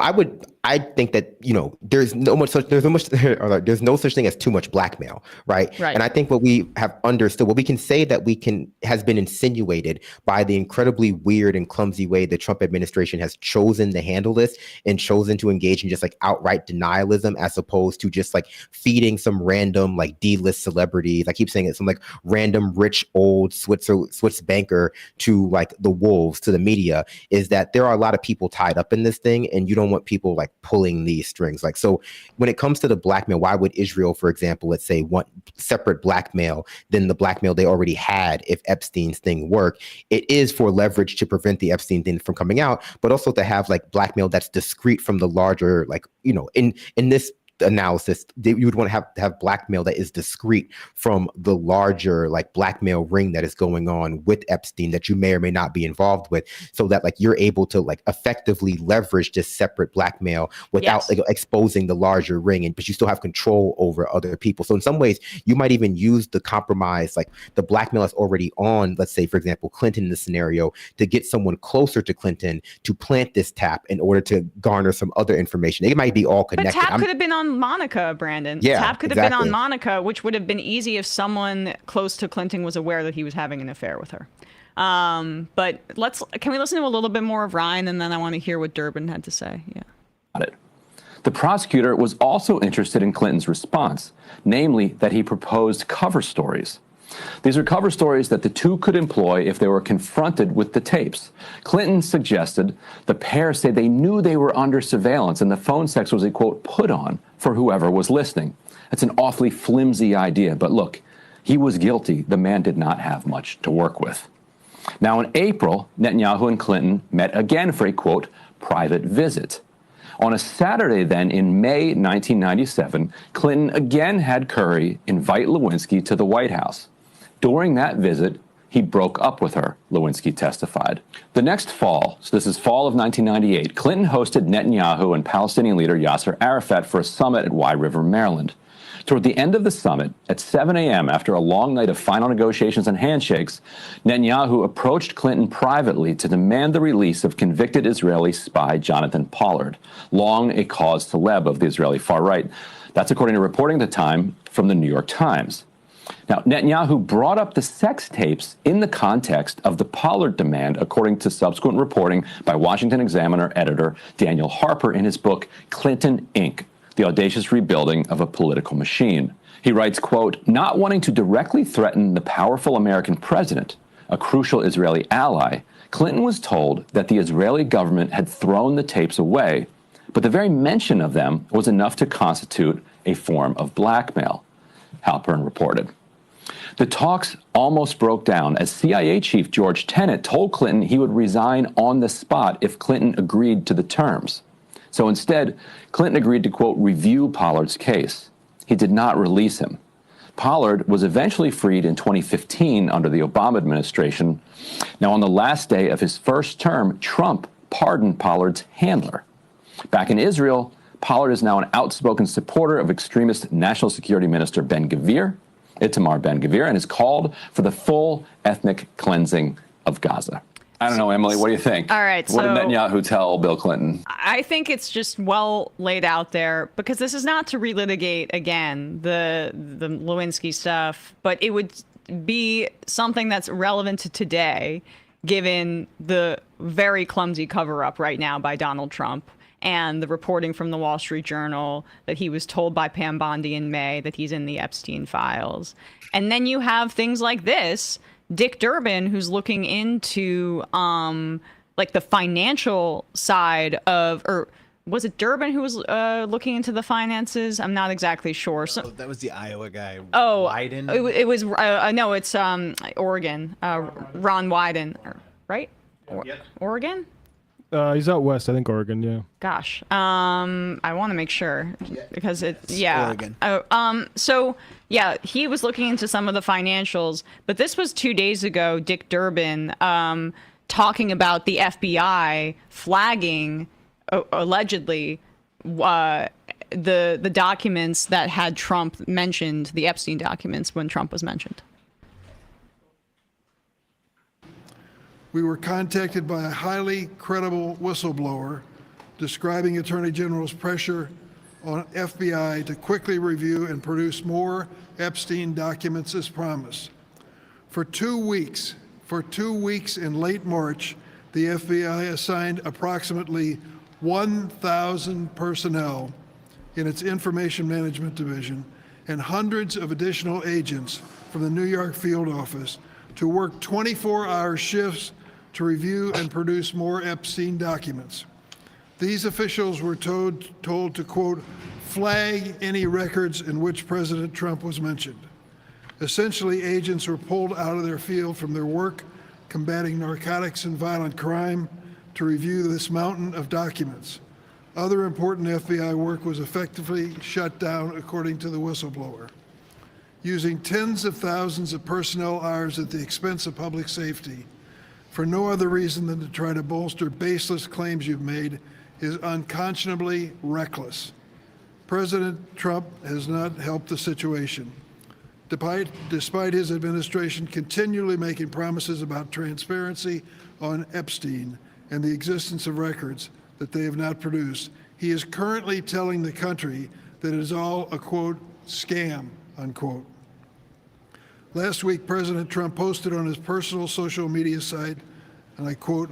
I think that there's no such thing as too much blackmail, right? Right. And I think what we have understood, what we can say that has been insinuated by the incredibly weird and clumsy way the Trump administration has chosen to handle this and chosen to engage in just like outright denialism, as opposed to just like feeding some random like D-list celebrities. I keep saying it, some like random rich old Swiss banker to like the wolves, to the media, is that there are a lot of people tied up in this thing, and you don't want people like pulling these strings. Like, so when it comes to the blackmail, why would Israel, for example, let's say, want separate blackmail than the blackmail they already had if Epstein's thing worked? It is for leverage to prevent the Epstein thing from coming out, but also to have like blackmail that's discrete from the larger, like, in this analysis, you would want to have blackmail that is discrete from the larger like blackmail ring that is going on with Epstein that you may or may not be involved with, so that like you're able to like effectively leverage this separate blackmail without exposing the larger ring, but you still have control over other people. So in some ways, you might even use the compromise, like the blackmail that's already on, let's say, for example, Clinton in this scenario, to get someone closer to Clinton to plant this tap in order to garner some other information. It might be all connected. But tap could have been on Monica, Brandon. Yeah, Tap could have been on Monica, which would have been easy if someone close to Clinton was aware that he was having an affair with her. But can we listen to a little bit more of Ryan, and then I want to hear what Durbin had to say. Yeah. Got it. The prosecutor was also interested in Clinton's response, namely that he proposed cover stories. These are cover stories that the two could employ if they were confronted with the tapes. Clinton suggested the pair say they knew they were under surveillance and the phone sex was a, quote, put on for whoever was listening. That's an awfully flimsy idea, but look, he was guilty. The man did not have much to work with. Now, in April, Netanyahu and Clinton met again for a, quote, private visit. On a Saturday then in May 1997, Clinton again had Curry invite Lewinsky to the White House. During that visit, he broke up with her, Lewinsky testified. The next fall, so this is fall of 1998, Clinton hosted Netanyahu and Palestinian leader Yasser Arafat for a summit at Wye River, Maryland. Toward the end of the summit, at 7 a.m., after a long night of final negotiations and handshakes, Netanyahu approached Clinton privately to demand the release of convicted Israeli spy Jonathan Pollard, long a cause célèbre of the Israeli far right. That's according to reporting at the time from the New York Times. Now, Netanyahu brought up the sex tapes in the context of the Pollard demand, according to subsequent reporting by Washington Examiner editor Daniel Harper in his book, Clinton, Inc., The Audacious Rebuilding of a Political Machine. He writes, quote, not wanting to directly threaten the powerful American president, a crucial Israeli ally, Clinton was told that the Israeli government had thrown the tapes away, but the very mention of them was enough to constitute a form of blackmail, Halpern reported. The talks almost broke down as CIA chief George Tenet told Clinton he would resign on the spot if Clinton agreed to the terms. So instead, Clinton agreed to, quote, review Pollard's case. He did not release him. Pollard was eventually freed in 2015 under the Obama administration. Now, on the last day of his first term, Trump pardoned Pollard's handler. Back in Israel, Pollard is now an outspoken supporter of extremist National Security Minister Itamar Ben-Gvir, and has called for the full ethnic cleansing of Gaza. I don't know, Emily, what do you think? All right. What did Netanyahu tell Bill Clinton? I think it's just well laid out there, because this is not to relitigate again the Lewinsky stuff, but it would be something that's relevant to today, given the very clumsy cover-up right now by Donald Trump and the reporting from the Wall Street Journal that he was told by Pam Bondi in May that he's in the Epstein files. And then you have things like this, Dick Durbin, who's looking into like the financial side of, or was it Durbin who was looking into the finances? I'm not exactly sure. So that was the Iowa guy. Oh, Wyden? It was no, it's Oregon, Ron Wyden, right? Oregon? He's out west, I think Oregon, yeah. Gosh, I want to make sure because it's Oregon. So yeah, he was looking into some of the financials, but this was 2 days ago. Dick Durbin talking about the FBI flagging allegedly the documents that had Trump mentioned, the Epstein documents, when Trump was mentioned. We were contacted by a highly credible whistleblower describing Attorney General's pressure on FBI to quickly review and produce more Epstein documents as promised. For 2 weeks in late March, the FBI assigned approximately 1,000 personnel in its Information Management Division and hundreds of additional agents from the New York field office to work 24-hour shifts to review and produce more Epstein documents. These officials were told to, quote, flag any records in which President Trump was mentioned. Essentially, agents were pulled out of their field from their work combating narcotics and violent crime to review this mountain of documents. Other important FBI work was effectively shut down, according to the whistleblower. Using tens of thousands of personnel hours at the expense of public safety for no other reason than to try to bolster baseless claims you've made is unconscionably reckless. President Trump has not helped the situation. Despite his administration continually making promises about transparency on Epstein and the existence of records that they have not produced, he is currently telling the country that it is all a, quote, scam, unquote. Last week, President Trump posted on his personal social media site, and I quote,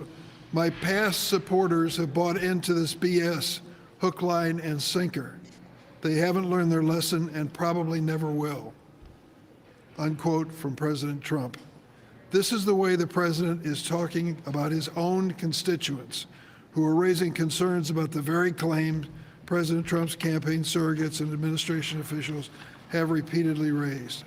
"My past supporters have bought into this BS, hook, line, and sinker. They haven't learned their lesson and probably never will," unquote, from President Trump. This is the way the president is talking about his own constituents, who are raising concerns about the very claims President Trump's campaign surrogates and administration officials have repeatedly raised.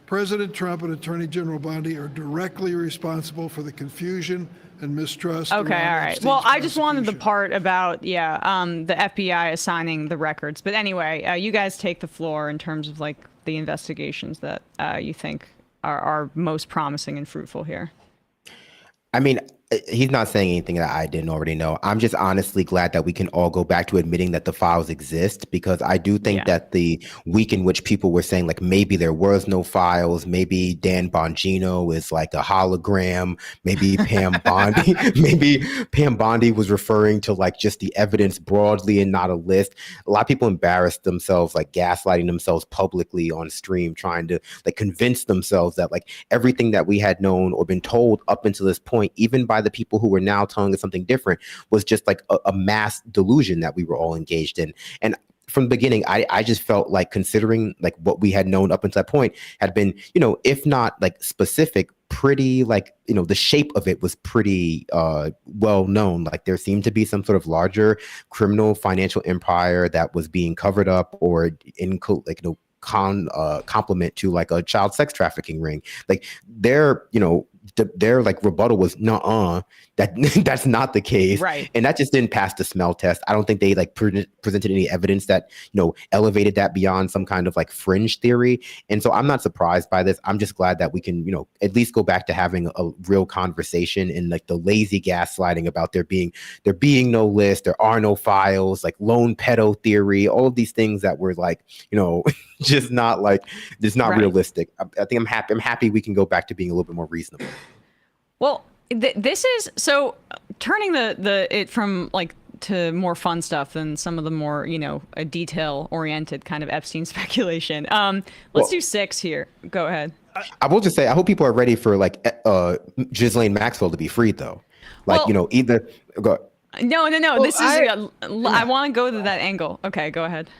President Trump and Attorney General Bondi are directly responsible for the confusion and mistrust. Okay, all right. Well, I just wanted the part about, the FBI assigning the records. But anyway, you guys take the floor in terms of like the investigations that you think are most promising and fruitful here. I mean, he's not saying anything that I didn't already know. I'm just honestly glad that we can all go back to admitting that the files exist, because I do think that the week in which people were saying like maybe there was no files, maybe Dan Bongino is like a hologram, maybe Pam Bondi was referring to like just the evidence broadly and not a list. A lot of people embarrassed themselves, like gaslighting themselves publicly on stream, trying to like convince themselves that like everything that we had known or been told up until this point, even by the people who were now telling us something different, was just like a mass delusion that we were all engaged in. And from the beginning, I just felt like, considering like what we had known up until that point had been, if not like specific, pretty like, the shape of it was pretty well known. Like there seemed to be some sort of larger criminal financial empire that was being covered up or in complement to like a child sex trafficking ring. Like their like rebuttal was that's not the case, right? And that just didn't pass the smell test. I don't think they like presented any evidence that elevated that beyond some kind of like fringe theory. And so I'm not surprised by this. I'm just glad that we can at least go back to having a real conversation, and like the lazy gaslighting about there being no list, there are no files, like lone pedo theory, all of these things that were like just not like, it's not realistic. I think I'm happy we can go back to being a little bit more reasonable. Well, this is so turning it from like to more fun stuff than some of the more detail oriented kind of Epstein speculation. Let's do 6 here. Go ahead. I will just say, I hope people are ready for like Ghislaine Maxwell to be freed, though. Like either go. No. Well, this is I want to go to that angle. Okay, go ahead.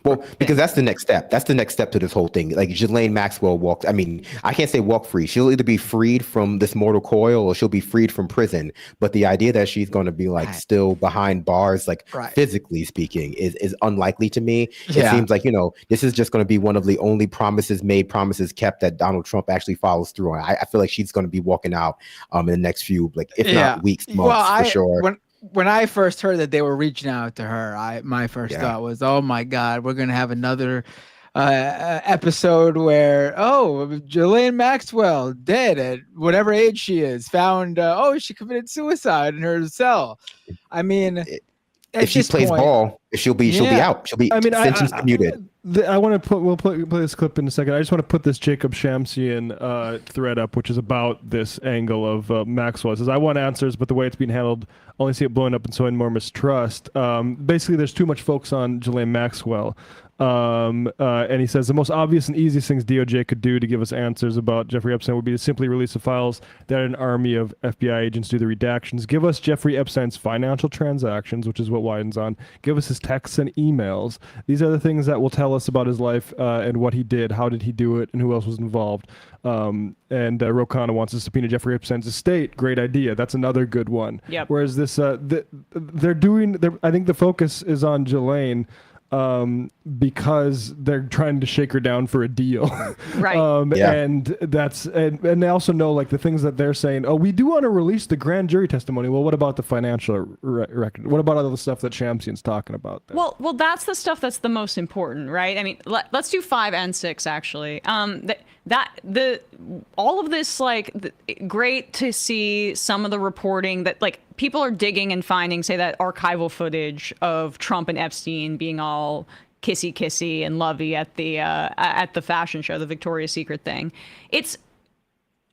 Well, because that's the next step. That's the next step to this whole thing. Like Ghislaine Maxwell walked. I mean, I can't say walk free. She'll either be freed from this mortal coil or she'll be freed from prison. But the idea that she's going to be like still behind bars, like physically speaking, is unlikely to me. It seems like, this is just going to be one of the only promises made, promises kept that Donald Trump actually follows through on. I feel like she's going to be walking out in the next few, like if not weeks, months for sure. When I first heard that they were reaching out to her, my first thought was, oh my God, we're going to have another episode where, Ghislaine Maxwell, dead at whatever age she is, found, she committed suicide in her cell. I mean, if she plays ball, she'll be out. She'll be sentence commuted. I want to we'll play this clip in a second. I just want to put this Jacob Shamsian thread up, which is about this angle of Maxwell. It says, I want answers, but the way it's being handled, only see it blowing up and sowing more mistrust. Basically, there's too much focus on Ghislaine Maxwell. And he says the most obvious and easiest things DOJ could do to give us answers about Jeffrey Epstein would be to simply release the files that an army of FBI agents do the redactions. Give us Jeffrey Epstein's financial transactions, which is what Wyden's on. Give us his texts and emails. These are the things that will tell us about his life and what he did, how did he do it, and who else was involved. And Rokana wants to subpoena Jeffrey Epstein's estate. Great idea. That's another good one. Yep. Whereas this, I think the focus is on Ghislaine. Because they're trying to shake her down for a deal. Right. And that's, and they also know like the things that they're saying, we do want to release the grand jury testimony. Well, what about the financial record? What about all the stuff that Shamsian's talking about there? Well, that's the stuff that's the most important, right? I mean, let's do 5 and 6 actually. All of this, great to see some of the reporting that people are digging and finding, say, that archival footage of Trump and Epstein being all kissy and lovey at the fashion show, the Victoria's Secret thing. It's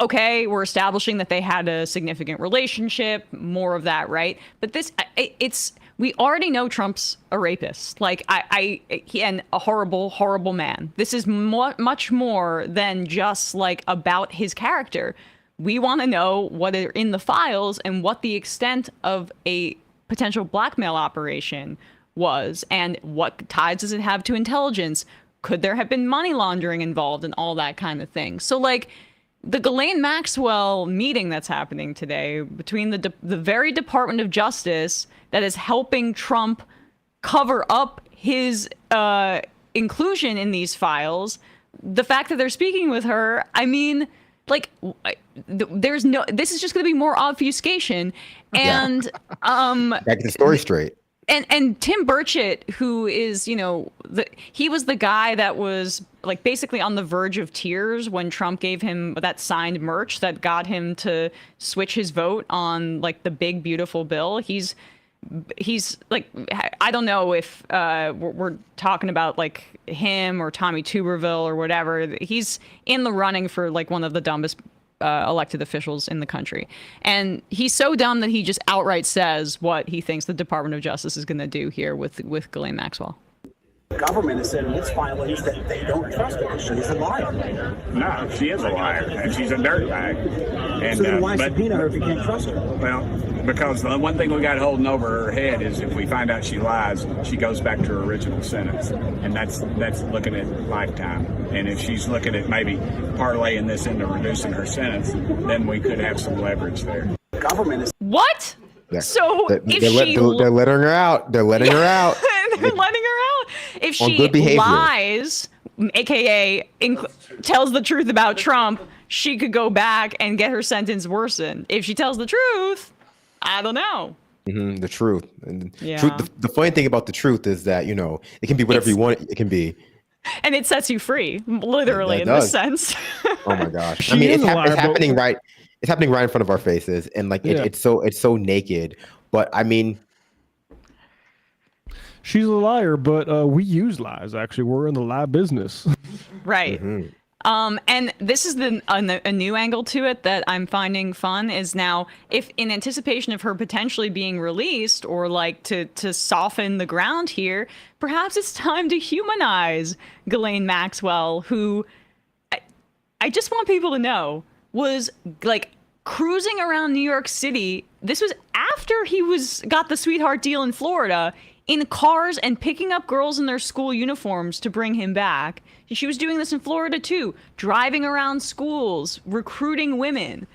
okay. We're establishing that they had a significant relationship, more of that, right? But we already know Trump's a rapist, and a horrible man. This is much more than just about his character. We want to know what are in the files and what the extent of a potential blackmail operation was, and what ties does it have to intelligence? Could there have been money laundering involved and all that kind of thing? So the Ghislaine Maxwell meeting that's happening today between the very Department of Justice that is helping Trump cover up his inclusion in these files, the fact that they're speaking with her, I mean, this is just going to be more obfuscation. And back to the story straight. And Tim Burchett, who is, he was the guy that was basically on the verge of tears when Trump gave him that signed merch that got him to switch his vote on the big, beautiful bill. He's I don't know if we're talking about him or Tommy Tuberville or whatever. He's in the running for one of the dumbest elected officials in the country. And he's so dumb that he just outright says what he thinks the Department of Justice is going to do here with Ghislaine Maxwell. The government has said in its filings that they don't trust her. She's a liar. No, she is a liar, and she's a dirtbag. And, so then why subpoena her if you can't trust her? Well, because the one thing we got holding over her head is if we find out she lies, she goes back to her original sentence, and that's looking at lifetime. And if she's looking at maybe parlaying this into reducing her sentence, then we could have some leverage there. The government is what? Yeah. So they're letting her out. They're letting her out. They're letting her out. If she lies, aka tells the truth about Trump, she could go back and get her sentence worsened. If she tells the truth, I don't know. The truth. And the funny thing about the truth is that it can be whatever you want it can be, and it sets you free, literally, in this sense. Oh my gosh! I mean, it's happening right. It's happening right in front of our faces, and it's so naked. But I mean, she's a liar, but we use lies. Actually, we're in the lie business. Right. And this is a new angle to it that I'm finding fun is now, if in anticipation of her potentially being released or to soften the ground here, perhaps it's time to humanize Ghislaine Maxwell, who I just want people to know was cruising around New York City. This was after he got the sweetheart deal in Florida, in cars and picking up girls in their school uniforms to bring him back. She was doing this in Florida too, driving around schools, recruiting women.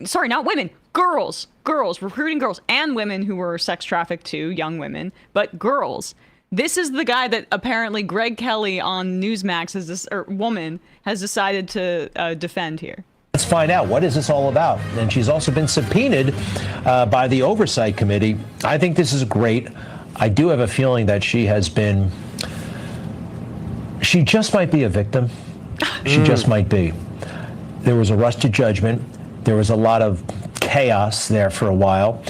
Sorry, not women, girls, recruiting girls and women who were sex trafficked too, young women, but girls. This is the guy that apparently Greg Kelly on Newsmax has decided to defend here. Let's find out, what is this all about? And she's also been subpoenaed by the Oversight Committee. I think this is great. I do have a feeling that she just might be a victim. She just might be. There was a rush to judgment. There was a lot of chaos there for a while.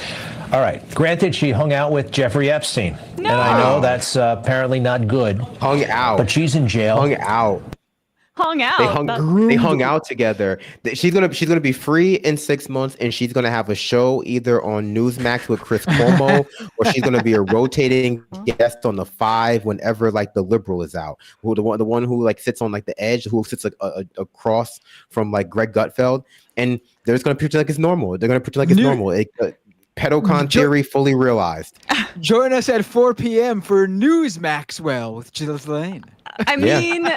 All right. Granted, she hung out with Jeffrey Epstein. No. And I know that's apparently not good. Hung out. But she's in jail. Hung out. Hung out. They hung out together. She's gonna be free in 6 months, and she's gonna have a show either on Newsmax with Chris Cuomo, or she's gonna be a rotating guest on the 5 whenever like the liberal is out. The one who like sits on like the edge, who sits like across from like Greg Gutfeld, and they're just gonna pretend like it's normal. They're gonna pretend like it's normal. Pedocon theory fully realized. Join us at 4 p.m. for News Maxwell with Ghislaine. I mean,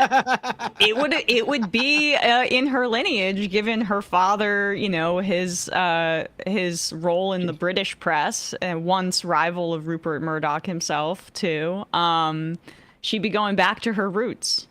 it would be in her lineage, given her father, his role in the British press, and once rival of Rupert Murdoch himself too. She'd be going back to her roots.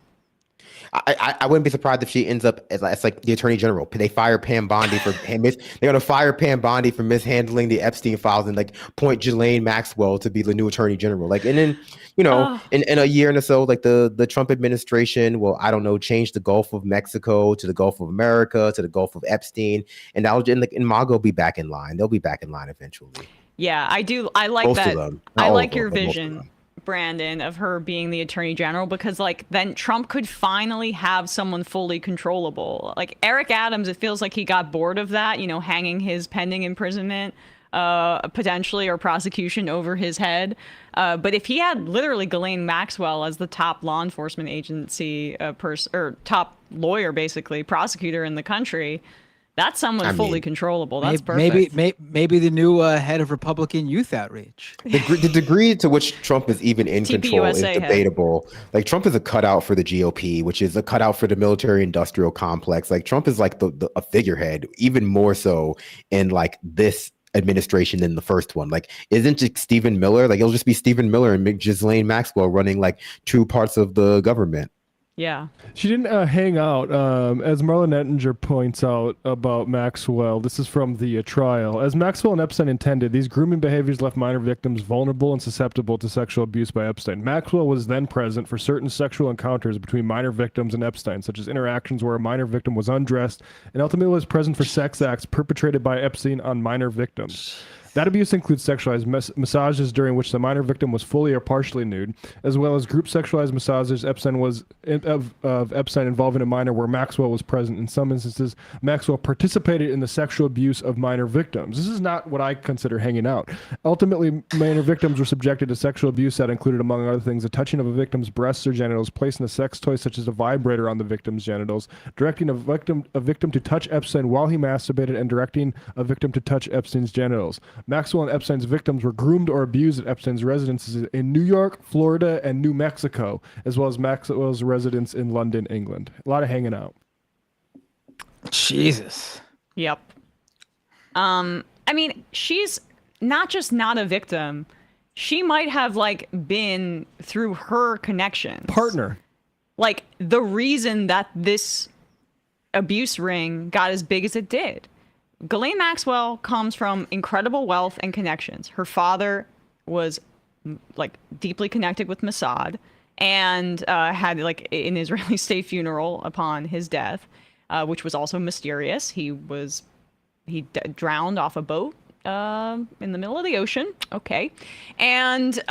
I wouldn't be surprised if she ends up as like the Attorney General. They fire Pam Bondi for they're gonna fire Pam Bondi for mishandling the Epstein files and like point Ghislaine Maxwell to be the new Attorney General. Like, and then in a year and so, like the Trump administration will, I don't know, change the Gulf of Mexico to the Gulf of America to the Gulf of Epstein, and MAGA will be back in line. They'll be back in line eventually. Yeah, I do. I like Most that. of them. I Not like all your of them, but most of vision, them. Brandon, of her being the Attorney General, because like then Trump could finally have someone fully controllable. Like Eric Adams, it feels like he got bored of that, hanging his pending imprisonment potentially or prosecution over his head. But if he had literally Ghislaine Maxwell as the top law enforcement agency or top lawyer, basically prosecutor in the country, that's someone fully controllable. That's perfect. Maybe the new head of Republican Youth Outreach. The degree to which Trump is even in control is debatable. Like Trump is a cutout for the GOP, which is a cutout for the military-industrial complex. Like Trump is like a figurehead, even more so in like this administration than the first one. Like, isn't it Stephen Miller? Like, it'll just be Stephen Miller and Ghislaine Maxwell running like 2 parts of the government. Yeah. She didn't hang out. As Marlon Ettinger points out about Maxwell, this is from the trial. As Maxwell and Epstein intended, these grooming behaviors left minor victims vulnerable and susceptible to sexual abuse by Epstein. Maxwell was then present for certain sexual encounters between minor victims and Epstein, such as interactions where a minor victim was undressed, and ultimately was present for sex acts perpetrated by Epstein on minor victims. That abuse includes sexualized massages during which the minor victim was fully or partially nude, as well as group sexualized massages of Epstein involving a minor where Maxwell was present. In some instances, Maxwell participated in the sexual abuse of minor victims. This is not what I consider hanging out. Ultimately, minor victims were subjected to sexual abuse that included, among other things, the touching of a victim's breasts or genitals, placing a sex toy such as a vibrator on the victim's genitals, directing a victim to touch Epstein while he masturbated, and directing a victim to touch Epstein's genitals. Maxwell and Epstein's victims were groomed or abused at Epstein's residences in New York, Florida, and New Mexico, as well as Maxwell's residence in London, England. A lot of hanging out. Jesus. Yep. I mean, she's not just not a victim. She might have like been through her connections. Partner. Like the reason that this abuse ring got as big as it did. Ghislaine Maxwell comes from incredible wealth and connections. Her father was like deeply connected with Mossad and had like an Israeli state funeral upon his death, which was also mysterious. He drowned off a boat in the middle of the ocean. Okay. And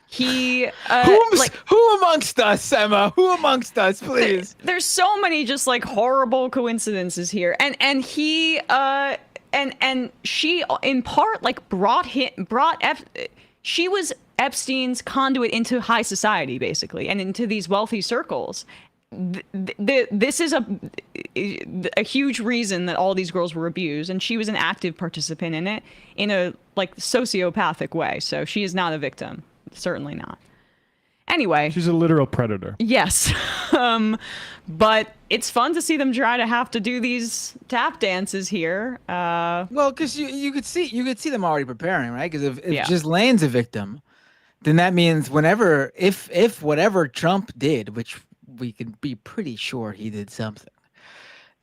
he who amongst us, Emma? Who amongst us, please? There's so many just like horrible coincidences here, and he and she in part like she was Epstein's conduit into high society basically, and into these wealthy circles. This is a huge reason that all these girls were abused, and she was an active participant in it in a like sociopathic way. So she is not a victim. Certainly not. Anyway. She's a literal predator. Yes. But it's fun to see them try to have to do these tap dances here. Well, because you could see them already preparing, right? Because if Ghislaine's a victim, then that means if whatever Trump did, which we can be pretty sure he did something,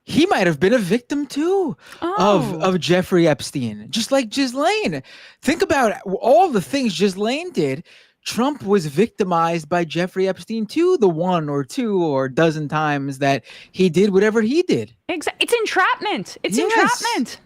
he might have been a victim too of Jeffrey Epstein, just like Ghislaine. Think about all the things Ghislaine did. Trump was victimized by Jeffrey Epstein too, the 1 or 2 or a dozen times that he did whatever he did. Exactly. It's entrapment. It's entrapment.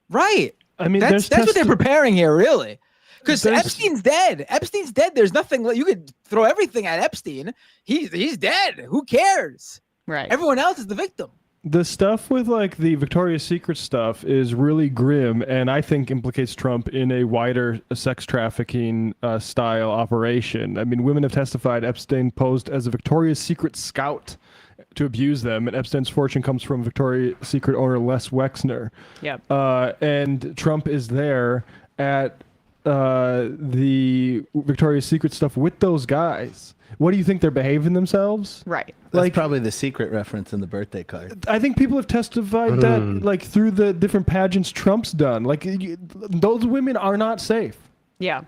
Right. I mean, that's what they're preparing here, really. Because There's- Epstein's dead. Epstein's dead. There's nothing. You could throw everything at Epstein. He's dead. Who cares? Right. Everyone else is the victim. The stuff with like the Victoria's Secret stuff is really grim, and I think implicates Trump in a wider sex trafficking style operation. I mean, women have testified Epstein posed as a Victoria's Secret scout to abuse them, and Epstein's fortune comes from Victoria's Secret owner Les Wexner. Yep. And Trump is there at the Victoria's Secret stuff with those guys. What do you think, they're behaving themselves? Right. That's probably the secret reference in the birthday card. I think people have testified that, like, through the different pageants Trump's done. Like, those women are not safe. Yeah.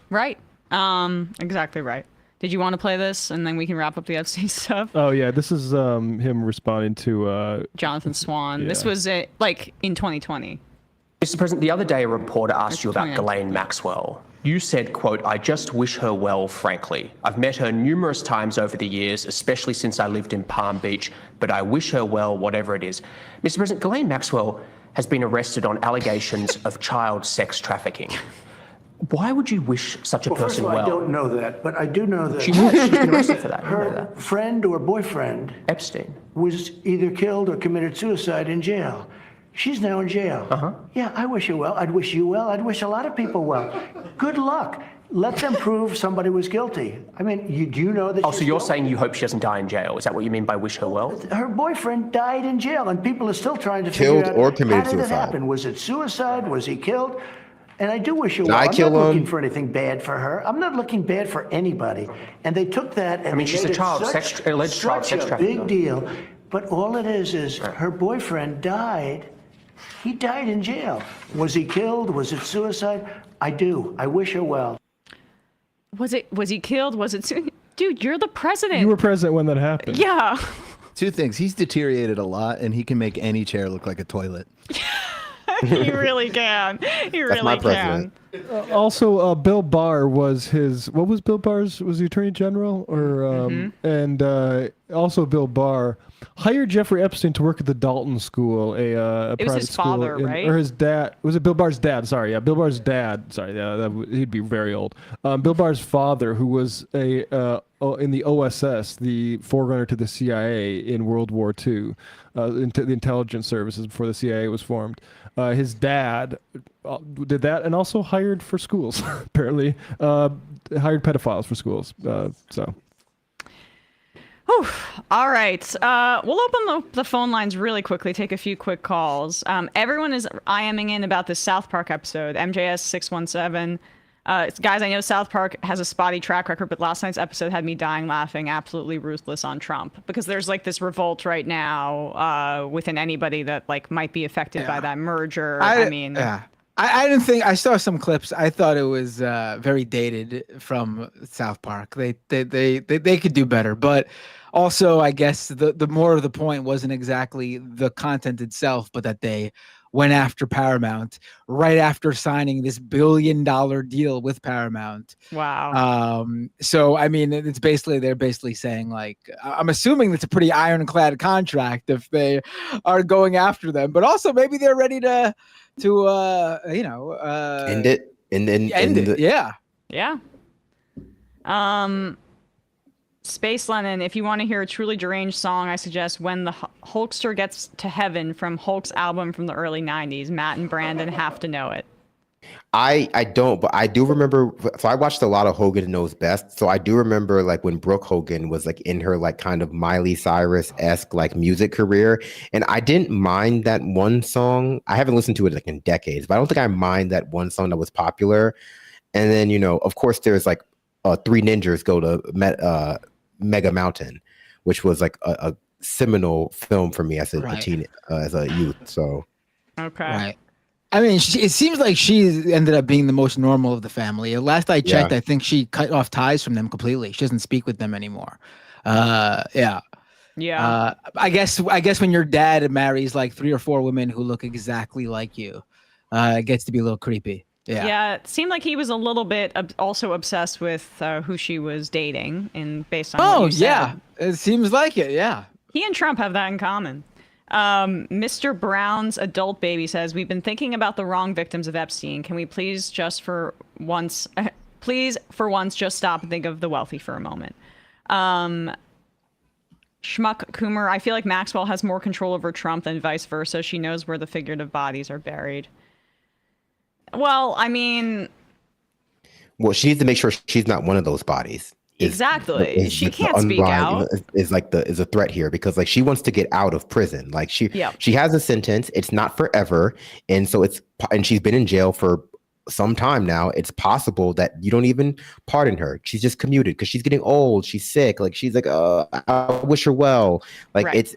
Right. Exactly right. Did you want to play this and then we can wrap up the FC stuff? Oh yeah, this is him responding to Jonathan Swan. Yeah. This was like in 2020. Mr. President, the other day a reporter asked you about Ghislaine Maxwell. You said, quote, "I just wish her well, frankly. I've met her numerous times over the years, especially since I lived in Palm Beach, but I wish her well, whatever it is." Mr. President, Ghislaine Maxwell has been arrested on allegations of child sex trafficking. Why would you wish such a person first of all, well? I don't know that, but I do know that She's been arrested for that. You know her that. friend or boyfriend Epstein was either killed or committed suicide in jail. She's now in jail. Yeah, I wish her well. I'd wish you well. I'd wish a lot of people well. Good luck. Let them prove somebody was guilty. I mean, do you know that? Oh, so you're saying you hope she doesn't die in jail? Is that what you mean by wish her well? Her boyfriend died in jail, and people are still trying to Killed figure out or committed how did it suicide. happen. Was it suicide? Was he killed? And I do wish her Did well. I I'm kill not looking him? for anything bad for her. I'm not looking bad for anybody. And they took that and I mean, she's made a it child alleged child such sex a trafficking. big deal. But all it is her boyfriend died. He died in jail. Was he killed? Was it suicide? I do. I wish her well. Was he killed? Was it dude, you're the president. You were president when that happened. Yeah. Two things. He's deteriorated a lot, and he can make any chair look like a toilet. He really can. He really can. Also, Bill Barr was his. What was Bill Barr's? Was he Attorney General or? And also, Bill Barr hired Jeffrey Epstein to work at the Dalton School, a It was private his school, father, right? Or his dad? Was it Bill Barr's dad? Sorry, yeah, Bill Barr's dad. Sorry, yeah, he'd be very old. Bill Barr's father, who was in the OSS, the forerunner to the CIA in World War II, into the intelligence services before the CIA was formed. His dad did that and also hired for schools, apparently. Hired pedophiles for schools. So. Whew. All right. We'll open the phone lines really quickly, take a few quick calls. Everyone is IMing in about this South Park episode, MJS 617. Guys, I know South Park has a spotty track record, but last night's episode had me dying laughing, absolutely ruthless on Trump, because there's like this revolt right now within anybody that like might be affected by that merger. I mean, I didn't think I saw some clips. I thought it was very dated from South Park. They could do better, but also I guess the more of the point wasn't exactly the content itself, but that they went after Paramount right after signing this $1 billion deal with Paramount. Wow. So I mean, it's basically they're basically saying like, I'm assuming it's a pretty ironclad contract if they are going after them, but also maybe they're ready to end it and then end it. Yeah. Space Lennon, if you want to hear a truly deranged song, I suggest When the Hulkster Gets to Heaven from Hulk's album from the early 90s. Matt and Brandon have to know it. I don't, but I do remember. So I watched a lot of Hogan Knows Best. So I do remember like when Brooke Hogan was like in her like kind of Miley Cyrus-esque like music career, and I didn't mind that one song. I haven't listened to it like in decades, but I don't think I mind that one song that was popular. And then of course there's like Three Ninjas Go to Mega Mountain, which was like a seminal film for me as a teen, as a youth. So, okay, right. I mean, it seems like she ended up being the most normal of the family. Last I checked, I think she cut off ties from them completely. She doesn't speak with them anymore. Yeah. I guess when your dad marries like 3 or 4 women who look exactly like you, it gets to be a little creepy. Yeah, it seemed like he was a little bit also obsessed with who she was dating, and based on what you said. It seems like it. Yeah, he and Trump have that in common. Mr. Brown's adult baby says, "We've been thinking about the wrong victims of Epstein. Can we please for once just stop and think of the wealthy for a moment?" Schmuck Coomer, I feel like Maxwell has more control over Trump than vice versa. She knows where the figurative bodies are buried. Well, I mean... Well, she needs to make sure she's not one of those bodies. Exactly. She can't speak out. Is a threat here, because like she wants to get out of prison. Like she has a sentence. It's not forever. And so and she's been in jail for some time now. It's possible that you don't even pardon her. She's just commuted because she's getting old. She's sick. Like she's like, I wish her well. Like it's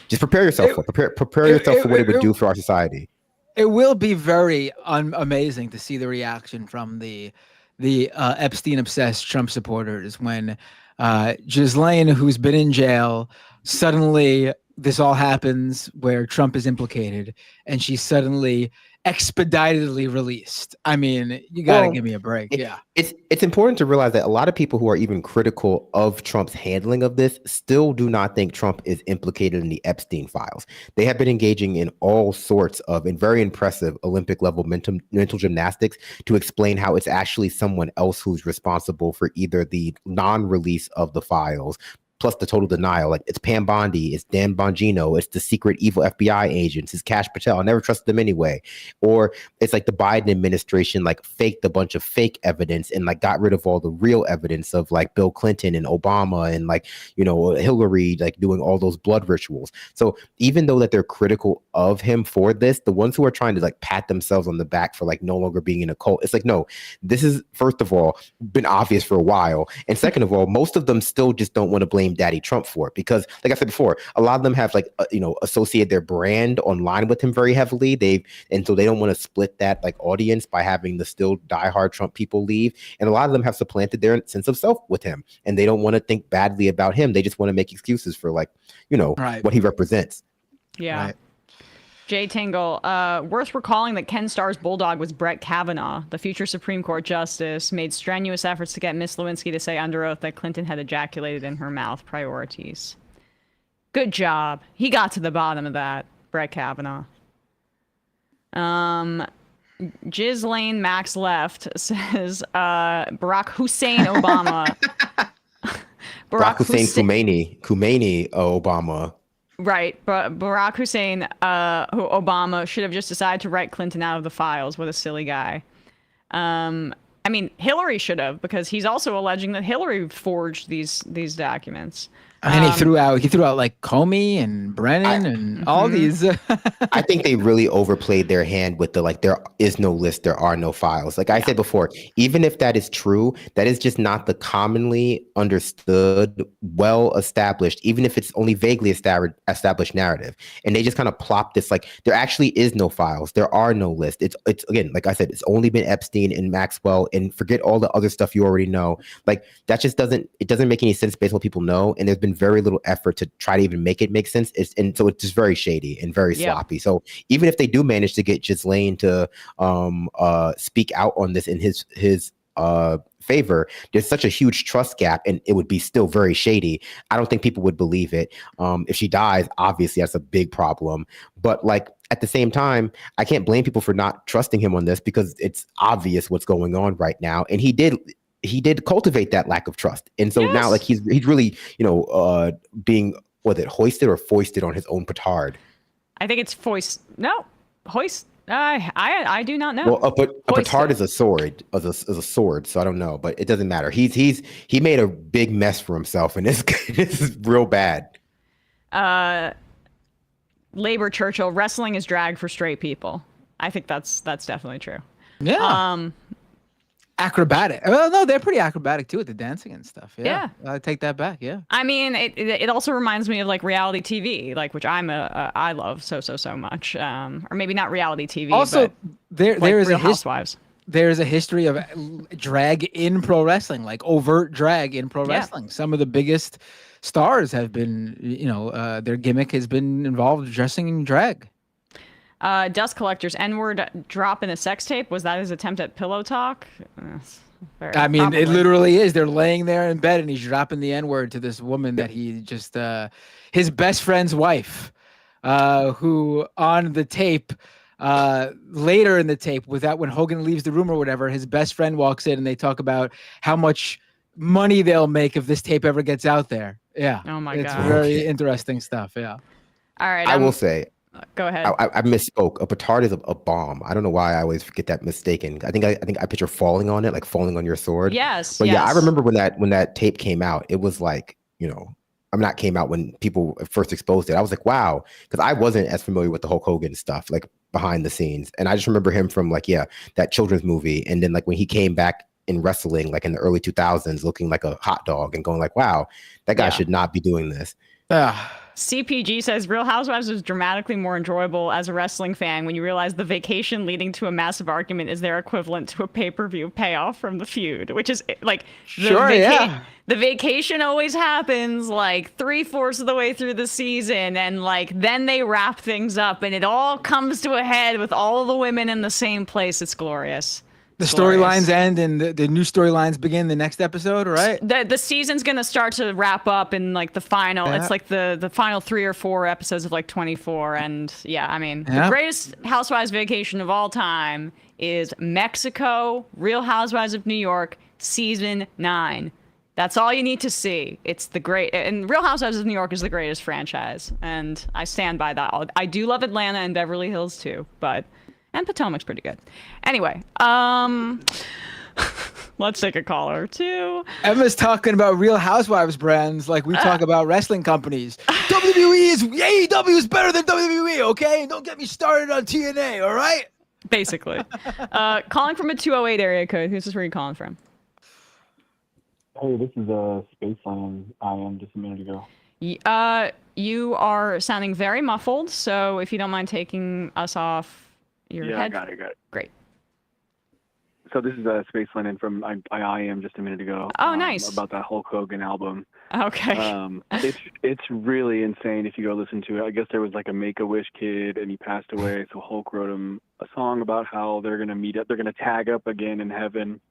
just prepare yourself prepare yourself for what it would do for our society. It will be very amazing to see the reaction from the Epstein obsessed Trump supporters when Ghislaine, who's been in jail, suddenly this all happens where Trump is implicated and she's suddenly expeditedly released. I mean, you got to give me a break. It's important to realize that a lot of people who are even critical of Trump's handling of this still do not think Trump is implicated in the Epstein files. They have been engaging in all sorts of and very impressive Olympic level mental gymnastics to explain how it's actually someone else who's responsible for either the non-release of the files, plus the total denial. Like it's Pam Bondi, it's Dan Bongino, it's the secret evil FBI agents, it's Kash Patel. I never trusted them anyway. Or it's like the Biden administration like faked a bunch of fake evidence and like got rid of all the real evidence of like Bill Clinton and Obama and like, Hillary like doing all those blood rituals. So even though that they're critical of him for this, the ones who are trying to like pat themselves on the back for like no longer being in a cult, it's like, no, this is first of all been obvious for a while. And second of all, most of them still just don't want to blame Daddy Trump for it, because like I said before, a lot of them have like associated their brand online with him very heavily. And so they don't want to split that like audience by having the still diehard Trump people leave. And a lot of them have supplanted their sense of self with him, and they don't want to think badly about him. They just want to make excuses for like what he represents. Yeah. Right. Jay Tingle, worth recalling that Ken Starr's bulldog was Brett Kavanaugh. The future Supreme Court justice made strenuous efforts to get Miss Lewinsky to say under oath that Clinton had ejaculated in her mouth. Priorities. Good job. He got to the bottom of that, Brett Kavanaugh. Ghislaine Max Left says Barack Hussein Obama. Barack Hussein Khomeini Obama. Right, but Barack Hussein, who Obama should have just decided to write Clinton out of the files. What a silly guy. I mean, Hillary should have, because he's also alleging that Hillary forged these documents. And he threw out like Comey and Brennan and all these. I think they really overplayed their hand with the like, there is no list, there are no files. Like I said before, even if that is true, that is just not the commonly understood, well established, even if it's only vaguely established narrative. And they just kind of plop this like, there actually is no files, there are no lists. It's again, like I said, it's only been Epstein and Maxwell, and forget all the other stuff you already know. Like that just doesn't make any sense based on what people know. And there's been very little effort to try to even make it make sense. And so it's just very shady and very sloppy. So even if they do manage to get Ghislaine to speak out on this in his favor, there's such a huge trust gap, and it would be still very shady. I don't think people would believe it. If she dies, obviously that's a big problem. But like at the same time, I can't blame people for not trusting him on this, because it's obvious what's going on right now. And he did cultivate that lack of trust. And so now like he's really, being, hoisted or foisted on his own petard. I think it's hoist. I do not know. Well, a petard is a sword, so I don't know, but it doesn't matter. He made a big mess for himself, and this is real bad. Labor Churchill, wrestling is drag for straight people. I think that's definitely true. Yeah. acrobatic. Well, no, they're pretty acrobatic too with the dancing and stuff. Yeah. I take that back. Yeah. I mean, it also reminds me of like reality TV, like which I love so much. Or maybe not reality TV. Also, but there is Real a Housewives. There's a history of drag in pro wrestling, like overt drag in pro wrestling. Some of the biggest stars have been, their gimmick has been involved dressing in drag. Dust Collector's N-word drop in a sex tape. Was that his attempt at pillow talk? I mean, it literally is. They're laying there in bed and he's dropping the N-word to this woman that he just, his best friend's wife, who on the tape, later in the tape, when Hogan leaves the room or whatever, his best friend walks in and they talk about how much money they'll make if this tape ever gets out there. Yeah. Oh my God. It's God. very interesting stuff. Yeah. All right. I will say, go ahead. I misspoke. A petard is a bomb. I don't know why I always get that mistaken. I think I picture falling on it, like falling on your sword. Yes. But yeah, I remember when that tape came out, it was like, not came out when people first exposed it. I was like, wow, because I wasn't as familiar with the Hulk Hogan stuff, like behind the scenes. And I just remember him from that children's movie. And then like when he came back in wrestling, like in the early 2000s, looking like a hot dog and going like, wow, that guy should not be doing this. CPG says Real Housewives was dramatically more enjoyable as a wrestling fan when you realize the vacation leading to a massive argument is their equivalent to a pay-per-view payoff from the feud, which is like the vacation always happens like 3/4 of the way through the season, and like then they wrap things up and it all comes to a head with all the women in the same place. It's glorious. The storylines end and the new storylines begin the next episode, right? The season's gonna start to wrap up in like the final. It's like the final 3 or 4 episodes of like 24, and I mean the greatest Housewives vacation of all time is Mexico, Real Housewives of New York, season 9. That's all you need to see. It's and Real Housewives of New York is the greatest franchise, and I stand by that. I do love Atlanta and Beverly Hills too, and Potomac's pretty good. Anyway, let's take a caller or two. Emma's talking about Real Housewives brands like we talk about wrestling companies. AEW is better than WWE, okay? Don't get me started on TNA, all right? Basically. Calling from a 208 area code. Who's this? Where are you calling from? Hey, this is Spaceland. I am just a minute ago. You are sounding very muffled, so if you don't mind taking us off your head. Got it. Great. So this is Space Lennon from I am just a minute ago. Oh, nice. About that Hulk Hogan album. Okay. It's really insane if you go listen to it. I guess there was like a Make-A-Wish kid and he passed away, so Hulk wrote him a song about how they're gonna meet up, they're gonna tag up again in heaven.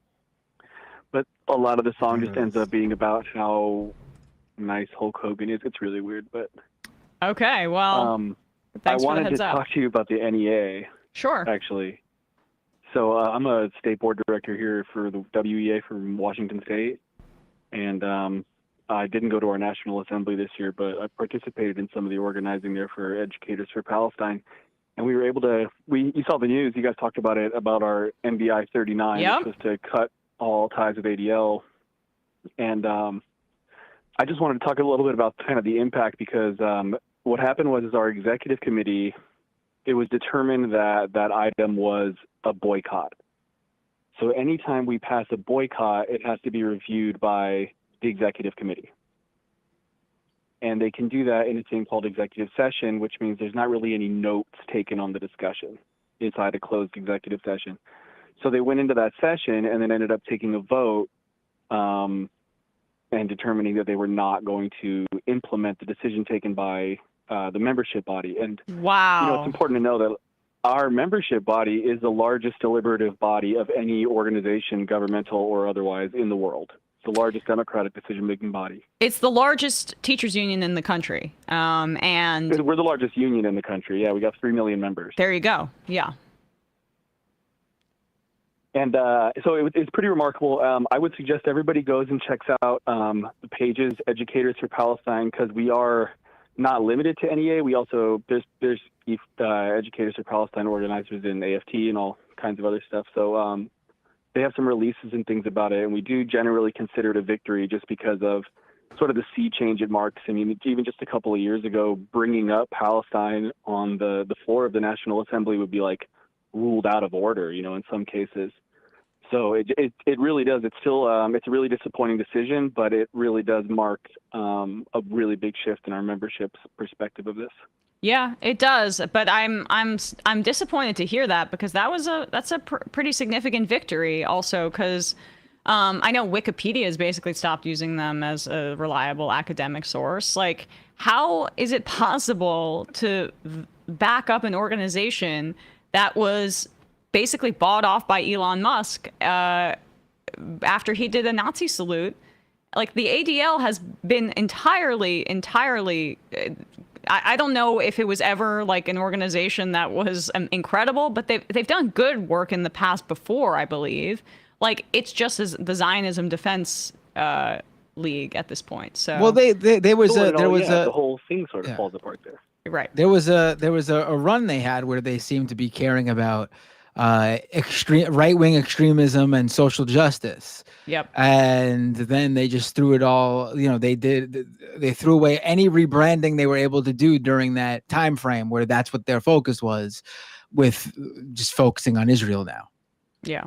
But a lot of the song just ends up being about how nice Hulk Hogan is. It's really weird, but okay. Well, I wanted to talk to you about the NEA. Sure. Actually. So I'm a state board director here for the WEA from Washington State. And I didn't go to our National Assembly this year, but I participated in some of the organizing there for Educators for Palestine. And we were able to, you saw the news, you guys talked about it, about our MBI 39, which was to cut all ties with ADL. And I just wanted to talk a little bit about kind of the impact, because what happened was our executive committee, it was determined that that item was a boycott. So anytime we pass a boycott, it has to be reviewed by the executive committee. And they can do that in a thing called executive session, which means there's not really any notes taken on the discussion inside a closed executive session. So they went into that session and then ended up taking a vote and determining that they were not going to implement the decision taken by the membership body. And wow, it's important to know that our membership body is the largest deliberative body of any organization, governmental or otherwise, in the world. It's the largest democratic decision-making body. It's the largest teachers union in the country. And we're the largest union in the country. Yeah, we got 3 million members. There you go. Yeah. And so it's pretty remarkable. I would suggest everybody goes and checks out the pages, Educators for Palestine, because we are not limited to NEA. We also, there's Educators for Palestine organizers in AFT and all kinds of other stuff. So they have some releases and things about it. And we do generally consider it a victory just because of sort of the sea change it marks. I mean, even just a couple of years ago, bringing up Palestine on the floor of the National Assembly would be like ruled out of order, in some cases. So it really does. It's still it's a really disappointing decision, but it really does mark a really big shift in our membership's perspective of this. Yeah, it does. But I'm disappointed to hear that, because that's a pretty significant victory. Also, because I know Wikipedia has basically stopped using them as a reliable academic source. Like, how is it possible to back up an organization that was basically bought off by Elon Musk after he did a Nazi salute? Like, the ADL has been entirely, I don't know if it was ever like an organization that was incredible, but they've done good work in the past before, I believe. Like, it's just as the Zionism Defense League at this point. So, well, there was the whole thing sort of falls apart there. Right. There was a run they had where they seemed to be caring about extreme right-wing extremism and social justice. Yep. And then they just threw it all, they threw away any rebranding they were able to do during that time frame where that's what their focus was, with just focusing on Israel now. Yeah.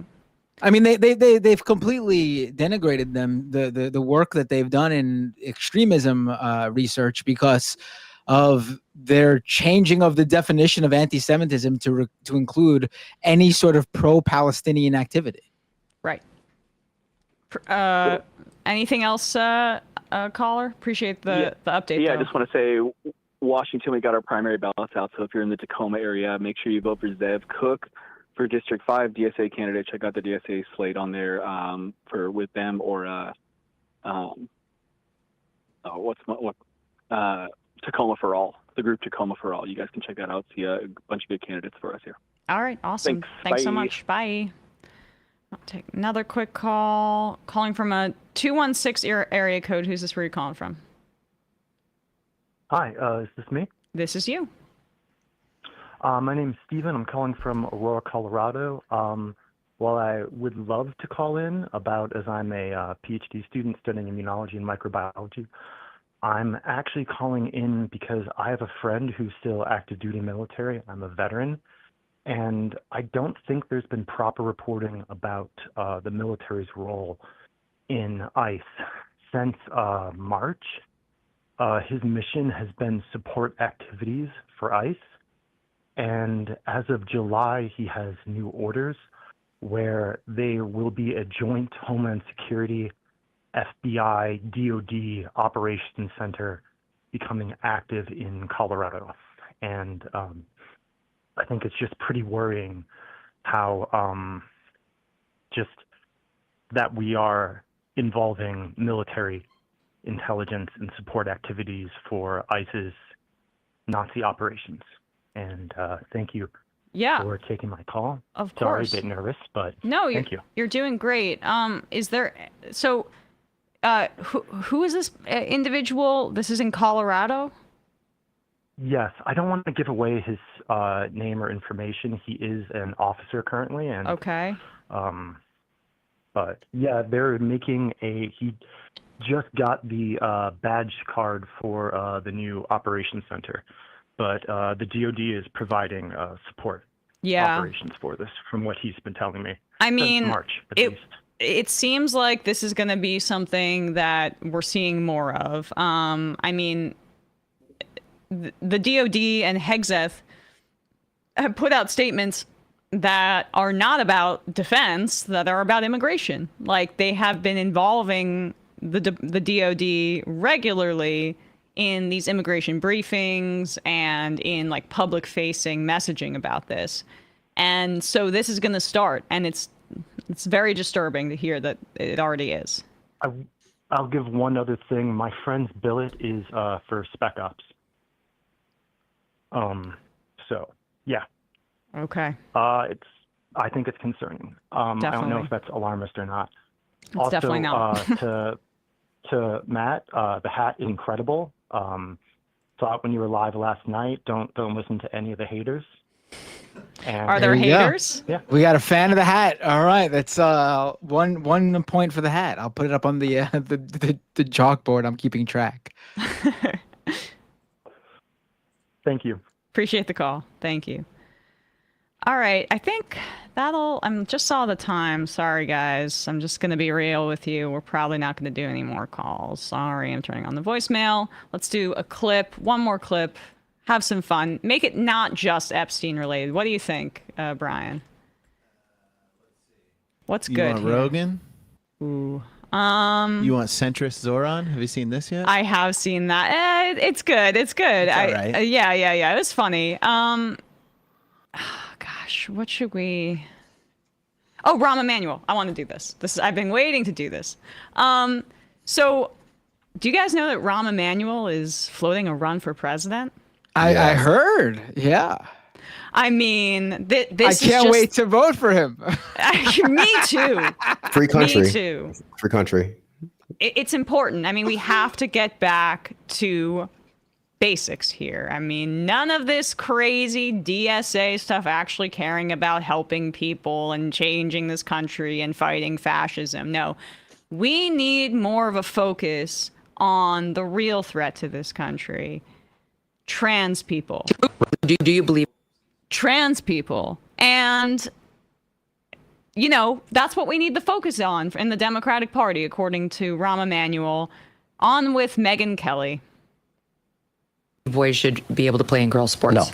I mean, they've completely denigrated them, the work that they've done in extremism research, because of their changing of the definition of anti-Semitism to include any sort of pro-Palestinian activity. Right. Anything else, caller? Appreciate the update. Yeah, though. I just want to say, Washington, we got our primary ballots out. So if you're in the Tacoma area, make sure you vote for Zev Cook for District 5 DSA candidate. Check out the DSA slate on there with them, or Tacoma for All, the group Tacoma for All. You guys can check that out. See a bunch of good candidates for us here. All right, awesome. Thanks so much. Bye. I'll take another quick call. Calling from a 216 area code. Who's this? Where are you calling from? Hi, is this me? This is you. My name's Steven. I'm calling from Aurora, Colorado. While I would love to call in about, as I'm a PhD student studying immunology and microbiology, I'm actually calling in because I have a friend who's still active duty military. I'm a veteran, and I don't think there's been proper reporting about the military's role in ICE since March. His mission has been support activities for ICE, and as of July, he has new orders where there will be a joint Homeland Security FBI DOD operations center becoming active in Colorado. And I think it's just pretty worrying how just that we are involving military intelligence and support activities for ISIS Nazi operations. And thank you for taking my call. Of Sorry, course. a bit nervous, but No, thank you. You're doing great. Is there who is this individual? This is in Colorado? Yes, I don't want to give away his name or information. He is an officer currently, and okay. But yeah, they're making he just got the badge card for the new operations center, but the DoD is providing support operations for this, from what he's been telling me. I mean, since March at least. It seems like this is going to be something that we're seeing more of. I mean, the DoD and Hegseth have put out statements that are not about defense, that are about immigration. Like, they have been involving the DoD regularly in these immigration briefings and in like public facing messaging about this. And so this is going to start, and it's very disturbing to hear that it already is. I'll give one other thing. My friend's billet is for Spec Ops. So yeah. Okay. I think it's concerning. I don't know if that's alarmist or not. It's also, definitely not. to Matt, the hat is incredible. Saw it when you were live last night. Don't listen to any of the haters. And Are there haters? Yeah. We got a fan of the hat. All right, that's one point for the hat. I'll put it up on the chalkboard. I'm keeping track. Thank you. Appreciate the call. Thank you. All right, I think I just saw the time. Sorry, guys. I'm just going to be real with you. We're probably not going to do any more calls. Sorry, I'm turning on the voicemail. Let's do a clip, one more clip. Have some fun. Make it not just Epstein related. What do you think, Brian? What's You good want here? Rogan? Ooh. You want centrist Zoran? Have you seen this yet? I have seen that. It's good. It's good. It's all right. Yeah. It was funny. Gosh, what should we? Oh, Rahm Emanuel. I want to do this. I've been waiting to do this. So, do you guys know that Rahm Emanuel is floating a run for president? I heard. Yeah. I mean, this I can't wait to vote for him. Me too. Free country. Me too. Free country. It's important. I mean, we have to get back to basics here. I mean, none of this crazy DSA stuff actually caring about helping people and changing this country and fighting fascism. No, we need more of a focus on the real threat to this country. Trans people. Do you believe trans people? And that's what we need to focus on in the Democratic Party, according to Rahm Emanuel. On with Megyn Kelly. boys should be able to play in girls' sports? No.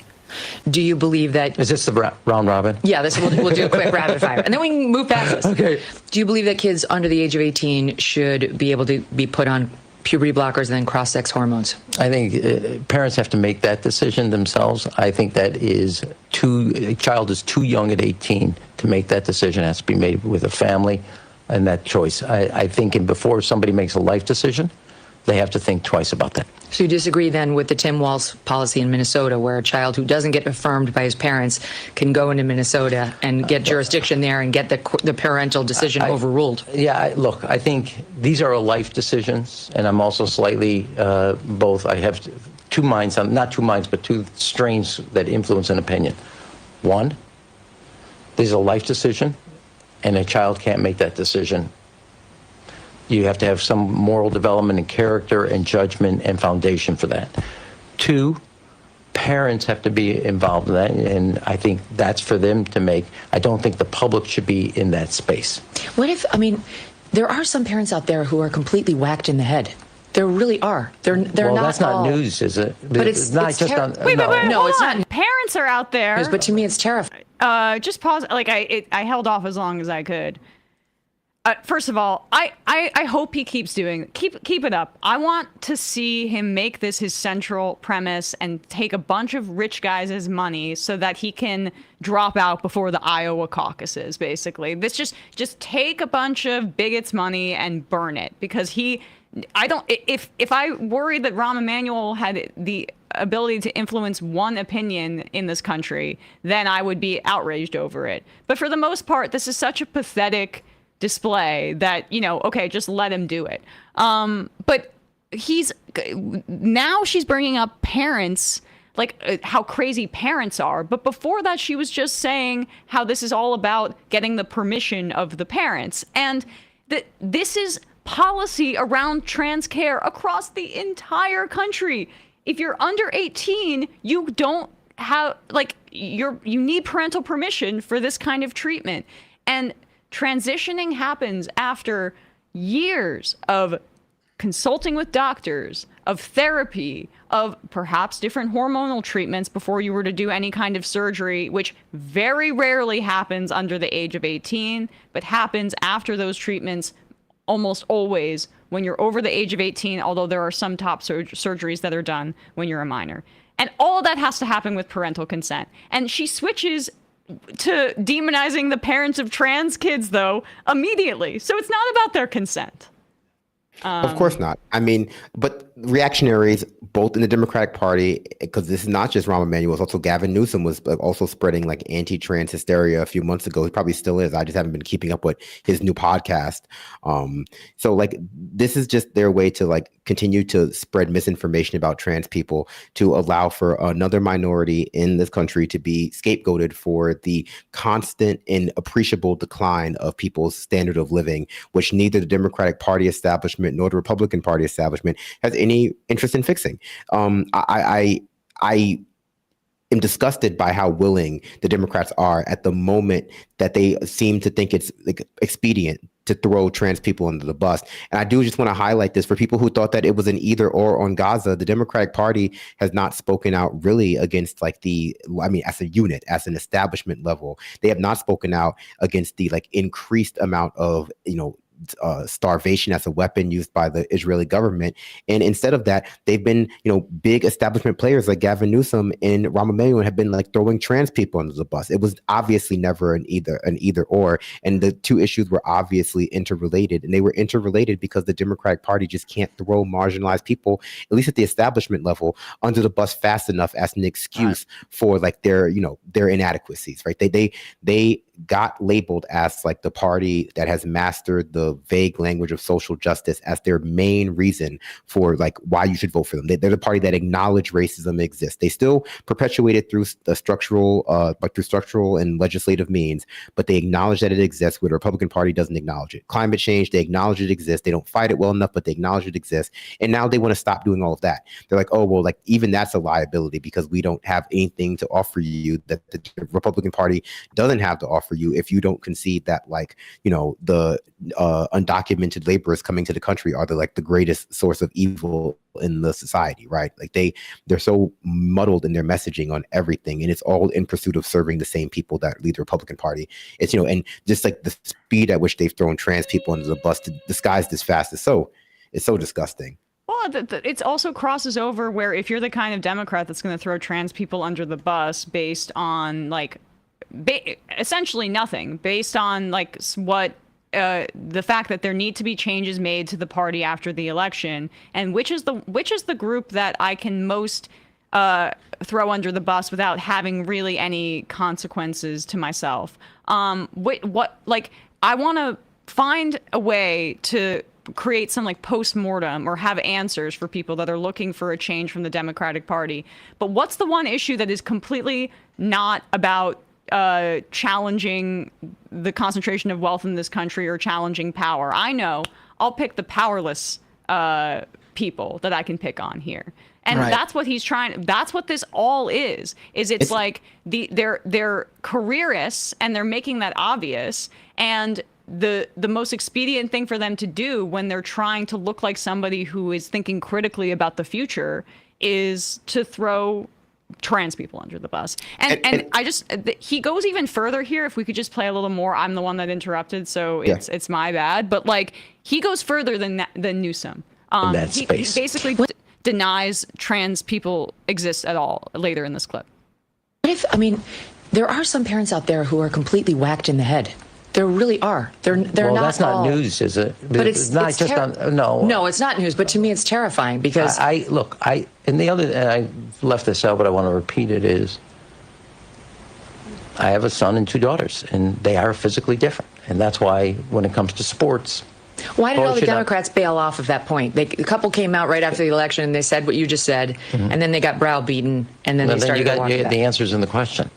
Do you believe that? Is this the round robin? Yeah, we'll do a quick rapid fire, and then we can move past this. Okay. Do you believe that kids under the age of 18 should be able to be put on puberty blockers and then cross-sex hormones? I think parents have to make that decision themselves. I think that a child is too young at 18 to make that decision. It has to be made with a family and that choice. I think before somebody makes a life decision, they have to think twice about that. So you disagree then with the Tim Walz policy in Minnesota, where a child who doesn't get affirmed by his parents can go into Minnesota and get jurisdiction there and get the parental decision overruled? Yeah, look, I think these are life decisions, and I'm also slightly both. I have two minds, not two minds, but two strains that influence an opinion. One, there's a life decision, and a child can't make that decision. You have to have some moral development and character and judgment and foundation for that. Two, parents have to be involved in that, and I think that's for them to make. I don't think the public should be in that space. What if, there are some parents out there who are completely whacked in the head. There really are. They're well, not. That's not all news, is it? But it's not it's just on. Wait, no, it's on. not. Parents are out there. But to me, it's terrifying. Just pause. I held off as long as I could. First of all, I hope he keeps keep it up. I want to see him make this his central premise and take a bunch of rich guys' money so that he can drop out before the Iowa caucuses, basically. This just take a bunch of bigots' money and burn it, because if I worried that Rahm Emanuel had the ability to influence one opinion in this country, then I would be outraged over it. But for the most part, this is such a pathetic display that, okay, just let him do it. But she's bringing up parents, how crazy parents are. But before that, she was just saying how this is all about getting the permission of the parents. And this is policy around trans care across the entire country. If you're under 18, you don't have, you need parental permission for this kind of treatment. And transitioning happens after years of consulting with doctors, of therapy, of perhaps different hormonal treatments before you were to do any kind of surgery, which very rarely happens under the age of 18, but happens after those treatments almost always when you're over the age of 18, although there are some top surgeries that are done when you're a minor. And all of that has to happen with parental consent. And she switches to demonizing the parents of trans kids, though, immediately. So it's not about their consent. Of course not. But reactionaries, both in the Democratic Party, because this is not just Rahm Emanuel, it's also Gavin Newsom was also spreading anti-trans hysteria a few months ago. He probably still is. I just haven't been keeping up with his new podcast. So this is just their way to continue to spread misinformation about trans people, to allow for another minority in this country to be scapegoated for the constant and appreciable decline of people's standard of living, which neither the Democratic Party establishment nor the Republican Party establishment has any interest in fixing. am disgusted by how willing the Democrats are at the moment that they seem to think it's like expedient to throw trans people under the bus. And I do just want to highlight this for people who thought that it was an either or on Gaza. The Democratic Party has not spoken out really against like as a unit, as an establishment level. They have not spoken out against the like increased amount of, starvation as a weapon used by the Israeli government. And instead of that, they've been, big establishment players like Gavin Newsom and Rahm Emanuel have been like throwing trans people under the bus. It was obviously never an either or. And the two issues were obviously interrelated. And they were interrelated because the Democratic Party just can't throw marginalized people, at least at the establishment level, under the bus fast enough as an excuse for like their inadequacies, right? They got labeled as like the party that has mastered the vague language of social justice as their main reason for like why you should vote for them. They're the party that acknowledge racism exists. They still perpetuate it through the structural and legislative means, but they acknowledge that it exists where the Republican Party doesn't acknowledge it. Climate change, they acknowledge it exists. They don't fight it well enough, but they acknowledge it exists. And now they want to stop doing all of that. They're like, oh, well, like even that's a liability because we don't have anything to offer you that the Republican Party doesn't have to offer you if you don't concede that like the undocumented laborers coming to the country are the greatest source of evil in the society, right? Like they're so muddled in their messaging on everything, and it's all in pursuit of serving the same people that lead the Republican Party. It's and just like the speed at which they've thrown trans people under the bus to disguise this fast is so disgusting. Well, it also crosses over where if you're the kind of Democrat that's going to throw trans people under the bus based on essentially nothing, based on what the fact that there need to be changes made to the party after the election, and which is the group that I can most throw under the bus without having really any consequences to myself. I want to find a way to create some post-mortem or have answers for people that are looking for a change from the Democratic Party. But what's the one issue that is completely not about challenging the concentration of wealth in this country or challenging power? I know I'll pick the powerless people that I can pick on here. And that's what he's trying. That's what this all is it's like they're careerists and they're making that obvious. And the most expedient thing for them to do when they're trying to look like somebody who is thinking critically about the future is to throw trans people under the bus. And he goes even further here. If we could just play a little more. I'm the one that interrupted, so it's my bad. But he goes further than Newsom. In that space. He basically denies trans people exist at all later in this clip. There are some parents out there who are completely whacked in the head. There really are. They're well, not. That's not news, is it? But it's not just on. No. No, it's not news. But to me, it's terrifying because I left this out, but I want to repeat it. Is I have a son and two daughters, and they are physically different, and that's why when it comes to sports. Why did all the Democrats bail off of that point? A couple came out right after the election, and they said what you just said, and then they got browbeaten, and then they started to walk you got the answers in the question.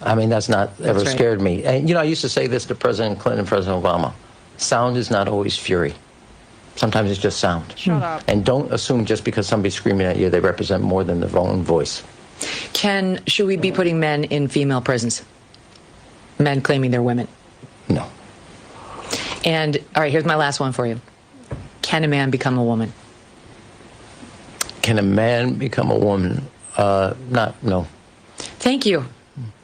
I mean, that's not ever scared me. And, I used to say this to President Clinton and President Obama. Sound is not always fury. Sometimes it's just sound. Shut up. And don't assume just because somebody's screaming at you, they represent more than their own voice. Should we be putting men in female prisons? Men claiming they're women? No. And, all right, here's my last one for you. Can a man become a woman? Can a man become a woman? No. Thank you.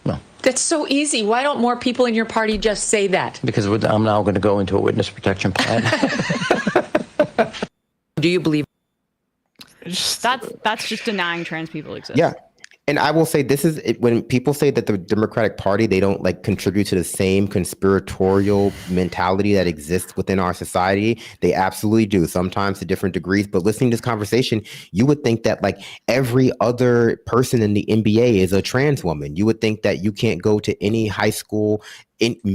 No. That's so easy. Why don't more people in your party just say that? Because I'm now going to go into a witness protection plan. Do you believe? That's just denying trans people exist. Yeah. And I will say this is when people say that the Democratic Party, they don't contribute to the same conspiratorial mentality that exists within our society. They absolutely do, sometimes to different degrees. But listening to this conversation, you would think that every other person in the NBA is a trans woman. You would think that you can't go to any high school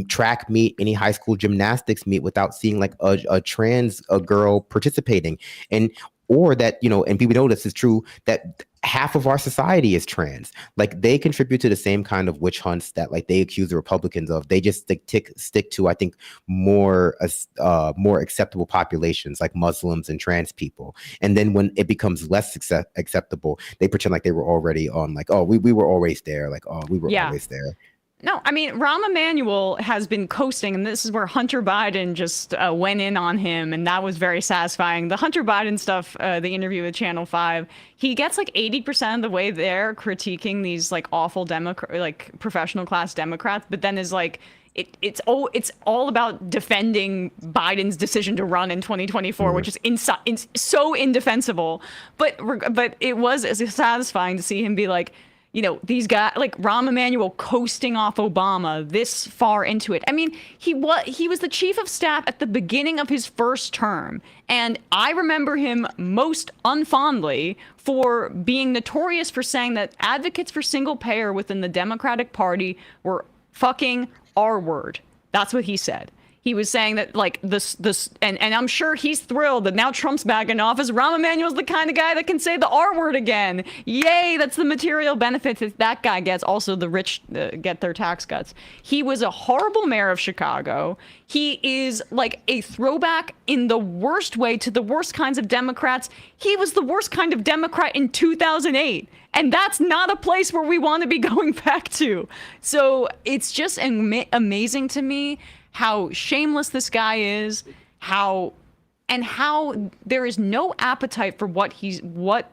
track meet, any high school gymnastics meet without seeing a trans girl participating. And or that, and people know this is true, that half of our society is trans. Like, they contribute to the same kind of witch hunts that like they accuse the Republicans of. They just stick to, I think, more acceptable populations like Muslims and trans people. And then when it becomes less acceptable, they pretend like they were already on, like, oh, we were always there. Like, oh, we were always there. No, I mean, Rahm Emanuel has been coasting, and this is where Hunter Biden just went in on him, and that was very satisfying. The Hunter Biden stuff, the interview with Channel 5, he gets like 80% of the way there critiquing these like awful professional class Democrats, but then is like, it's all about defending Biden's decision to run in 2024, which is so indefensible. But it was satisfying to see him be like, these guys like Rahm Emanuel coasting off Obama this far into it. I mean, he was the chief of staff at the beginning of his first term. And I remember him most unfondly for being notorious for saying that advocates for single payer within the Democratic Party were fucking R-word. That's what he said. He was saying that like and I'm sure he's thrilled that now Trump's back in office. Rahm Emanuel's the kind of guy that can say the R word again. Yay, that's the material benefits that guy gets. Also, the rich get their tax cuts. He was a horrible mayor of Chicago. He is like a throwback in the worst way to the worst kinds of Democrats. He was the worst kind of Democrat in 2008. And that's not a place where we want to be going back to. So it's just amazing to me how shameless this guy is, how there is no appetite for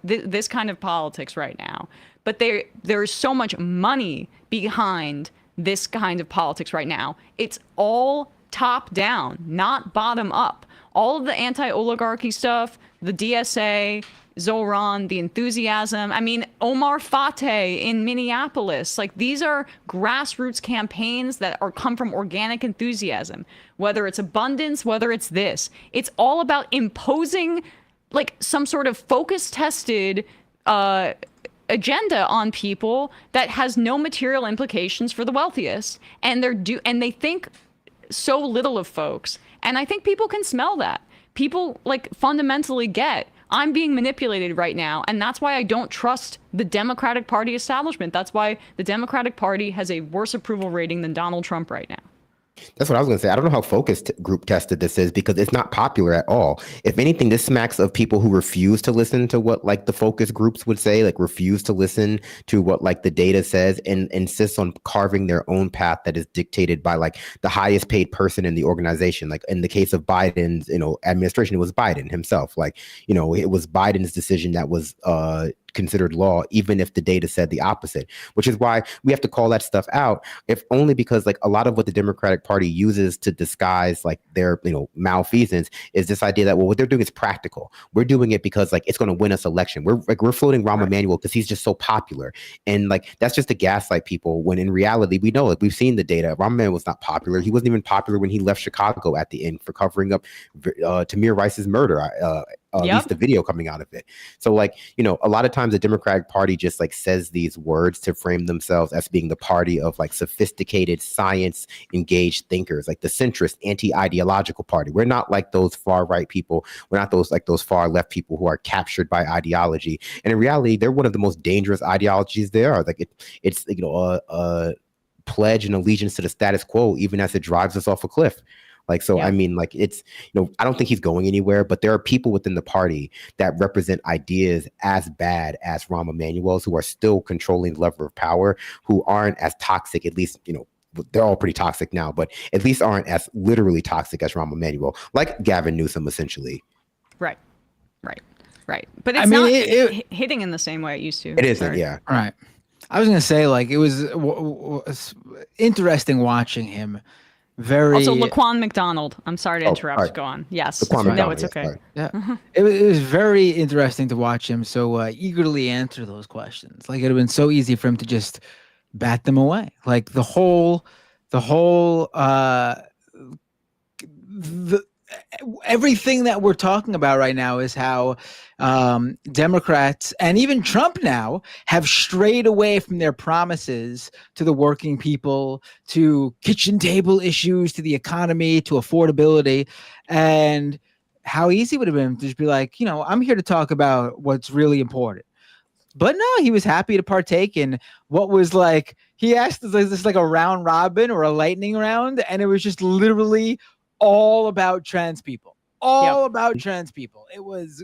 this kind of politics right now. But there is so much money behind this kind of politics right now. It's all top down, not bottom up. All of the anti-oligarchy stuff, the DSA, Zoran, the enthusiasm. I mean, Omar Fateh in Minneapolis. Like, these are grassroots campaigns that come from organic enthusiasm. Whether it's abundance, whether it's this. It's all about imposing, like, some sort of focus-tested agenda on people that has no material implications for the wealthiest. And they think so little of folks. And I think people can smell that. People, like, fundamentally get, I'm being manipulated right now, and that's why I don't trust the Democratic Party establishment. That's why the Democratic Party has a worse approval rating than Donald Trump right now. That's what I was going to say. I don't know how focus group tested this is because it's not popular at all. If anything, this smacks of people who refuse to listen to what like the focus groups would say, like refuse to listen to what like the data says and insist on carving their own path that is dictated by like the highest paid person in the organization. Like in the case of Biden's, administration, it was Biden himself. Like, it was Biden's decision that was considered law, even if the data said the opposite, which is why we have to call that stuff out, if only because like a lot of what the Democratic Party uses to disguise like their, malfeasance is this idea that, well, what they're doing is practical. We're doing it because like it's going to win us election. We're floating Rahm Emanuel because he's just so popular. And like, that's just to gaslight people when in reality, we know it. We've seen the data. Rahm Emanuel was not popular. He wasn't even popular when he left Chicago at the end for covering up Tamir Rice's murder. At least the video coming out of it. So like, a lot of times the Democratic Party just like says these words to frame themselves as being the party of like sophisticated science engaged thinkers, like the centrist anti-ideological party. We're not like those far right people. We're not those far left people who are captured by ideology. And in reality, they're one of the most dangerous ideologies there are. Like it's a pledge and allegiance to the status quo, even as it drives us off a cliff. Like, so, I mean, like, it's, I don't think he's going anywhere, but there are people within the party that represent ideas as bad as Rahm Emanuel's who are still controlling the lever of power, who aren't as toxic, at least, they're all pretty toxic now, but at least aren't as literally toxic as Rahm Emanuel, like Gavin Newsom, essentially. Right. But it's not hitting in the same way it used to. It isn't, yeah. Right. I was going to say, like, it was interesting watching him. Also, Laquan McDonald. I'm sorry to interrupt. Right. Go on. Yes. No, it's okay. Right. Yeah. It was very interesting to watch him so eagerly answer those questions. Like, it would have been so easy for him to just bat them away. Like everything that we're talking about right now is how Democrats and even Trump now have strayed away from their promises to the working people, to kitchen table issues, to the economy, to affordability. And how easy would it have been to just be like, I'm here to talk about what's really important. But no, he was happy to partake in what was like, he asked, is this like a round robin or a lightning round? And it was just literally all about trans people. About trans people. It was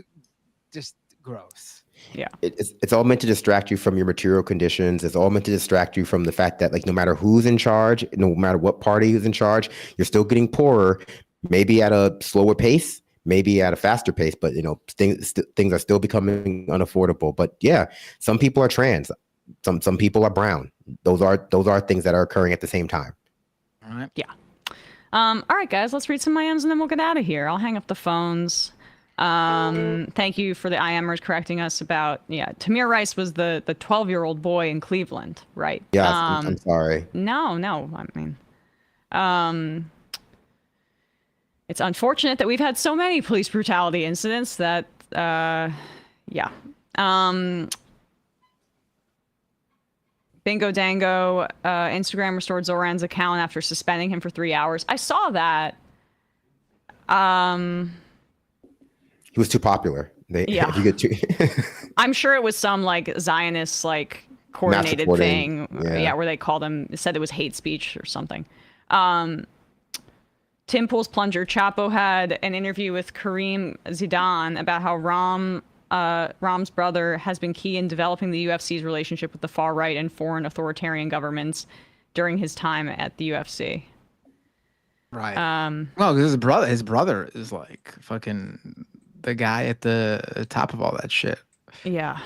just gross. Yeah. It's all meant to distract you from your material conditions. It's all meant to distract you from the fact that, like, no matter who's in charge, no matter what party is in charge, you're still getting poorer, maybe at a slower pace, maybe at a faster pace, but things are still becoming unaffordable. But yeah, some people are trans, some people are brown. Those are things that are occurring at the same time. All right. Yeah. All right, guys, let's read some IMs and then we'll get out of here. I'll hang up the phones. Thank you for the IMers correcting us about, Tamir Rice was the 12-year-old boy in Cleveland, right? Yeah, I'm sorry. No, I mean, it's unfortunate that we've had so many police brutality incidents that, Bingo Dango, Instagram restored Zoran's account after suspending him for 3 hours. I saw that. He was too popular. Yeah. You get too I'm sure it was some like Zionist like coordinated thing. Yeah, where they called him, said it was hate speech or something. Tim Pool's Plunger Chapo had an interview with Kareem Zidane about how Ram's brother has been key in developing the UFC's relationship with the far right and foreign authoritarian governments during his time at the UFC. Right. Well, because his brother is like fucking the guy at the top of all that shit. Yeah.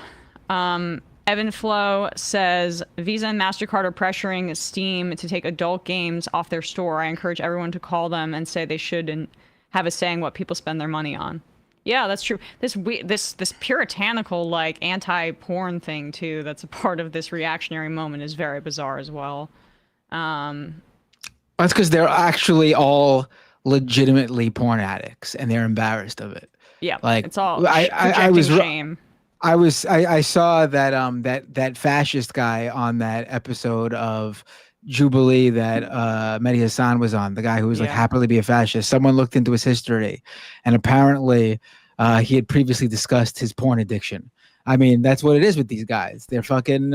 Evan Flo says Visa and MasterCard are pressuring Steam to take adult games off their store. I encourage everyone to call them and say they shouldn't have a say in what people spend their money on. Yeah, that's true. This puritanical like anti-porn thing too that's a part of this reactionary moment is very bizarre as well. That's because they're actually all legitimately porn addicts and they're embarrassed of it. Yeah, like it's all I was shame. I saw that that fascist guy on that episode of Jubilee that Mehdi Hassan was on, the guy who was like happily be a fascist. Someone looked into his history and apparently he had previously discussed his porn addiction. I mean, that's what it is with these guys. They're fucking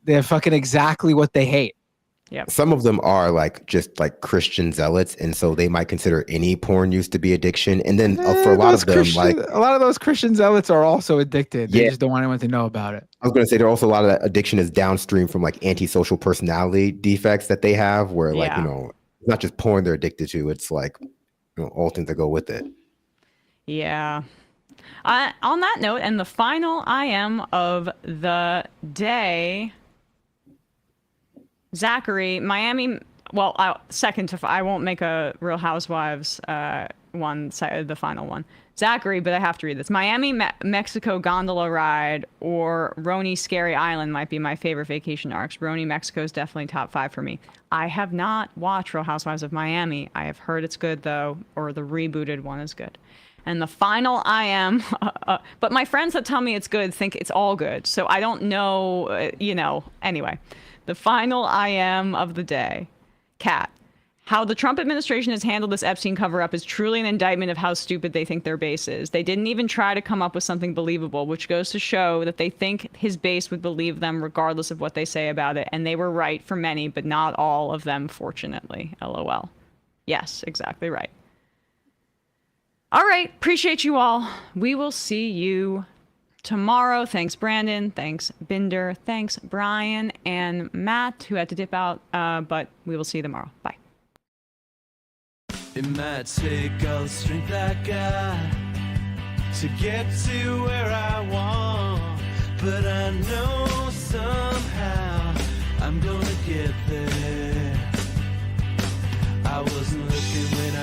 exactly what they hate. Yeah. Some of them are just like Christian zealots, and so they might consider any porn use to be addiction. And then for a lot of them, a lot of those Christian zealots are also addicted. They just don't want anyone to know about it. I was going to say there are also a lot of that addiction is downstream from like antisocial personality defects that they have, where it's not just porn they're addicted to. It's like all things that go with it. Yeah. On that note, and the final IM of the day. Zachary, Miami. Well, I won't make a Real Housewives one, the final one. Zachary, but I have to read this. Miami, Mexico gondola ride or Roni Scary Island might be my favorite vacation arcs. Roni, Mexico is definitely top 5 for me. I have not watched Real Housewives of Miami. I have heard it's good though, or the rebooted one is good. And the final IM, but my friends that tell me it's good think it's all good. So I don't know, anyway. The final IM of the day. Kat, how the Trump administration has handled this Epstein cover-up is truly an indictment of how stupid they think their base is. They didn't even try to come up with something believable, which goes to show that they think his base would believe them regardless of what they say about it. And they were right for many, but not all of them, fortunately. LOL. Yes, exactly right. All right. Appreciate you all. We will see you tomorrow. Thanks, Brandon. Thanks, Binder. Thanks, Brian and Matt, who had to dip out. But we will see you tomorrow. Bye. It might take all the strength I got to get to where I want, but I know somehow I'm gonna get there. I wasn't looking when I